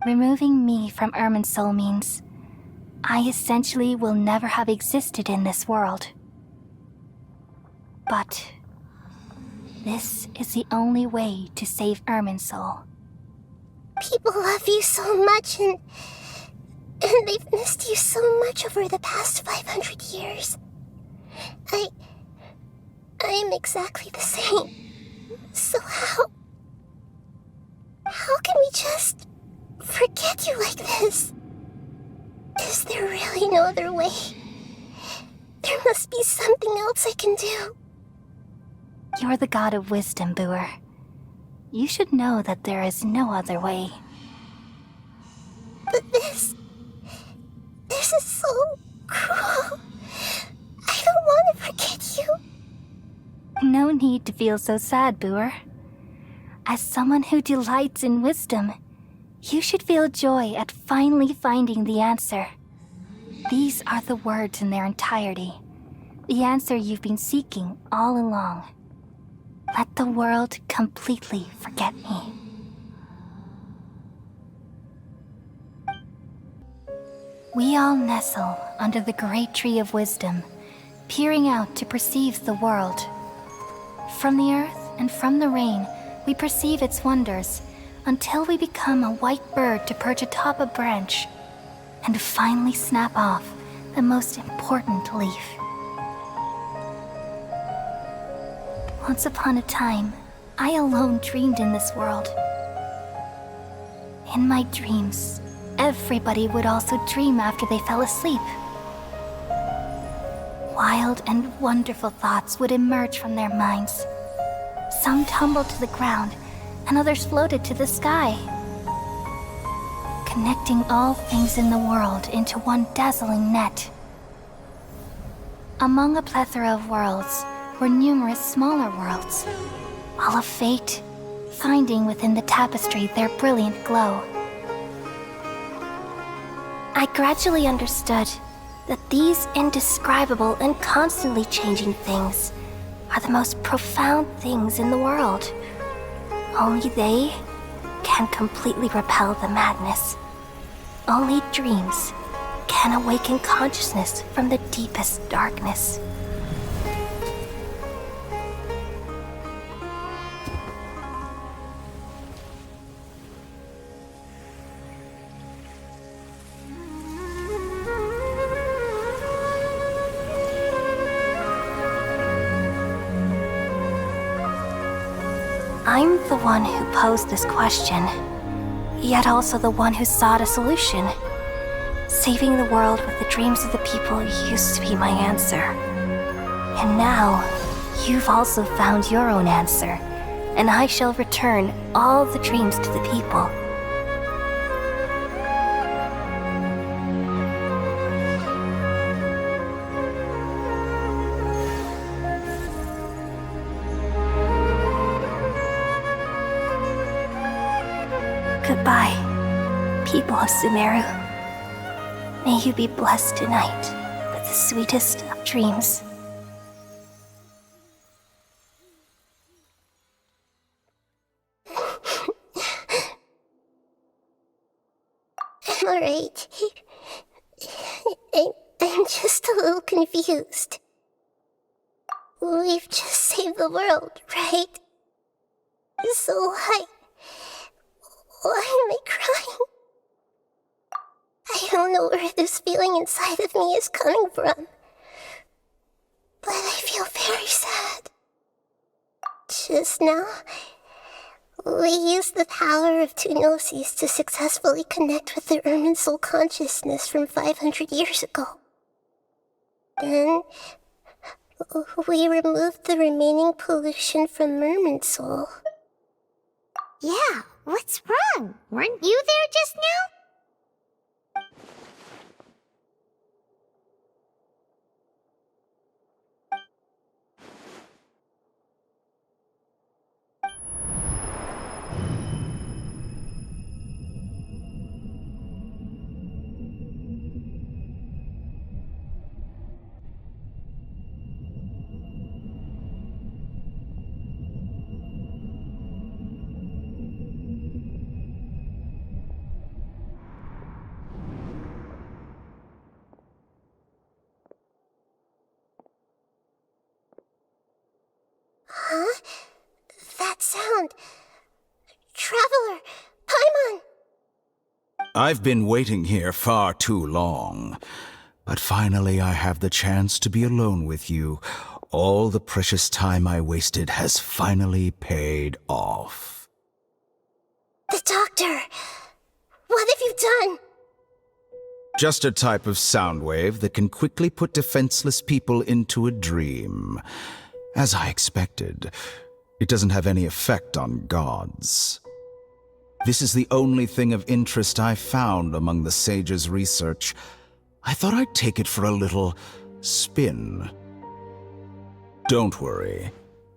removing me from Irminsul means I essentially will never have existed in this world. But this is the only way to save Irminsul. People love you so much, and they've missed you so much over the past 500 years. I am exactly the same. So how can we just forget you like this? Is there really no other way? There must be something else I can do. You're the god of wisdom, Boer. You should know that there is no other way. But this is so cruel. I No need to feel so sad, Boer. As someone who delights in wisdom, you should feel joy at finally finding the answer. These are the words in their entirety. The answer you've been seeking all along. Let the world completely forget me. We all nestle under the great tree of wisdom, peering out to perceive the world. From the earth and from the rain, we perceive its wonders, until we become a white bird to perch atop a branch, and finally snap off the most important leaf. Once upon a time, I alone dreamed in this world. In my dreams, everybody would also dream after they fell asleep. Wild and wonderful thoughts would emerge from their minds. Some tumbled to the ground, and others floated to the sky, connecting all things in the world into one dazzling net. Among a plethora of worlds were numerous smaller worlds, all of fate, finding within the tapestry their brilliant glow. I gradually understood that these indescribable and constantly changing things are the most profound things in the world. Only they can completely repel the madness. Only dreams can awaken consciousness from the deepest darkness. I'm the one who posed this question, yet also the one who sought a solution. Saving the world with the dreams of the people used to be my answer. And now, you've also found your own answer, and I shall return all the dreams to the people. Goodbye, people of Sumeru. May you be blessed tonight with the sweetest of dreams. I'm alright. I'm just a little confused. We've just saved the world, right? So why am I crying? I don't know where this feeling inside of me is coming from, but I feel very sad. Just now, we used the power of two gnosis to successfully connect with the Ermin soul consciousness from 500 years ago. Then, we removed the remaining pollution from Ermin soul. Yeah, what's wrong? Weren't you there just now? Huh? That sound. Traveler! Paimon! I've been waiting here far too long. But finally I have the chance to be alone with you. All the precious time I wasted has finally paid off. The doctor! What have you done? Just a type of sound wave that can quickly put defenseless people into a dream. As I expected, it doesn't have any effect on gods. This is the only thing of interest I found among the sage's research. I thought I'd take it for a little spin. Don't worry.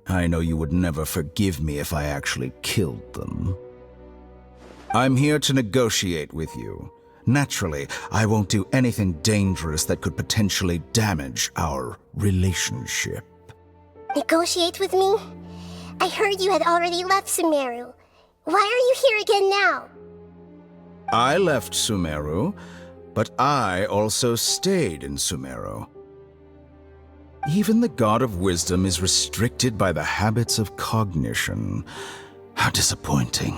I know you would never forgive me if I actually killed them. I'm here to negotiate with you. Naturally, I won't do anything dangerous that could potentially damage our relationship. Negotiate with me? I heard you had already left Sumeru. Why are you here again now? I left Sumeru, but I also stayed in Sumeru. Even the God of Wisdom is restricted by the habits of cognition. How disappointing.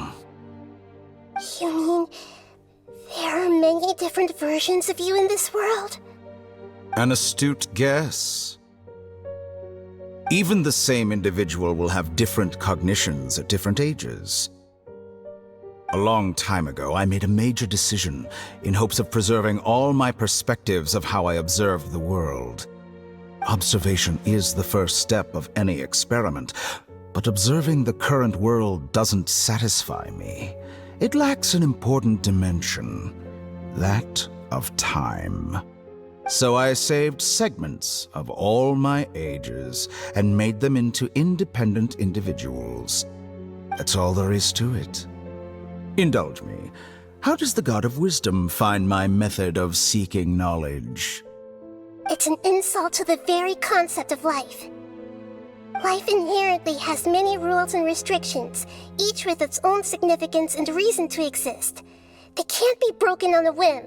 You mean there are many different versions of you in this world? An astute guess. Even the same individual will have different cognitions at different ages. A long time ago, I made a major decision in hopes of preserving all my perspectives of how I observed the world. Observation is the first step of any experiment, but observing the current world doesn't satisfy me. It lacks an important dimension, that of time. So I saved segments of all my ages and made them into independent individuals. That's all there is to it. Indulge me. How does the God of Wisdom find my method of seeking knowledge? It's an insult to the very concept of life. Life inherently has many rules and restrictions, each with its own significance and reason to exist. They can't be broken on a whim.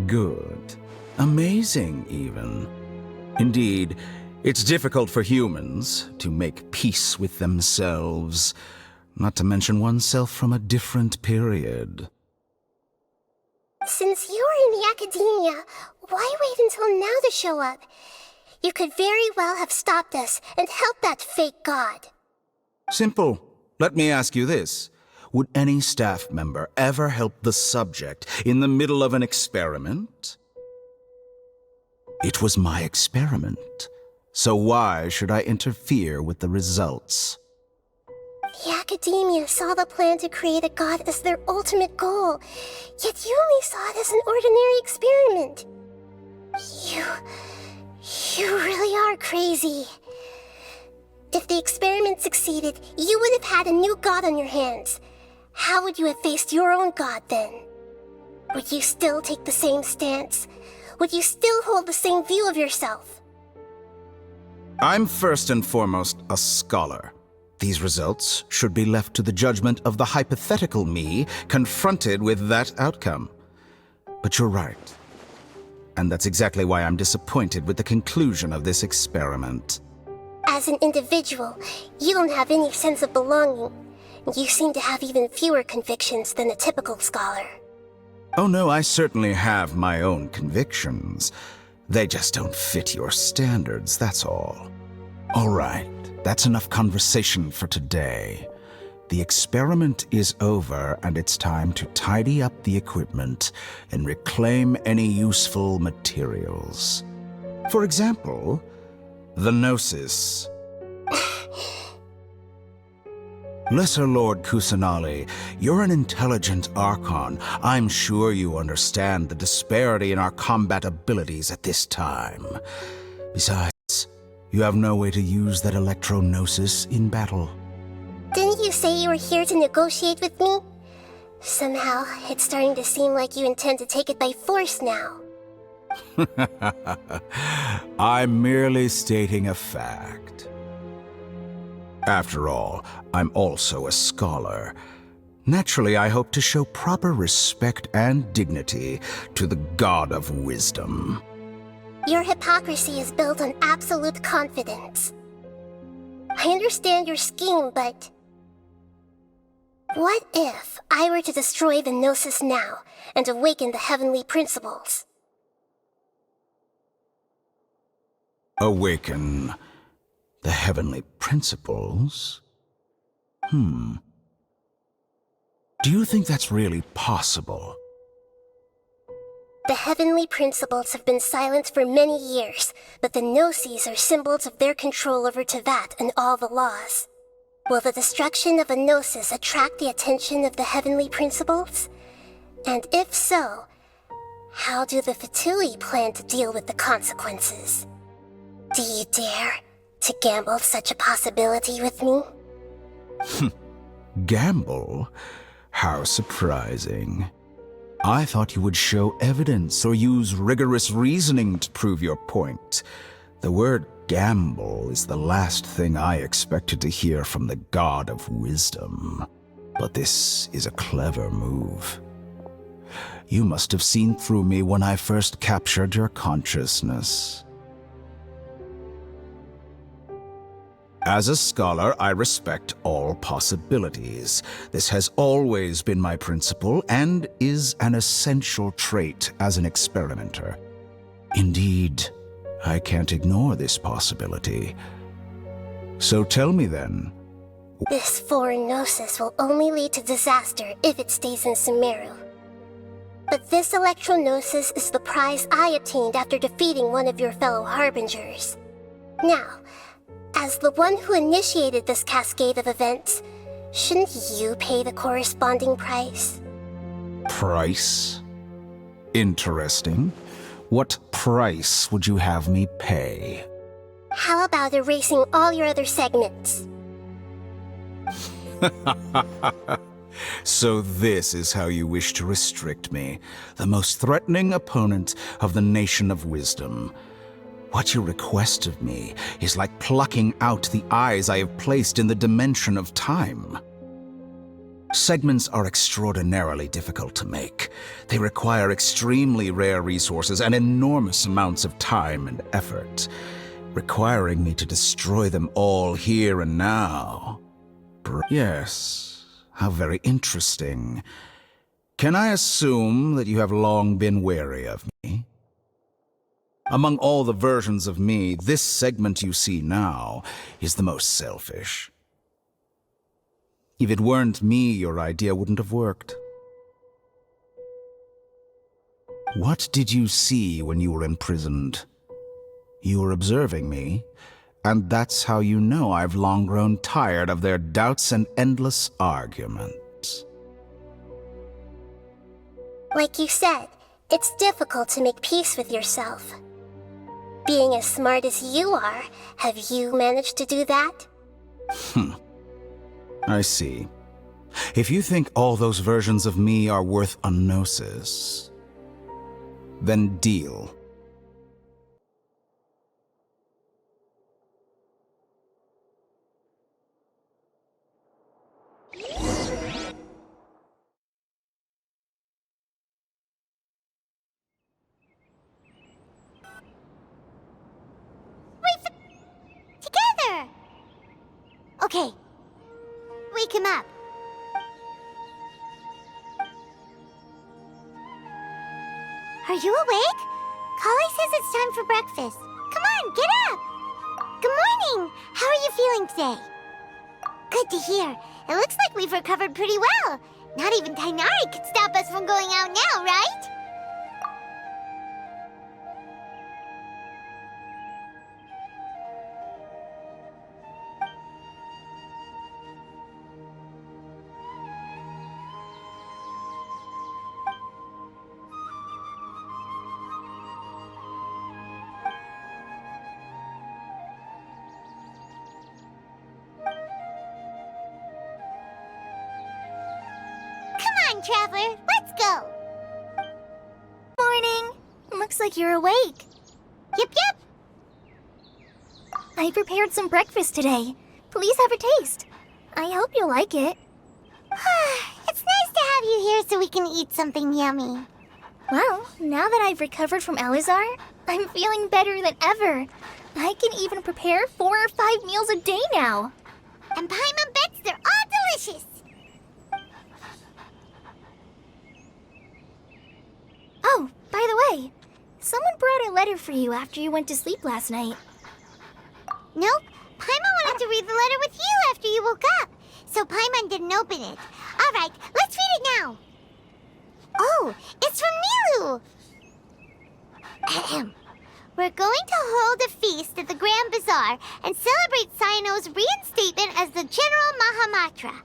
Good. Amazing, even. Indeed, it's difficult for humans to make peace with themselves, not to mention oneself from a different period. Since you are in the academia, why wait until now to show up? You could very well have stopped us and helped that fake god. Simple. Let me ask you this. Would any staff member ever help the subject in the middle of an experiment? It was my experiment, so why should I interfere with the results? The academia saw the plan to create a god as their ultimate goal, yet you only saw it as an ordinary experiment. You really are crazy. If the experiment succeeded, you would have had a new god on your hands. How would you have faced your own god then? Would you still take the same stance? Would you still hold the same view of yourself? I'm first and foremost a scholar. These results should be left to the judgment of the hypothetical me confronted with that outcome. But you're right. And that's exactly why I'm disappointed with the conclusion of this experiment. As an individual, you don't have any sense of belonging. You seem to have even fewer convictions than a typical scholar. Oh no, I certainly have my own convictions. They just don't fit your standards, that's all. All right, that's enough conversation for today. The experiment is over, and it's time to tidy up the equipment and reclaim any useful materials. For example, the Gnosis. Lesser Lord Kusanali, you're an intelligent Archon. I'm sure you understand the disparity in our combat abilities at this time. Besides, you have no way to use that Electro-Gnosis in battle. Didn't you say you were here to negotiate with me? Somehow, it's starting to seem like you intend to take it by force now. I'm merely stating a fact. After all, I'm also a scholar. Naturally, I hope to show proper respect and dignity to the God of Wisdom. Your hypocrisy is built on absolute confidence. I understand your scheme, but... what if I were to destroy the Gnosis now and awaken the heavenly principles? Awaken the heavenly principles? Do you think that's really possible? The heavenly principles have been silent for many years, but the Gnosis are symbols of their control over Tevat and all the laws. Will the destruction of a Gnosis attract the attention of the heavenly principles? And if so, how do the Fatui plan to deal with the consequences? Do you dare to gamble such a possibility with me? Gamble? How surprising. I thought you would show evidence or use rigorous reasoning to prove your point. The word gamble is the last thing I expected to hear from the God of Wisdom. But this is a clever move. You must have seen through me when I first captured your consciousness. As a scholar, I respect all possibilities. This has always been my principle and is an essential trait as an experimenter. Indeed, I can't ignore this possibility. So tell me then. This foreign gnosis will only lead to disaster if it stays in Sumeru. But this electro-gnosis is the prize I obtained after defeating one of your fellow harbingers. Now, as the one who initiated this cascade of events, shouldn't you pay the corresponding price? Price? Interesting. What price would you have me pay? How about erasing all your other segments? So this is how you wish to restrict me, the most threatening opponent of the Nation of Wisdom. What you request of me is like plucking out the eyes I have placed in the dimension of time. Segments are extraordinarily difficult to make. They require extremely rare resources and enormous amounts of time and effort, requiring me to destroy them all here and now. Yes, how very interesting. Can I assume that you have long been wary of me? Among all the versions of me, this segment you see now is the most selfish. If it weren't me, your idea wouldn't have worked. What did you see when you were imprisoned? You were observing me, and that's how you know I've long grown tired of their doubts and endless arguments. Like you said, it's difficult to make peace with yourself. Being as smart as you are, have you managed to do that? I see. If you think all those versions of me are worth a gnosis, then deal. Together! Okay. Wake him up. Are you awake? Kali says it's time for breakfast. Come on, get up! Good morning! How are you feeling today? Good to hear. It looks like we've recovered pretty well. Not even Tainari could stop us from going out now, right? Traveler, let's go! Morning! Looks like you're awake. Yep. I prepared some breakfast today. Please have a taste. I hope you'll like it. It's nice to have you here so we can eat something yummy. Well, now that I've recovered from Elazar, I'm feeling better than ever. I can even prepare 4 or 5 meals a day now. And Paimon bets they're all delicious. Oh, by the way, someone brought a letter for you after you went to sleep last night. Nope. Paimon wanted to read the letter with you after you woke up, so Paimon didn't open it. All right, let's read it now. Oh, it's from Nilu. Ahem. We're going to hold a feast at the Grand Bazaar and celebrate Sino's reinstatement as the General Mahamatra.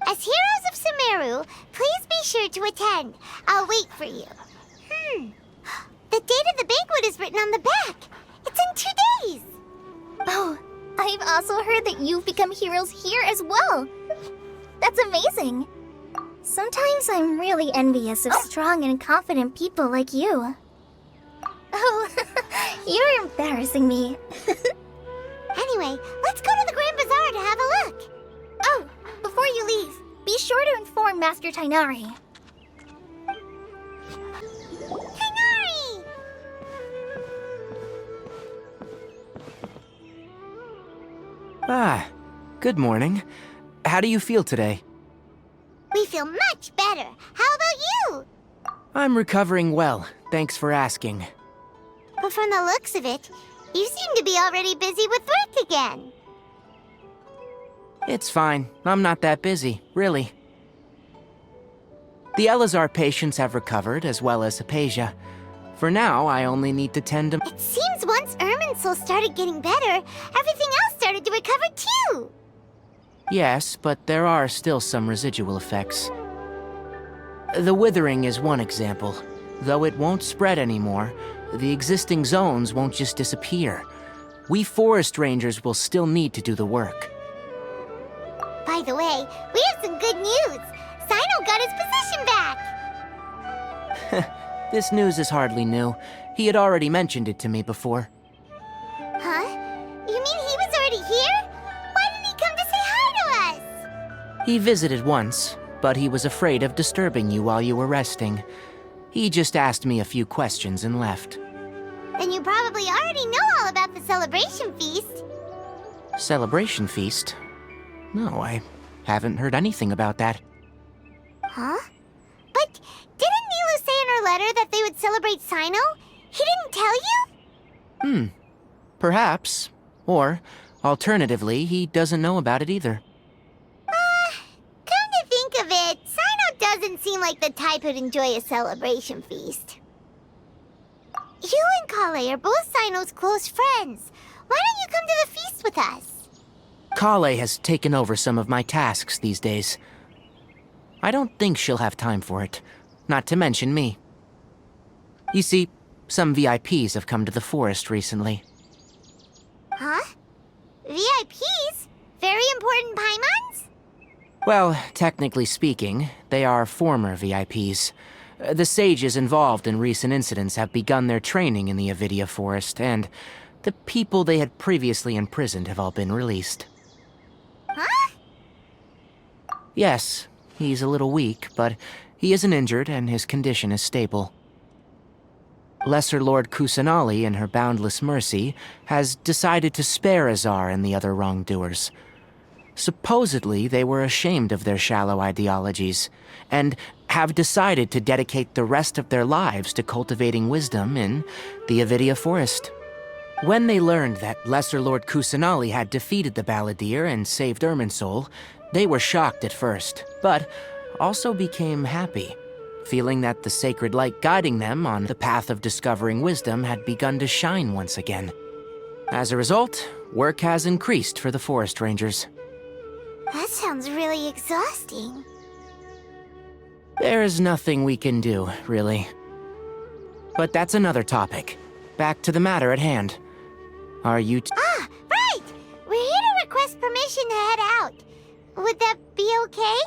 As heroes of Sumeru, please be sure to attend. I'll wait for you. The date of the banquet is written on the back. It's in 2 Oh, I've also heard that you've become heroes here as well. That's amazing. Sometimes I'm really envious of strong and confident people like you. Oh, you're embarrassing me. Anyway, let's go to the Grand Bazaar to have a look. Oh, before you leave, be sure to inform Master Tighnari. Tighnari! Ah, good morning. How do you feel today? We feel much better. How about you? I'm recovering well, thanks for asking. But from the looks of it, you seem to be already busy with work again. It's fine. I'm not that busy, really. The Elazar patients have recovered, as well as Hypatia. For now, I only need to tend to— It seems once Irminsul started getting better, everything else started to recover too. Yes, but there are still some residual effects. The withering is one example. Though it won't spread anymore, the existing zones won't just disappear. We forest rangers will still need to do the work. By the way, we have some good news. Sino got his position back. This news is hardly new. He had already mentioned it to me before. Huh? You mean he was already here? Why didn't he come to say hi to us? He visited once, but he was afraid of disturbing you while you were resting. He just asked me a few questions and left. Then you probably already know all about the celebration feast. Celebration feast? No, I haven't heard anything about that. Huh? But didn't Nilou say in her letter that they would celebrate Sino? He didn't tell you? Perhaps. Or, alternatively, he doesn't know about it either. Come to think of it, Sino doesn't seem like the type who'd enjoy a celebration feast. You and Kale are both Sino's close friends. Why don't you come to the feast with us? Kale has taken over some of my tasks these days. I don't think she'll have time for it, not to mention me. You see, some VIPs have come to the forest recently. Huh? VIPs? Very important Paimons? Well, technically speaking, they are former VIPs. The sages involved in recent incidents have begun their training in the Avidia Forest, and the people they had previously imprisoned have all been released. Huh? Yes, he's a little weak, but he isn't injured and his condition is stable. Lesser Lord Kusanali, in her boundless mercy, has decided to spare Azar and the other wrongdoers. Supposedly, they were ashamed of their shallow ideologies, and have decided to dedicate the rest of their lives to cultivating wisdom in the Avidia Forest. When they learned that Lesser Lord Kusanali had defeated the Balladeer and saved Irminsul, they were shocked at first, but also became happy, feeling that the sacred light guiding them on the path of discovering wisdom had begun to shine once again. As a result, work has increased for the forest rangers. That sounds really exhausting. There is nothing we can do, really. But that's another topic. Back to the matter at hand. Are you Right! We're here to request permission to head out. Would that be okay?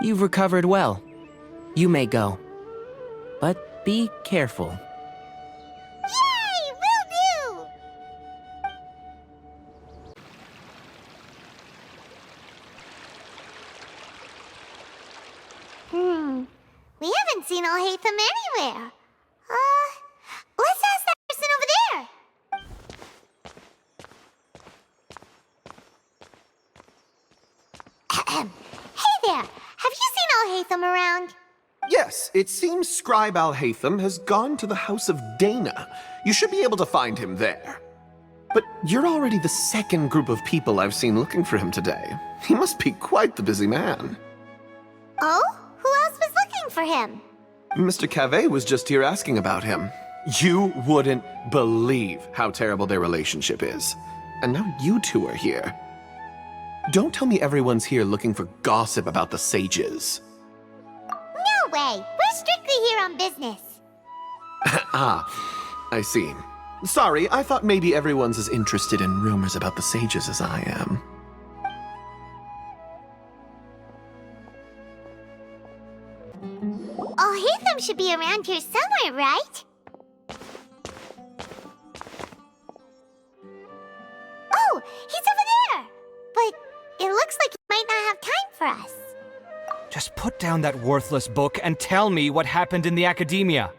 You've recovered well. You may go. But be careful. Yay! Will do! We haven't seen Alhaitham anywhere. Let's ask that person over there. Hey there! Have you seen Alhaitham around? Yes, it seems Scribe Alhaitham has gone to the House of Dana. You should be able to find him there. But you're already the second group of people I've seen looking for him today. He must be quite the busy man. Oh? Who else was looking for him? Mr. Cave was just here asking about him. You wouldn't believe how terrible their relationship is. And now you two are here. Don't tell me everyone's here looking for gossip about the sages. No way! We're strictly here on business. Ah, I see. Sorry, I thought maybe everyone's as interested in rumors about the sages as I am. Alhaitham should be around here somewhere, right? Oh, he's over there! But it looks like he might not have time for us. Just put down that worthless book and tell me what happened in the academia.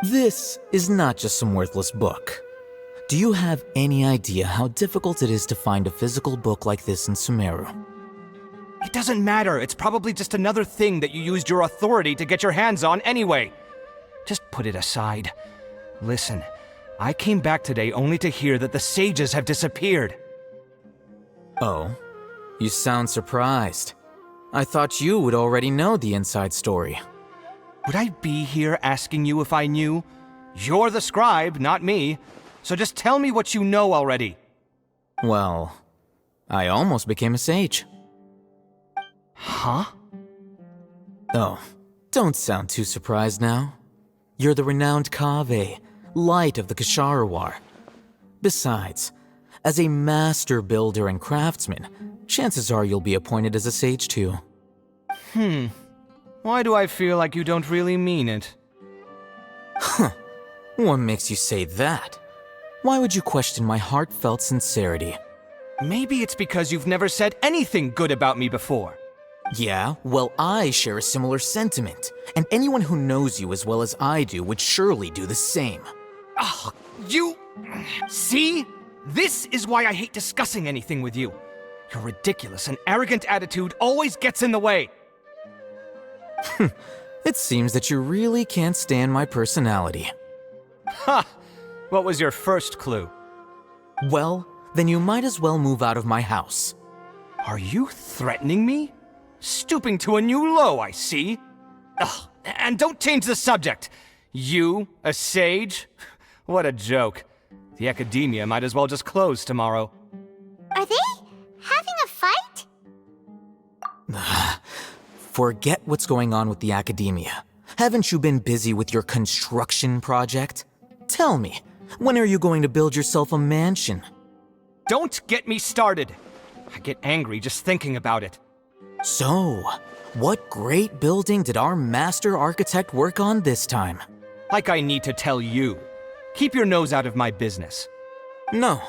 This is not just some worthless book. Do you have any idea how difficult it is to find a physical book like this in Sumeru? It doesn't matter. It's probably just another thing that you used your authority to get your hands on anyway. Just put it aside. Listen, I came back today only to hear that the sages have disappeared. Oh? You sound surprised. I thought you would already know the inside story. Would I be here asking you if I knew? You're the scribe, not me. So just tell me what you know already. Well, I almost became a sage. Huh? Oh, don't sound too surprised now. You're the renowned Kaveh, light of the Ksharawar. Besides, as a master builder and craftsman, chances are you'll be appointed as a sage too. Why do I feel like you don't really mean it? Huh. What makes you say that? Why would you question my heartfelt sincerity? Maybe it's because you've never said anything good about me before. Yeah, well, I share a similar sentiment, and anyone who knows you as well as I do would surely do the same. Ugh, you... See? This is why I hate discussing anything with you. Your ridiculous and arrogant attitude always gets in the way. It seems that you really can't stand my personality. Ha! What was your first clue? Well, then you might as well move out of my house. Are you threatening me? Stooping to a new low, I see. Ugh, and don't change the subject. You, a sage? What a joke. The academia might as well just close tomorrow. Are they having a fight? Forget what's going on with the academia. Haven't you been busy with your construction project? Tell me, when are you going to build yourself a mansion? Don't get me started. I get angry just thinking about it. So, what great building did our master architect work on this time? Like I need to tell you. Keep your nose out of my business. No,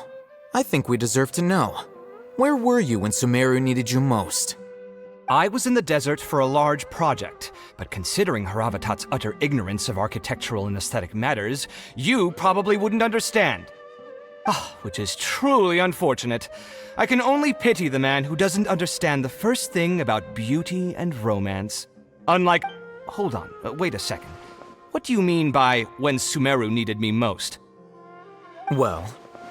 I think we deserve to know. Where were you when Sumeru needed you most? I was in the desert for a large project, but considering Haravatat's utter ignorance of architectural and aesthetic matters, you probably wouldn't understand. Which is truly unfortunate. I can only pity the man who doesn't understand the first thing about beauty and romance. Unlike... Hold on, wait a second. What do you mean by when Sumeru needed me most? Well,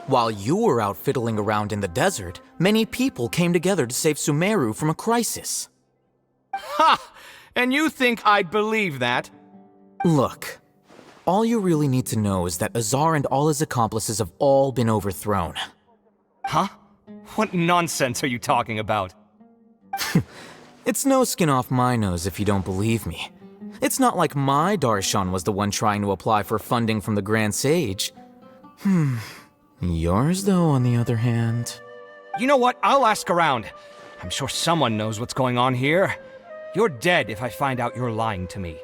while you were out fiddling around in the desert, many people came together to save Sumeru from a crisis. Ha! And you think I'd believe that? Look, all you really need to know is that Azar and all his accomplices have all been overthrown. Huh? What nonsense are you talking about? It's no skin off my nose if you don't believe me. It's not like my Darshan was the one trying to apply for funding from the Grand Sage. Yours, though, on the other hand... You know what? I'll ask around. I'm sure someone knows what's going on here. You're dead if I find out you're lying to me.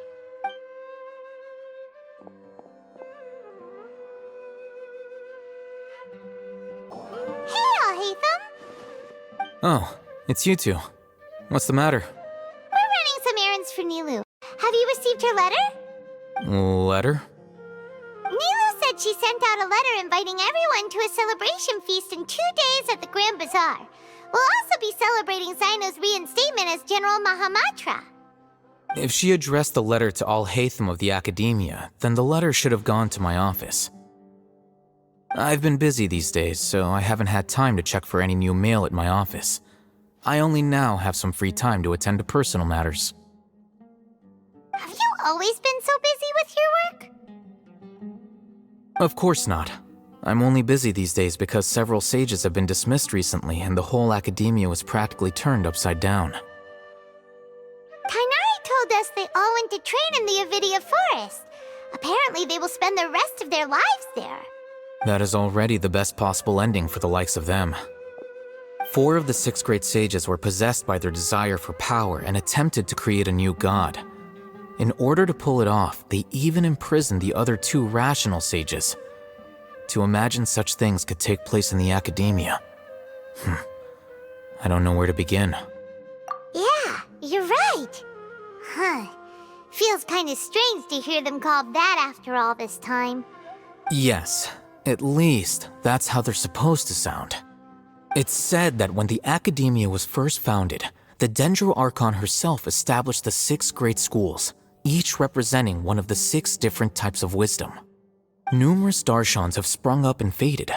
Hey, Alhaitham! Oh, it's you two. What's the matter? We're running some errands for Nilou. Have you received her letter? Letter? Nilou said she sent out a letter inviting everyone to a celebration feast in 2 days at the Grand Bazaar. We'll also be celebrating Zaino's reinstatement as General Mahamatra. If she addressed the letter to Alhaitham of the Academia, then the letter should have gone to my office. I've been busy these days, so I haven't had time to check for any new mail at my office. I only now have some free time to attend to personal matters. Have you always been so busy with your work? Of course not. I'm only busy these days because several sages have been dismissed recently and the whole academia was practically turned upside down. Tighnari told us they all went to train in the Avidia Forest. Apparently they will spend the rest of their lives there. That is already the best possible ending for the likes of them. 4 of the 6 great sages were possessed by their desire for power and attempted to create a new god. In order to pull it off, they even imprisoned the other 2 rational sages. To imagine such things could take place in the academia. I don't know where to begin. Yeah, you're right. Huh. Feels kind of strange to hear them called that after all this time. Yes, at least that's how they're supposed to sound. It's said that when the academia was first founded, the Dendro Archon herself established the 6 great schools, each representing one of the 6 different types of wisdom. Numerous Darshans have sprung up and faded.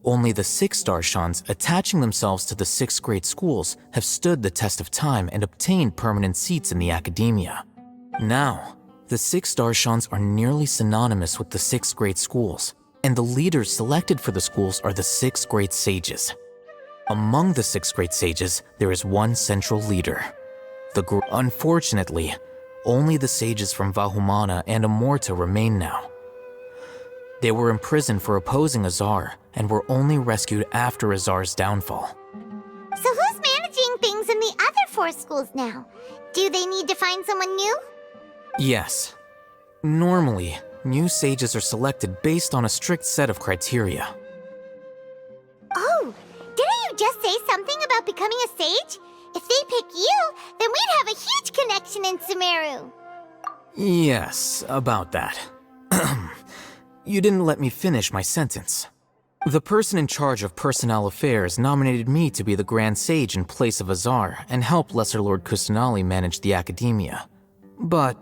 Only the 6 Darshans attaching themselves to the 6 great schools have stood the test of time and obtained permanent seats in the academia. Now, the 6 Darshans are nearly synonymous with the 6 great schools, and the leaders selected for the schools are the 6 great sages. Among the 6 great sages, there is one central leader. Unfortunately, only the sages from Vahumana and Amorta remain now. They were imprisoned for opposing Azar and were only rescued after Azar's downfall. So who's managing things in the other 4 schools now? Do they need to find someone new? Yes. Normally, new sages are selected based on a strict set of criteria. Oh, didn't you just say something about becoming a sage? If they pick you, then we'd have a huge connection in Sumeru. Yes, about that. You didn't let me finish my sentence. The person in charge of personnel affairs nominated me to be the Grand Sage in place of Azar and help Lesser Lord Kusanali manage the academia. But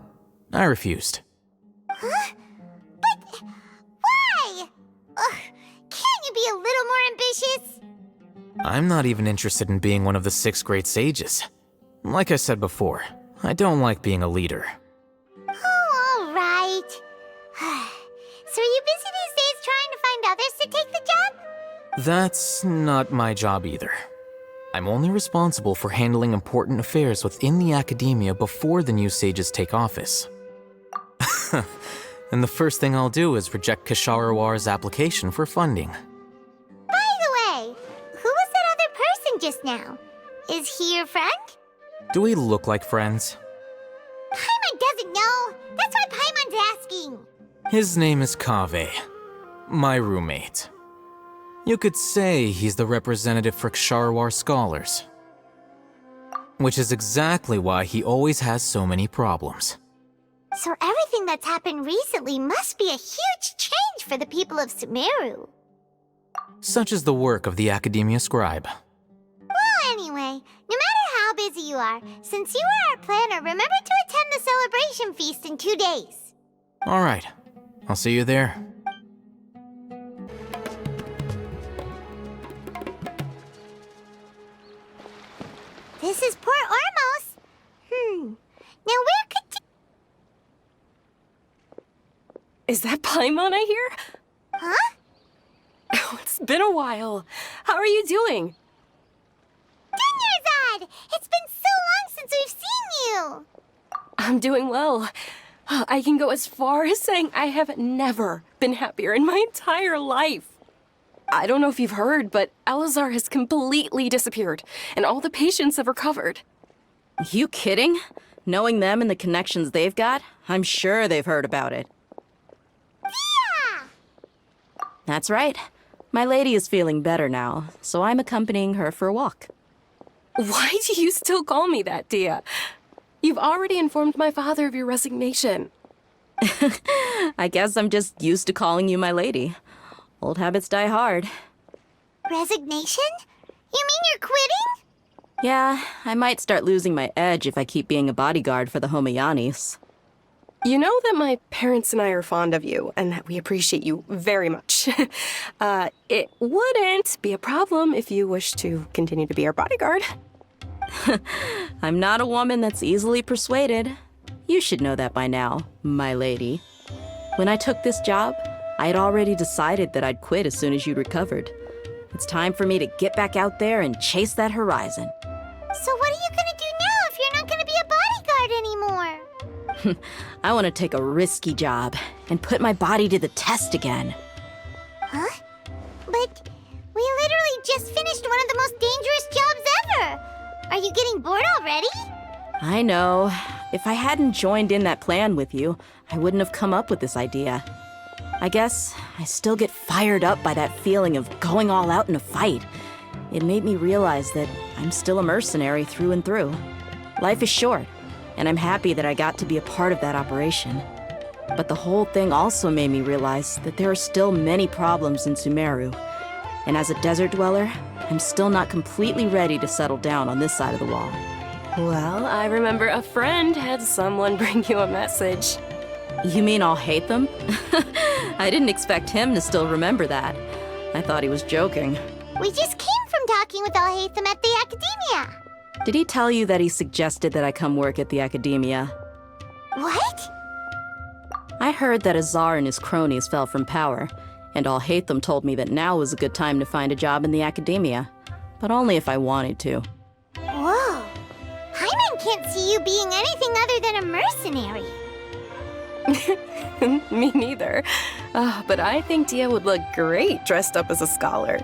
I refused. Huh? But why? Can't you be a little more ambitious? I'm not even interested in being one of the 6 great sages. Like I said before, I don't like being a leader. Oh, all right. So are you busy these days trying to find others to take the job? That's not my job either. I'm only responsible for handling important affairs within the academia before the new sages take office. And the first thing I'll do is reject Kasharawar's application for funding. By the way, who was that other person just now? Is he your friend? Do we look like friends? Paimon doesn't know. That's why Paimon's asking. His name is Kaveh, my roommate. You could say he's the representative for Ksharawar scholars. Which is exactly why he always has so many problems. So everything that's happened recently must be a huge change for the people of Sumeru. Such is the work of the Academia Scribe. Well, anyway, no matter how busy you are, since you are our planner, remember to attend the celebration feast in 2 days. All right, I'll see you there. This is Port Ormos. Now where could Is that Paimon I hear? Huh? Oh, it's been a while. How are you doing? Dunyarzad! It's been so long since we've seen you! I'm doing well. I can go as far as saying I have never been happier in my entire life. I don't know if you've heard, but Elazar has completely disappeared, and all the patients have recovered. You kidding? Knowing them and the connections they've got, I'm sure they've heard about it. Yeah! That's right. My lady is feeling better now, so I'm accompanying her for a walk. Why do you still call me that, Dia? You've already informed my father of your resignation. I guess I'm just used to calling you my lady. Old habits die hard. Resignation? You mean you're quitting? Yeah, I might start losing my edge if I keep being a bodyguard for the Homayanis. You know that my parents and I are fond of you, and that we appreciate you very much. It wouldn't be a problem if you wish to continue to be our bodyguard. I'm not a woman that's easily persuaded. You should know that by now, my lady. When I took this job, I had already decided that I'd quit as soon as you'd recovered. It's time for me to get back out there and chase that horizon. So what are you gonna do now if you're not gonna be a bodyguard anymore? I want to take a risky job and put my body to the test again. Huh? But we literally just finished one of the most dangerous jobs ever! Are you getting bored already? I know. If I hadn't joined in that plan with you, I wouldn't have come up with this idea. I guess I still get fired up by that feeling of going all out in a fight. It made me realize that I'm still a mercenary through and through. Life is short, and I'm happy that I got to be a part of that operation. But the whole thing also made me realize that there are still many problems in Sumeru. And as a desert dweller, I'm still not completely ready to settle down on this side of the wall. Well, I remember a friend had someone bring you a message. You mean I'll hate them? I didn't expect him to still remember that. I thought he was joking. We just came from talking with Alhaitham at the Academia. Did he tell you that he suggested that I come work at the Academia? What? I heard that Azar and his cronies fell from power, and Alhaitham told me that now was a good time to find a job in the Academia, but only if I wanted to. Whoa. Hyman can't see you being anything other than a mercenary. Me neither. But I think Dia would look great dressed up as a scholar.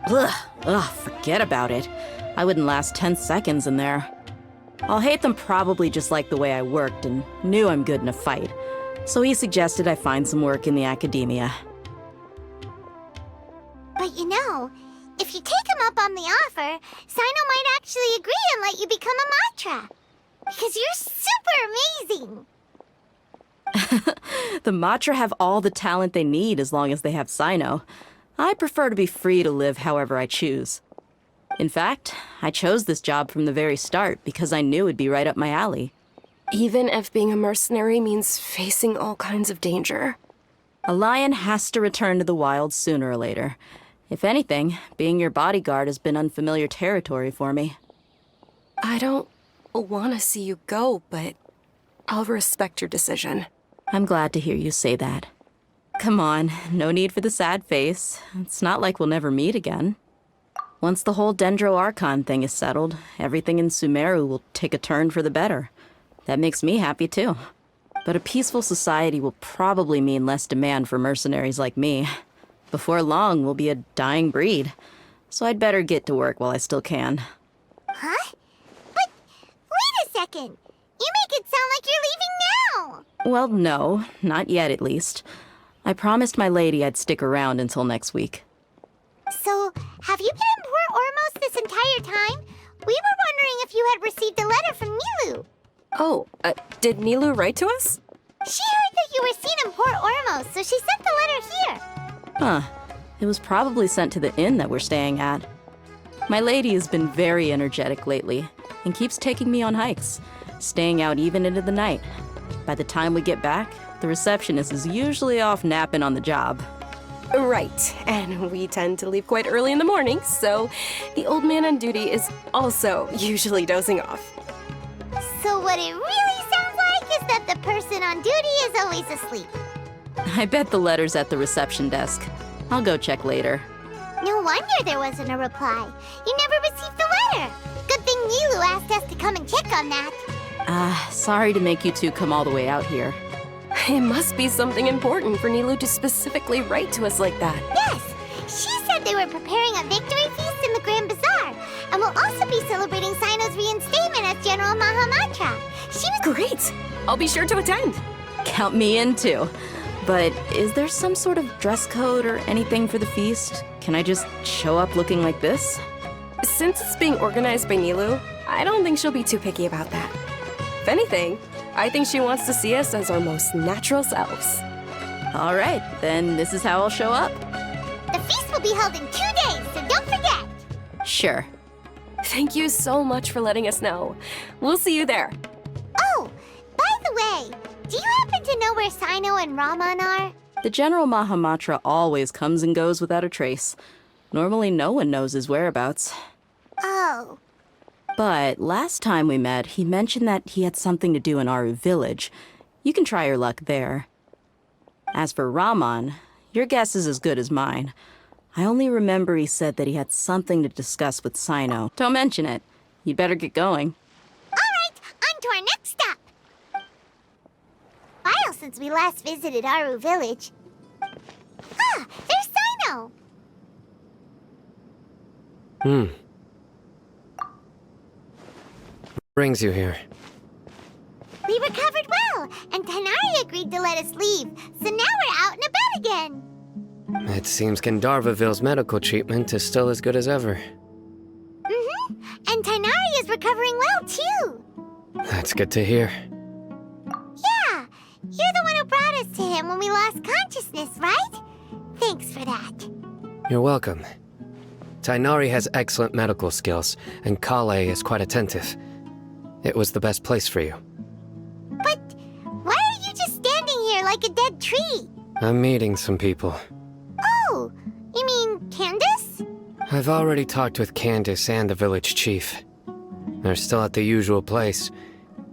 Ugh, forget about it. I wouldn't last 10 seconds in there. Alhaitham probably just liked the way I worked and knew I'm good in a fight, so he suggested I find some work in the Academia. But you know, if you take him up on the offer, Sino might actually agree and let you become a Matra. Because you're super amazing! The Matra have all the talent they need as long as they have Sino. I prefer to be free to live however I choose. In fact, I chose this job from the very start because I knew it'd be right up my alley. Even if being a mercenary means facing all kinds of danger. A lion has to return to the wild sooner or later. If anything, being your bodyguard has been unfamiliar territory for me. I don't want to see you go, but I'll respect your decision. I'm glad to hear you say that. Come on, no need for the sad face. It's not like we'll never meet again. Once the whole Dendro Archon thing is settled, everything in Sumeru will take a turn for the better. That makes me happy too. But a peaceful society will probably mean less demand for mercenaries like me. Before long, we'll be a dying breed. So I'd better get to work while I still can. Huh? But wait a second! You make it sound like you're leaving now! Well, no, not yet at least. I promised my lady I'd stick around until next week. So, have you been in Port Ormos this entire time? We were wondering if you had received a letter from Nilu. Oh, did Nilu write to us? She heard that you were seen in Port Ormos, so she sent the letter here. Huh. It was probably sent to the inn that we're staying at. My lady has been very energetic lately and keeps taking me on hikes, staying out even into the night. By the time we get back, the receptionist is usually off napping on the job. Right, and we tend to leave quite early in the morning, so the old man on duty is also usually dozing off. So what it really sounds like is that the person on duty is always asleep. I bet the letter's at the reception desk. I'll go check later. No wonder there wasn't a reply. You never received the letter. Good thing Nilu asked us to come and check on that. Sorry to make you two come all the way out here. It must be something important for Nilu to specifically write to us like that. Yes! She said they were preparing a victory feast in the Grand Bazaar, and will also be celebrating Sino's reinstatement as General Mahamatra. She was... Great! I'll be sure to attend. Count me in too. But is there some sort of dress code or anything for the feast? Can I just show up looking like this? Since it's being organized by Nilu, I don't think she'll be too picky about that. If anything, I think she wants to see us as our most natural selves. All right, then this is how I'll show up. The feast will be held in 2 days, so don't forget. Sure. Thank you so much for letting us know. We'll see you there. Oh, by the way, do you happen to know where Sino and Raman are? The General Mahamatra always comes and goes without a trace. Normally no one knows his whereabouts. Oh. But last time we met, he mentioned that he had something to do in Aru village. You can try your luck there. As for Raman, your guess is as good as mine. I only remember he said that he had something to discuss with Sino. Don't mention it. You'd better get going. All right, on to our next stop. While since we last visited Aru village. Ah, there's What brings you here? We recovered well, and Tighnari agreed to let us leave, so now we're out and about again. It seems Gandharvaville's medical treatment is still as good as ever. And Tighnari is recovering well, too. That's good to hear. Yeah, you're the one who brought us to him when we lost consciousness, right? Thanks for that. You're welcome. Tighnari has excellent medical skills, and Kale is quite attentive. It was the best place for you. But why are you just standing here like a dead tree? I'm meeting some people. Oh, you mean Candace? I've already talked with Candace and the village chief. They're still at the usual place.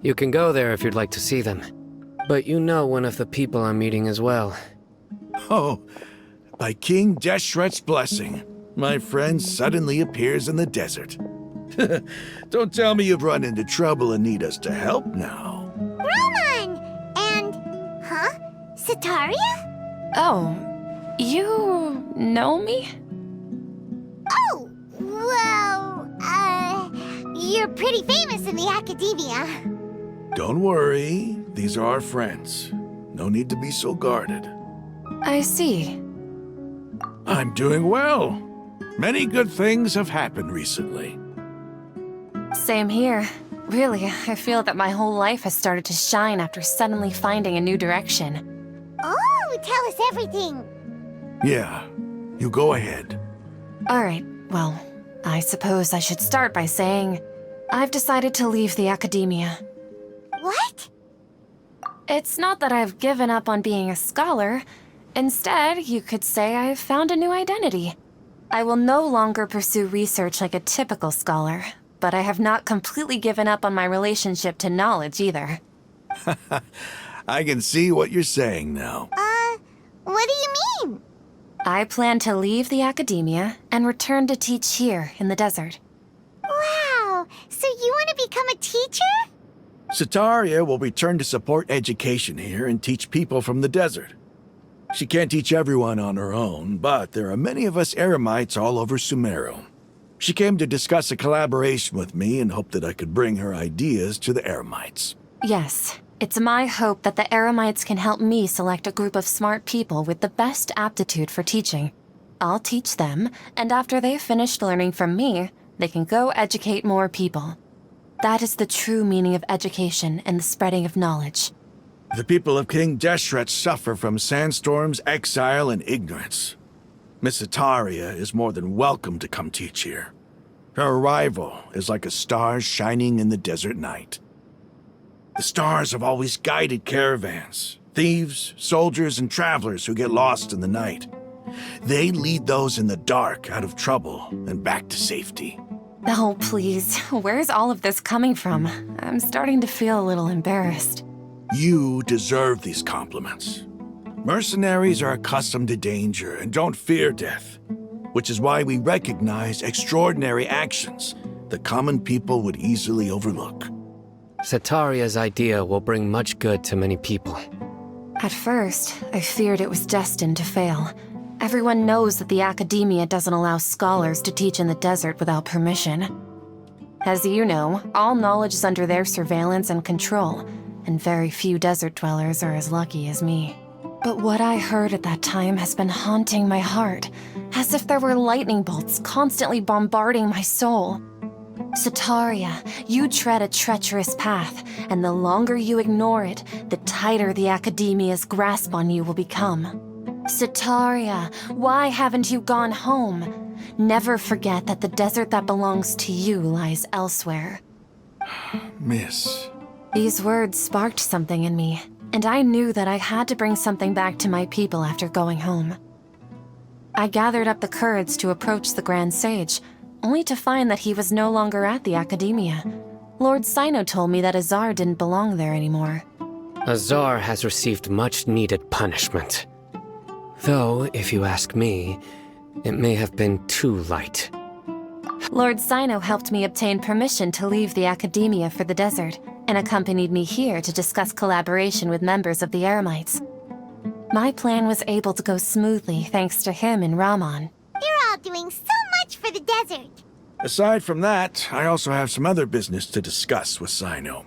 You can go there if you'd like to see them. But you know one of the people I'm meeting as well. Oh, by King Deshret's blessing, my friend suddenly appears in the desert. Don't tell me you've run into trouble and need us to help now. Roman! And... huh? Sataria? Oh, you know me? Oh, well, you're pretty famous in the academia. Don't worry, these are our friends. No need to be so guarded. I see. I'm doing well. Many good things have happened recently. Same here. Really, I feel that my whole life has started to shine after suddenly finding a new direction. Oh, tell us everything. Yeah, you go ahead. Alright, well, I suppose I should start by saying I've decided to leave the academia. What? It's not that I've given up on being a scholar. Instead, you could say I've found a new identity. I will no longer pursue research like a typical scholar, but I have not completely given up on my relationship to knowledge either. I can see what you're saying now. What do you mean? I plan to leave the academia and return to teach here in the desert. Wow, so you want to become a teacher? Sataria will return to support education here and teach people from the desert. She can't teach everyone on her own, but there are many of us Eremites all over Sumeru. She came to discuss a collaboration with me and hoped that I could bring her ideas to the Eremites. Yes, it's my hope that the Eremites can help me select a group of smart people with the best aptitude for teaching. I'll teach them, and after they've finished learning from me, they can go educate more people. That is the true meaning of education and the spreading of knowledge. The people of King Deshret suffer from sandstorms, exile, and ignorance. Miss Sataria is more than welcome to come teach here. Her arrival is like a star shining in the desert night. The stars have always guided caravans, thieves, soldiers, and travelers who get lost in the night. They lead those in the dark out of trouble and back to safety. Oh, please. Where's all of this coming from? I'm starting to feel a little embarrassed. You deserve these compliments. Mercenaries are accustomed to danger and don't fear death, which is why we recognize extraordinary actions that common people would easily overlook. Sataria's idea will bring much good to many people. At first, I feared it was destined to fail. Everyone knows that the academia doesn't allow scholars to teach in the desert without permission. As you know, all knowledge is under their surveillance and control, and very few desert dwellers are as lucky as me. But what I heard at that time has been haunting my heart, as if there were lightning bolts constantly bombarding my soul. Sataria, you tread a treacherous path, and the longer you ignore it, the tighter the academia's grasp on you will become. Sataria, why haven't you gone home? Never forget that the desert that belongs to you lies elsewhere. Miss. These words sparked something in me, and I knew that I had to bring something back to my people after going home. I gathered up the courage to approach the Grand Sage, only to find that he was no longer at the academia. Lord Sino told me that Azar didn't belong there anymore. Azar has received much-needed punishment. Though, if you ask me, it may have been too light. Lord Sino helped me obtain permission to leave the academia for the desert, and accompanied me here to discuss collaboration with members of the Eremites. My plan was able to go smoothly thanks to him and Rahman. You're all doing so much for the desert. Aside from that, I also have some other business to discuss with Sino.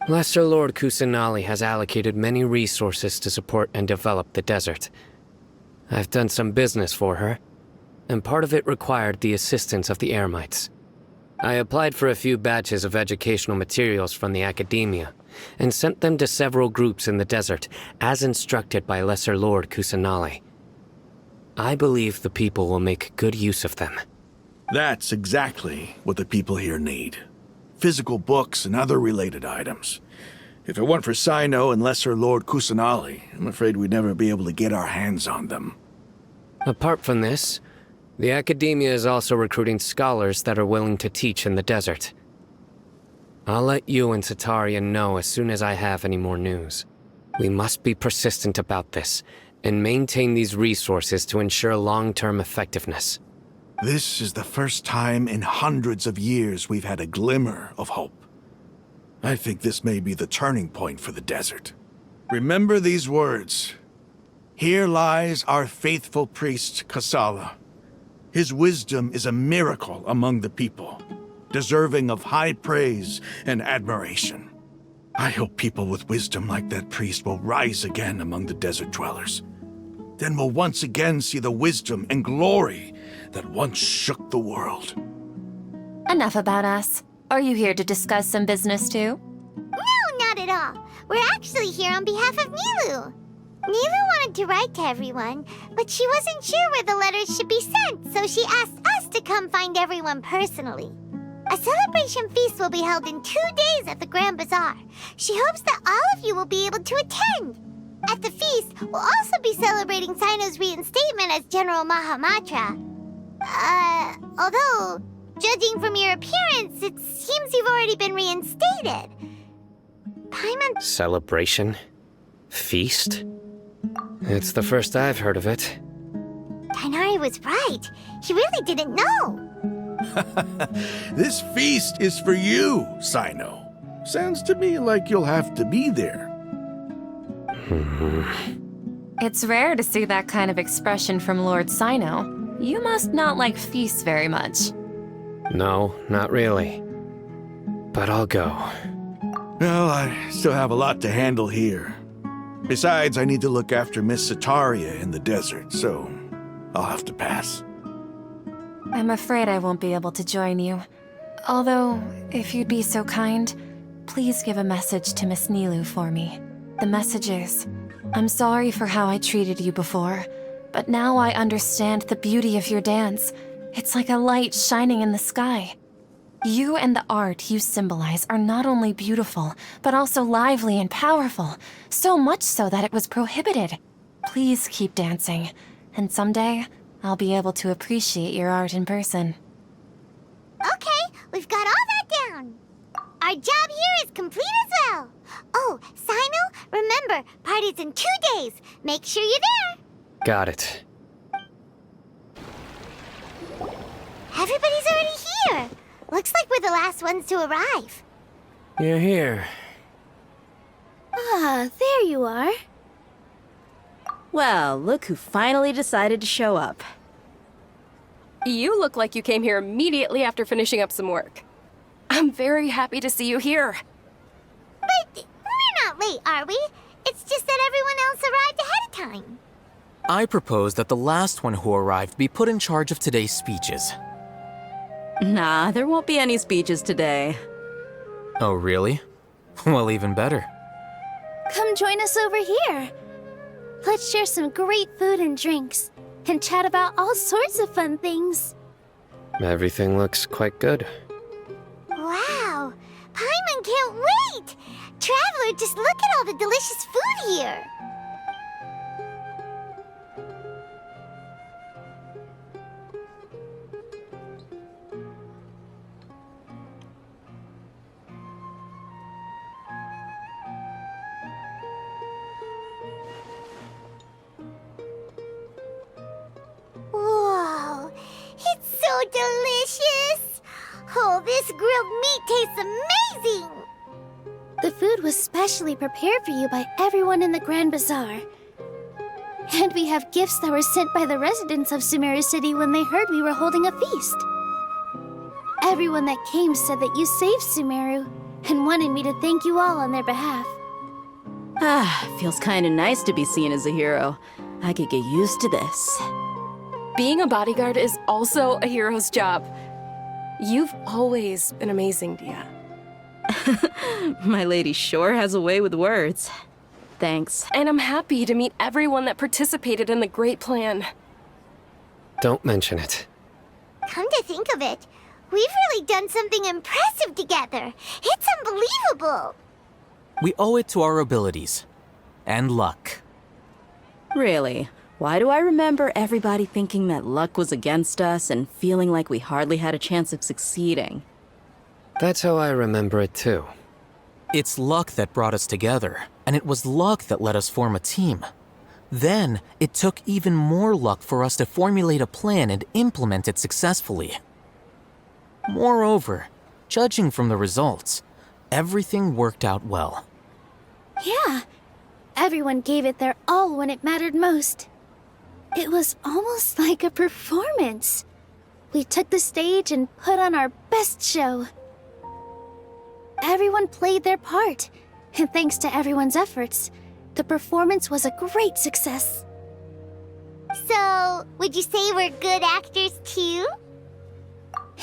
Lesser Lord Kusanali has allocated many resources to support and develop the desert. I've done some business for her, and part of it required the assistance of the Eremites. I applied for a few batches of educational materials from the academia, and sent them to several groups in the desert, as instructed by Lesser Lord Kusanali. I believe the people will make good use of them. That's exactly what the people here need. Physical books and other related items. If it weren't for Sino and Lesser Lord Kusanali, I'm afraid we'd never be able to get our hands on them. Apart from this, the academia is also recruiting scholars that are willing to teach in the desert. I'll let you and Satarian know as soon as I have any more news. We must be persistent about this, and maintain these resources to ensure long-term effectiveness. This is the first time in hundreds of years we've had a glimmer of hope. I think this may be the turning point for the desert. Remember these words. Here lies our faithful priest, Kasala. His wisdom is a miracle among the people, deserving of high praise and admiration. I hope people with wisdom like that priest will rise again among the desert dwellers. Then we'll once again see the wisdom and glory that once shook the world. Enough about us. Are you here to discuss some business too? No, not at all. We're actually here on behalf of Nilu. Nilu wanted to write to everyone, but she wasn't sure where the letters should be sent, so she asked us to come find everyone personally. A celebration feast will be held in 2 days at the Grand Bazaar. She hopes that all of you will be able to attend. At the feast, we'll also be celebrating Sino's reinstatement as General Mahamatra. Although, judging from your appearance, it seems you've already been reinstated. Paimon... Celebration? Feast? It's the first I've heard of it. Tighnari was right. He really didn't know. This feast is for you, Sino. Sounds to me like you'll have to be there. It's rare to see that kind of expression from Lord Sino. You must not like feasts very much. No, not really. But I'll go. Well, I still have a lot to handle here. Besides, I need to look after Miss Sataria in the desert, so I'll have to pass. I'm afraid I won't be able to join you. Although, if you'd be so kind, please give a message to Miss Nilu for me. The message is, I'm sorry for how I treated you before, but now I understand the beauty of your dance. It's like a light shining in the sky. You and the art you symbolize are not only beautiful, but also lively and powerful, so much so that it was prohibited. Please keep dancing, and someday I'll be able to appreciate your art in person. Okay, we've got all that down. Our job here is complete as well. Oh, Sino, remember, party's in 2 days. Make sure you're there. Got it. Everybody's already here. Looks like we're the last ones to arrive. You're here. Ah, there you are. Well, look who finally decided to show up. You look like you came here immediately after finishing up some work. I'm very happy to see you here. But we're not late, are we? It's just that everyone else arrived ahead of time. I propose that the last one who arrived be put in charge of today's speeches. Nah, there won't be any speeches today. Oh, really? Well, even better. Come join us over here. Let's share some great food and drinks, and chat about all sorts of fun things. Everything looks quite good. Wow, Paimon can't wait! Traveler, just look at all the delicious food here. Whoa, it's so delicious! Oh, this grilled meat tastes amazing! The food was specially prepared for you by everyone in the Grand Bazaar. And we have gifts that were sent by the residents of Sumeru City when they heard we were holding a feast. Everyone that came said that you saved Sumeru, and wanted me to thank you all on their behalf. Feels kinda nice to be seen as a hero. I could get used to this. Being a bodyguard is also a hero's job. You've always been amazing, Dia. My lady sure has a way with words. Thanks. And I'm happy to meet everyone that participated in the great plan. Don't mention it. Come to think of it, we've really done something impressive together. It's unbelievable. We owe it to our abilities. And luck. Really? Why do I remember everybody thinking that luck was against us and feeling like we hardly had a chance of succeeding? That's how I remember it too. It's luck that brought us together, and it was luck that let us form a team. Then, it took even more luck for us to formulate a plan and implement it successfully. Moreover, judging from the results, everything worked out well. Yeah, everyone gave it their all when it mattered most. It was almost like a performance. We took the stage and put on our best show. Everyone played their part, and thanks to everyone's efforts, the performance was a great success. So, would you say we're good actors too?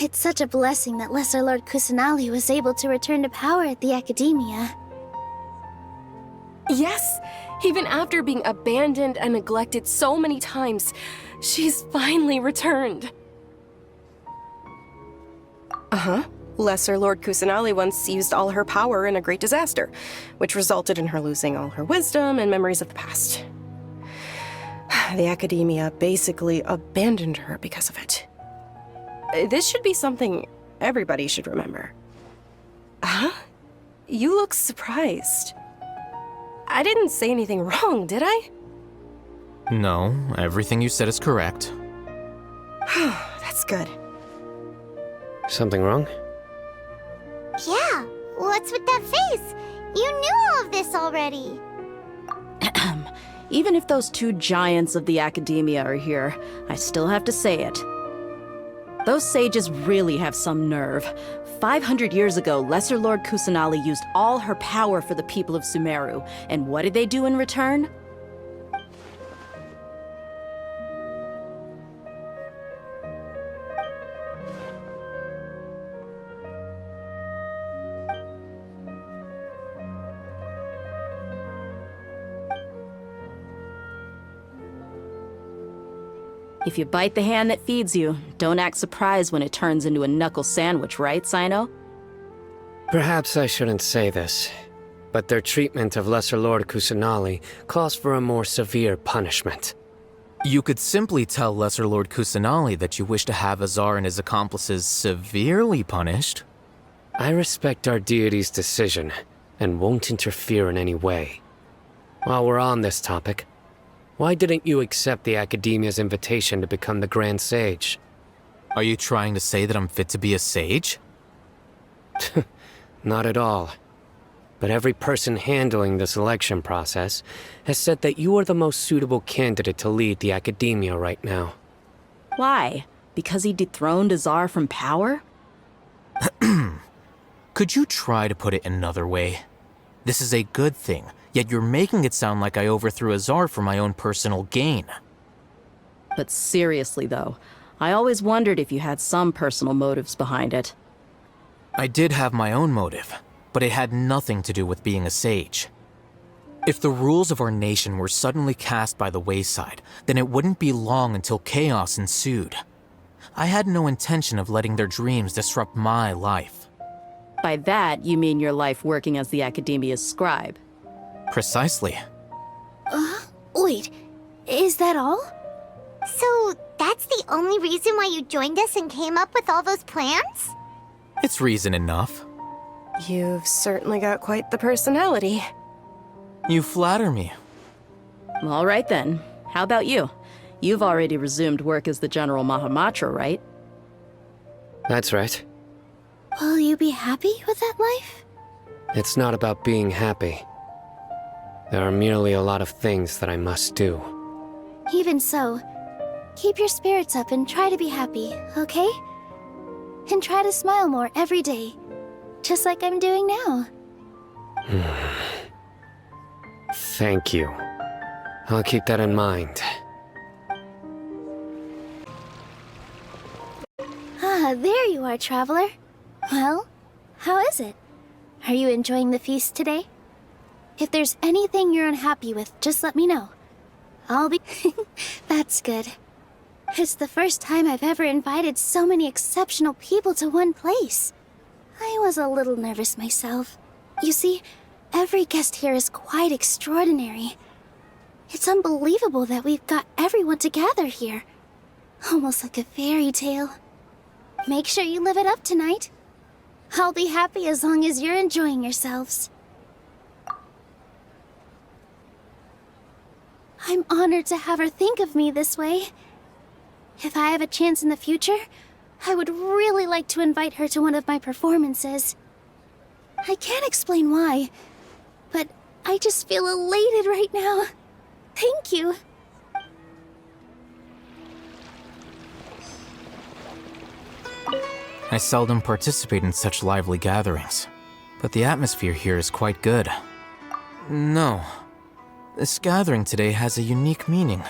It's such a blessing that Lesser Lord Kusanali was able to return to power at the Academia. Yes, even after being abandoned and neglected so many times, she's finally returned. Lesser Lord Kusanali once used all her power in a great disaster, which resulted in her losing all her wisdom and memories of the past. The Academia basically abandoned her because of it. This should be something everybody should remember. Huh? You look surprised. I didn't say anything wrong, did I? No, everything you said is correct. That's good. Something wrong? Yeah, what's with that face? You knew all of this already. Even if those two giants of the Academia are here, I still have to say it. Those sages really have some nerve. 500 years ago, Lesser Lord Kusanali used all her power for the people of Sumeru, and what did they do in return? If you bite the hand that feeds you, don't act surprised when it turns into a knuckle sandwich, right, Sino? Perhaps I shouldn't say this, but their treatment of Lesser Lord Kusanali calls for a more severe punishment. You could simply tell Lesser Lord Kusanali that you wish to have Azar and his accomplices severely punished. I respect our deity's decision, and won't interfere in any way. While we're on this topic, why didn't you accept the Academia's invitation to become the Grand Sage? Are you trying to say that I'm fit to be a sage? Not at all. But every person handling the selection process has said that you are the most suitable candidate to lead the Academia right now. Why? Because he dethroned Azar from power? Could you try to put it another way? This is a good thing, yet you're making it sound like I overthrew Azar for my own personal gain. But seriously though, I always wondered if you had some personal motives behind it. I did have my own motive, but it had nothing to do with being a sage. If the rules of our nation were suddenly cast by the wayside, then it wouldn't be long until chaos ensued. I had no intention of letting their dreams disrupt my life. By that, you mean your life working as the Academia's scribe. Precisely. Wait, is that all? So, that's the only reason why you joined us and came up with all those plans? It's reason enough. You've certainly got quite the personality. You flatter me. All right then. How about you? You've already resumed work as the General Mahamatra, right? That's right. Will you be happy with that life? It's not about being happy. There are merely a lot of things that I must do. Even so, keep your spirits up and try to be happy, okay? and try to smile more every day, just like I'm doing now. Thank you. I'll keep that in mind. Ah, there you are, traveler. Well, how is it? Are you enjoying the feast today? If there's anything you're unhappy with, just let me know. I'll be... That's good. It's the first time I've ever invited so many exceptional people to one place. I was a little nervous myself. You see, every guest here is quite extraordinary. It's unbelievable that we've got everyone together here. Almost like a fairy tale. Make sure you live it up tonight. I'll be happy as long as you're enjoying yourselves. I'm honored to have her think of me this way. If I have a chance in the future, I would really like to invite her to one of my performances. I can't explain why, but I just feel elated right now. Thank you. I seldom participate in such lively gatherings, but the atmosphere here is quite good. No, this gathering today has a unique meaning.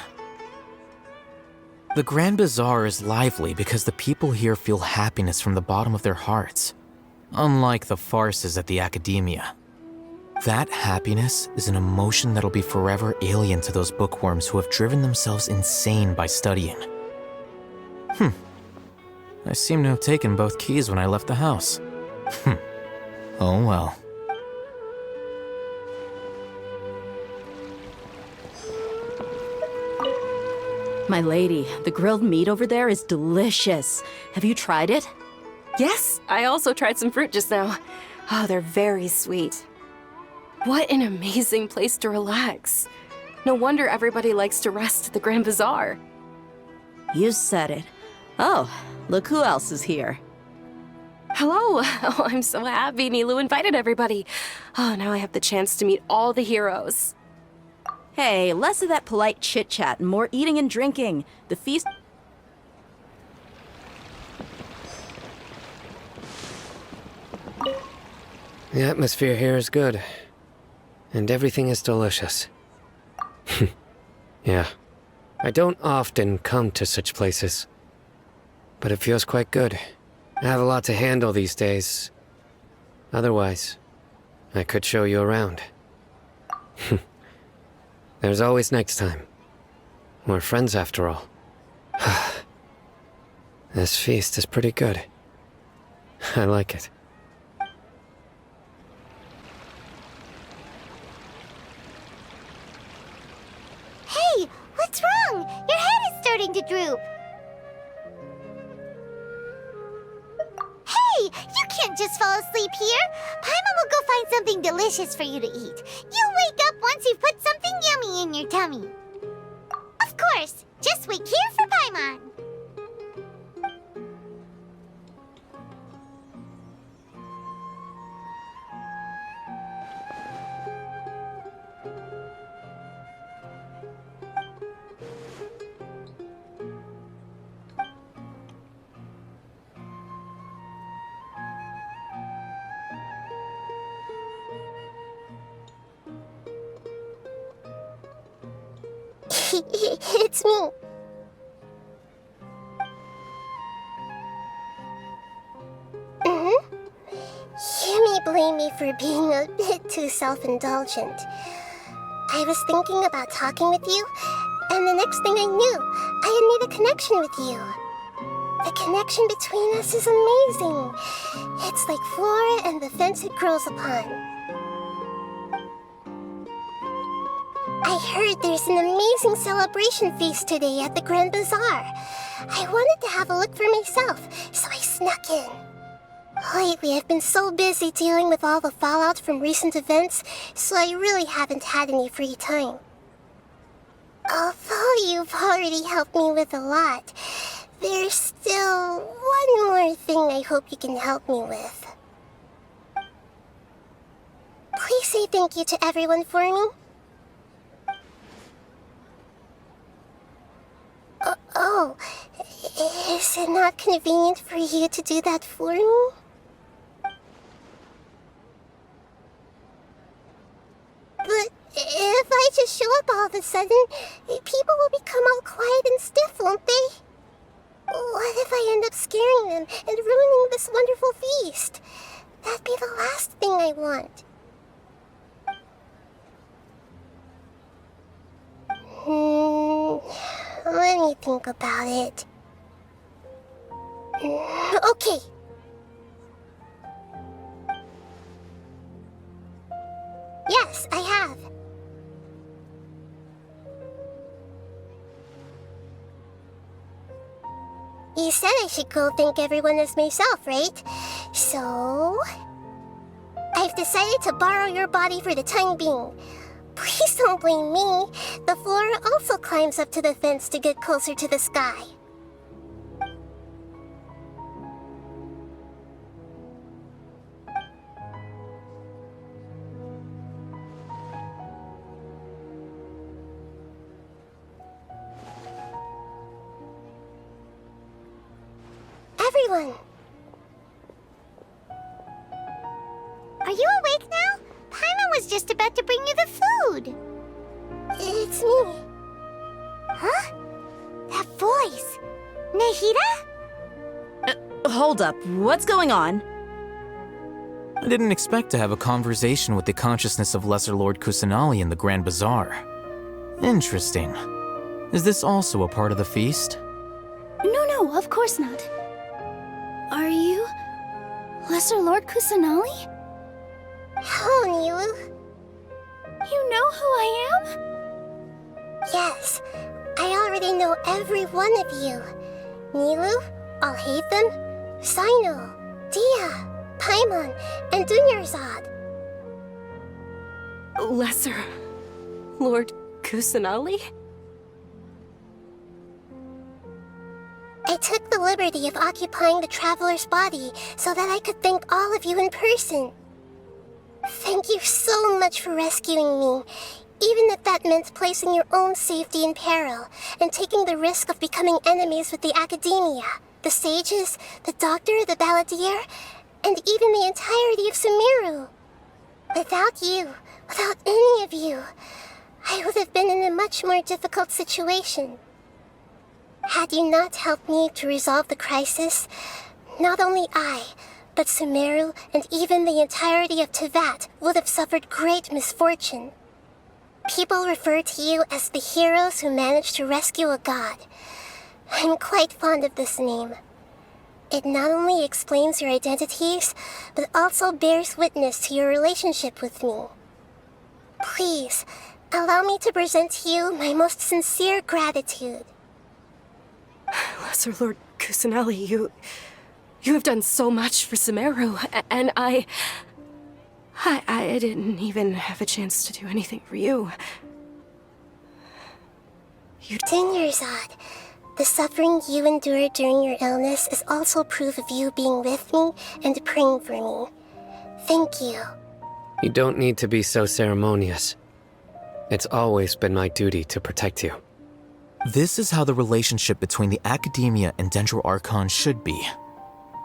The Grand Bazaar is lively because the people here feel happiness from the bottom of their hearts, unlike the farces at the Academia. That happiness is an emotion that'll be forever alien to those bookworms who have driven themselves insane by studying. I seem to have taken both keys when I left the house. Oh well. My lady, the grilled meat over there is delicious. Have you tried it? Yes, I also tried some fruit just now. Oh, they're very sweet. What an amazing place to relax. No wonder everybody likes to rest at the Grand Bazaar. You said it. Oh, look who else is here. Hello. Oh, I'm so happy Nilou invited everybody. Oh, now I have the chance to meet all the heroes. Hey, less of that polite chit-chat and more eating and drinking. The feast... The atmosphere here is good, and everything is delicious. Yeah, I don't often come to such places, but it feels quite good. I have a lot to handle these days. Otherwise, I could show you around. There's always next time. We're friends after all. This feast is pretty good. I like it. Hey, what's wrong? Your head is starting to droop. Hey, you can't just fall asleep here. Paimon will go find something delicious for you to eat. You'll wake up once you've put something yummy in your tummy. Of course, just wait here for Paimon. It's me. You may blame me for being a bit too self-indulgent. I was thinking about talking with you, and the next thing I knew, I had made a connection with you. The connection between us is amazing. It's like flora and the fence it grows upon. I heard there's an amazing celebration feast today at the Grand Bazaar. I wanted to have a look for myself, so I snuck in. Lately, I've been so busy dealing with all the fallout from recent events, so I really haven't had any free time. Although you've already helped me with a lot, there's still one more thing I hope you can help me with. Please say thank you to everyone for me. Is it not convenient for you to do that for me? But if I just show up all of a sudden, people will become all quiet and stiff, won't they? What if I end up scaring them and ruining this wonderful feast? That'd be the last thing I want. Let me think about it. Okay. Yes, I have. You said I should go thank everyone as myself, right? So... I've decided to borrow your body for the time being. Please don't blame me. The floor also climbs up to the fence to get closer to the sky. Everyone! Are you awake now? Paimon was just about to bring you the food. It's me. Huh? That voice. Nahida? Hold up, what's going on? I didn't expect to have a conversation with the consciousness of Lesser Lord Kusanali in the Grand Bazaar. Interesting. Is this also a part of the feast? No, of course not. Are you... Lesser Lord Kusanali? Hello, Nilu. You know who I am? Yes, I already know every one of you. Nilu, Alhaitham, Sino, Dia, Paimon, and Dunyarzad. Lesser Lord Kusanali? I took the liberty of occupying the traveler's body so that I could thank all of you in person. Thank you so much for rescuing me, even if that meant placing your own safety in peril and taking the risk of becoming enemies with the academia, the sages, the doctor, the balladeer, and even the entirety of Sumeru. Without you, without any of you, I would have been in a much more difficult situation. Had you not helped me to resolve the crisis, not only I, but Sumeru and even the entirety of Tevat would have suffered great misfortune. People refer to you as the heroes who managed to rescue a god. I'm quite fond of this name. It not only explains your identities, but also bears witness to your relationship with me. Please, allow me to present to you my most sincere gratitude. Lesser Lord Kusanali, you have done so much for Sumeru, and I didn't even have a chance to do anything for you. Dunyarzad, the suffering you endured during your illness is also proof of you being with me and praying for me. Thank you. You don't need to be so ceremonious. It's always been my duty to protect you. This is how the relationship between the Academia and Dendro Archon should be.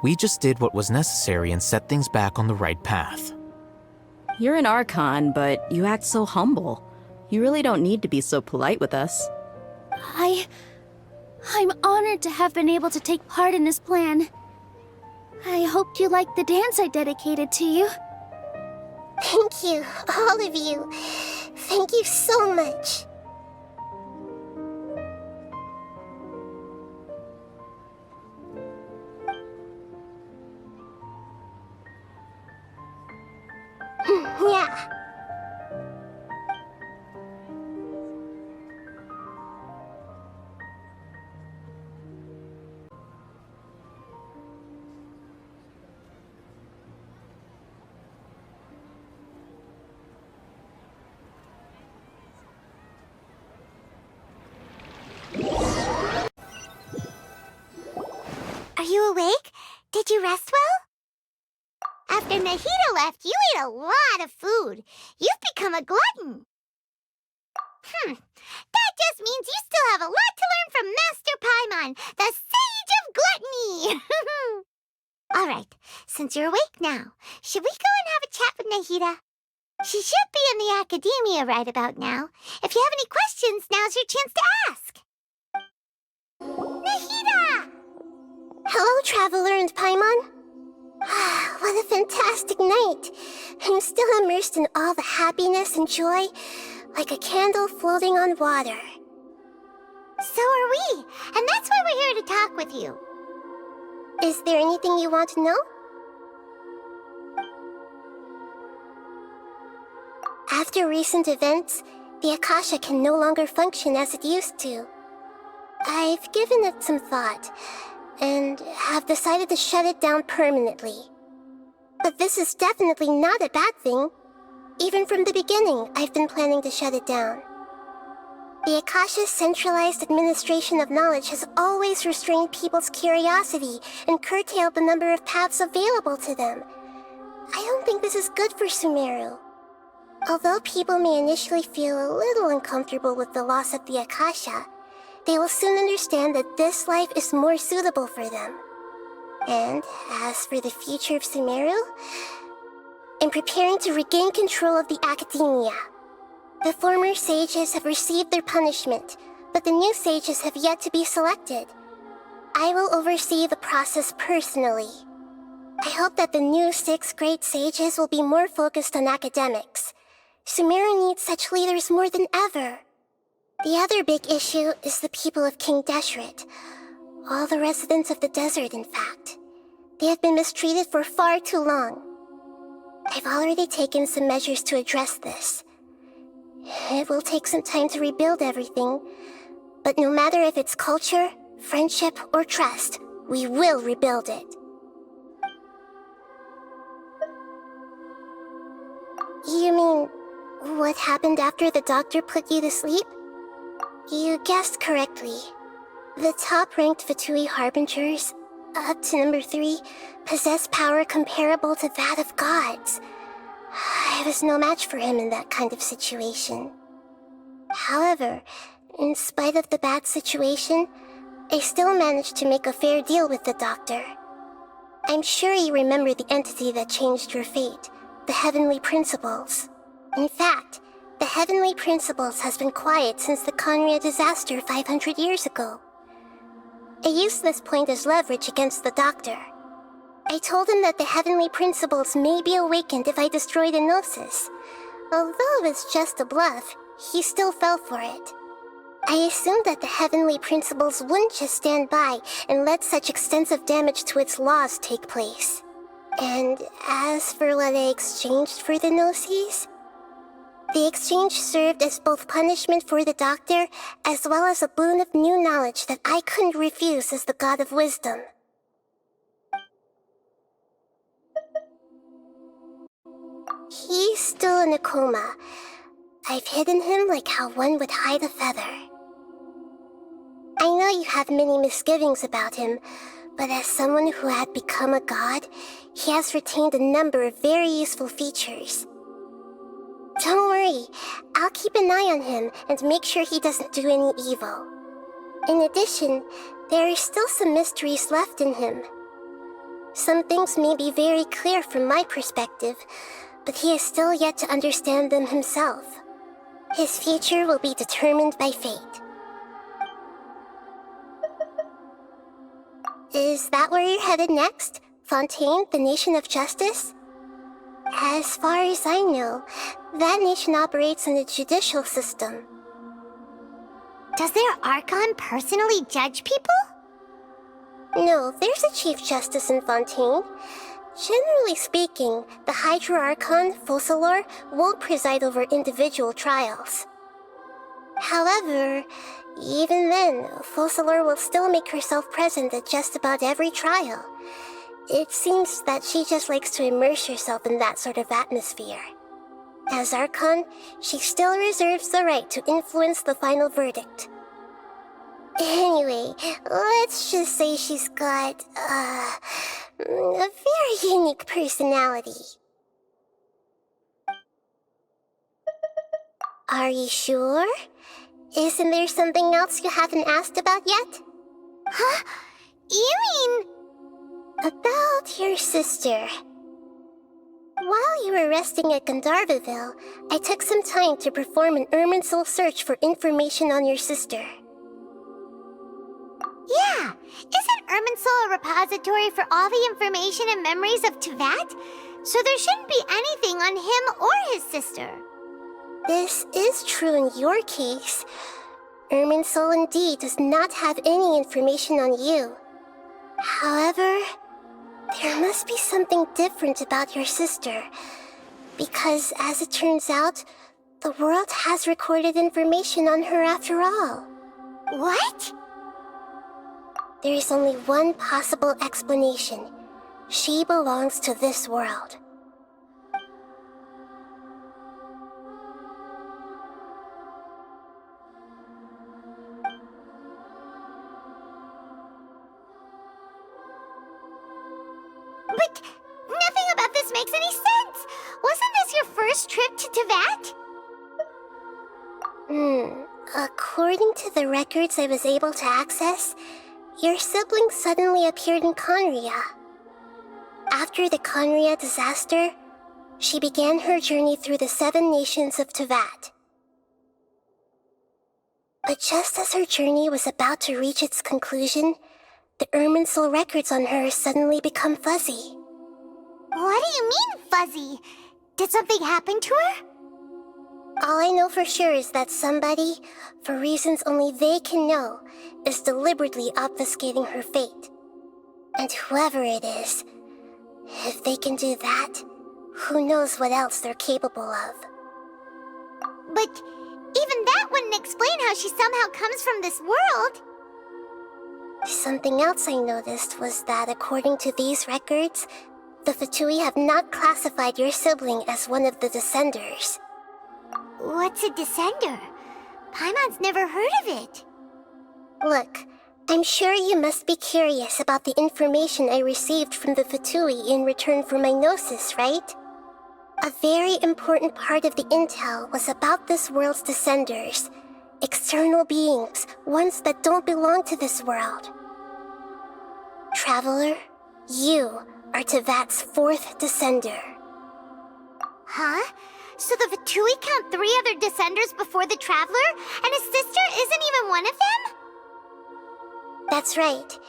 We just did what was necessary and set things back on the right path. You're an Archon, but you act so humble. You really don't need to be so polite with us. I'm honored to have been able to take part in this plan. I hoped you liked the dance I dedicated to you. Thank you, all of you. Thank you so much. Yeah. Are you awake? Did you rest well? After Nahida left, you ate a lot of food. You've become a glutton. That just means you still have a lot to learn from Master Paimon, the sage All right, since you're awake now, should we go and have a chat with Nahida? She should be in the academia right about now. If you have any questions, now's your chance to ask. Nahida! Hello, Traveler and Paimon. What a fantastic night. I'm still immersed in all the happiness and joy, like a candle floating on water. So are we, and that's why we're here to talk with you. Is there anything you want to know? After recent events, the Akasha can no longer function as it used to. I've given it some thought, and have decided to shut it down permanently. But this is definitely not a bad thing. Even from the beginning, I've been planning to shut it down. The Akasha's centralized administration of knowledge has always restrained people's curiosity and curtailed the number of paths available to them. I don't think this is good for Sumeru. Although people may initially feel a little uncomfortable with the loss of the Akasha, they will soon understand that this life is more suitable for them. And as for the future of Sumeru, I'm preparing to regain control of the academia. The former sages have received their punishment, but the new sages have yet to be selected. I will oversee the process personally. I hope that the new 6 great sages will be more focused on academics. Sumeru needs such leaders more than ever. The other big issue is the people of King Deshret. All the residents of the desert, in fact. They have been mistreated for far too long. I've already taken some measures to address this. It will take some time to rebuild everything, but no matter if it's culture, friendship, or trust, we will rebuild it. You mean, what happened after the doctor put you to sleep? You guessed correctly. The top-ranked Fatui Harbingers, up to number 3, possess power comparable to that of gods. I was no match for him in that kind of situation. However, in spite of the bad situation, I still managed to make a fair deal with the doctor. I'm sure you remember the entity that changed your fate, the Heavenly Principles. In fact, the Heavenly Principles has been quiet since the Conria disaster 500 years ago. I used this point as leverage against the doctor. I told him that the Heavenly Principles may be awakened if I destroy the Gnosis. Although it was just a bluff, he still fell for it. I assumed that the Heavenly Principles wouldn't just stand by and let such extensive damage to its laws take place. And as for what I exchanged for the Gnosis, the exchange served as both punishment for the doctor, as well as a boon of new knowledge that I couldn't refuse as the God of Wisdom. He's still in a coma. I've hidden him like how one would hide a feather. I know you have many misgivings about him, but as someone who had become a god, he has retained a number of very useful features. Don't worry, I'll keep an eye on him and make sure he doesn't do any evil. In addition, there are still some mysteries left in him. Some things may be very clear from my perspective, but he is still yet to understand them himself. His future will be determined by fate. Is that where you're headed next? Fontaine, the Nation of Justice? As far as I know, that nation operates in a judicial system. Does their Archon personally judge people? No, there's a Chief Justice in Fontaine. Generally speaking, the Hydra Archon, Focalor, won't preside over individual trials. However, even then, Focalor will still make herself present at just about every trial. It seems that she just likes to immerse herself in that sort of atmosphere. As Archon, she still reserves the right to influence the final verdict. Anyway, let's just say she's got, a very unique personality. Are you sure? Isn't there something else you haven't asked about yet? Huh? You mean... About your sister. While you were resting at Gandharvaville, I took some time to perform an Irminsul search for information on your sister. Yeah, isn't Irminsul a repository for all the information and memories of Teyvat? So there shouldn't be anything on him or his sister. This is true in your case. Irminsul indeed does not have any information on you. However, there must be something different about your sister, because as it turns out, the world has recorded information on her after all. What? There is only one possible explanation. She belongs to this world. But nothing about this makes any sense! Wasn't this your first trip to Teyvat? According to the records I was able to access, your sibling suddenly appeared in Conria. After the Conria disaster, she began her journey through the 7 nations of Teyvat. But just as her journey was about to reach its conclusion, the Irminsul records on her suddenly become fuzzy. What do you mean, fuzzy? Did something happen to her? All I know for sure is that somebody, for reasons only they can know, is deliberately obfuscating her fate. And whoever it is, if they can do that, who knows what else they're capable of. But even that wouldn't explain how she somehow comes from this world. Something else I noticed was that according to these records, the Fatui have not classified your sibling as one of the Descenders. What's a Descender? Paimon's never heard of it. Look, I'm sure you must be curious about the information I received from the Fatui in return for my gnosis, right? A very important part of the intel was about this world's Descenders. External beings, ones that don't belong to this world. Traveler, you are Teyvat's 4th Descender. Huh? So the Fatui count 3 other Descenders before the Traveler, and his sister isn't even one of them? That's right.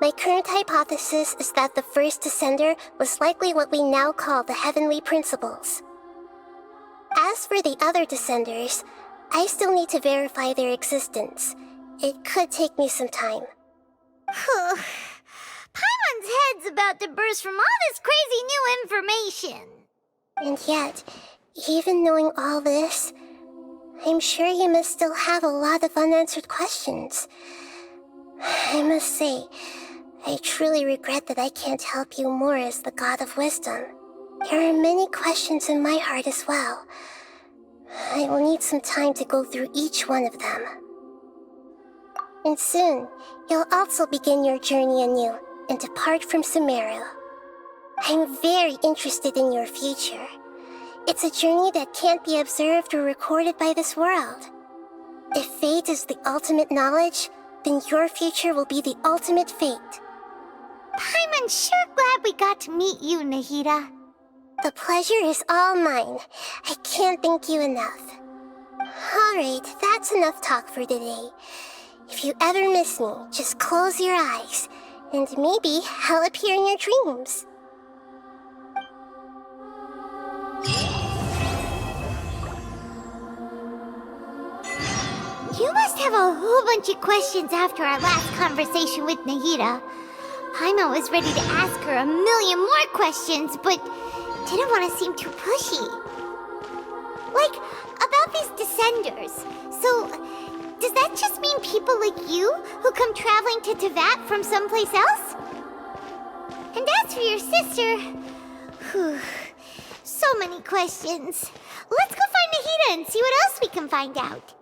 My current hypothesis is that the first Descender was likely what we now call the Heavenly Principles. As for the other Descenders, I still need to verify their existence. It could take me some time. Paimon's head's about to burst from all this crazy new information. And yet, even knowing all this, I'm sure you must still have a lot of unanswered questions. I must say, I truly regret that I can't help you more as the God of Wisdom. There are many questions in my heart as well. I will need some time to go through each one of them. And soon, you'll also begin your journey anew and depart from Sumeru. I'm very interested in your future. It's a journey that can't be observed or recorded by this world. If fate is the ultimate knowledge, then your future will be the ultimate fate. Paimon's sure glad we got to meet you, Nahida. The pleasure is all mine. I can't thank you enough. Alright, that's enough talk for today. If you ever miss me, just close your eyes, and maybe I'll appear in your dreams. You must have a whole bunch of questions after our last conversation with Nahida. Paimon was ready to ask her a million more questions, but didn't want to seem too pushy. Like, about these Descenders. So, does that just mean people like you who come traveling to Teyvat from someplace else? And as for your sister... Whew, so many questions. Let's go find Nahida and see what else we can find out.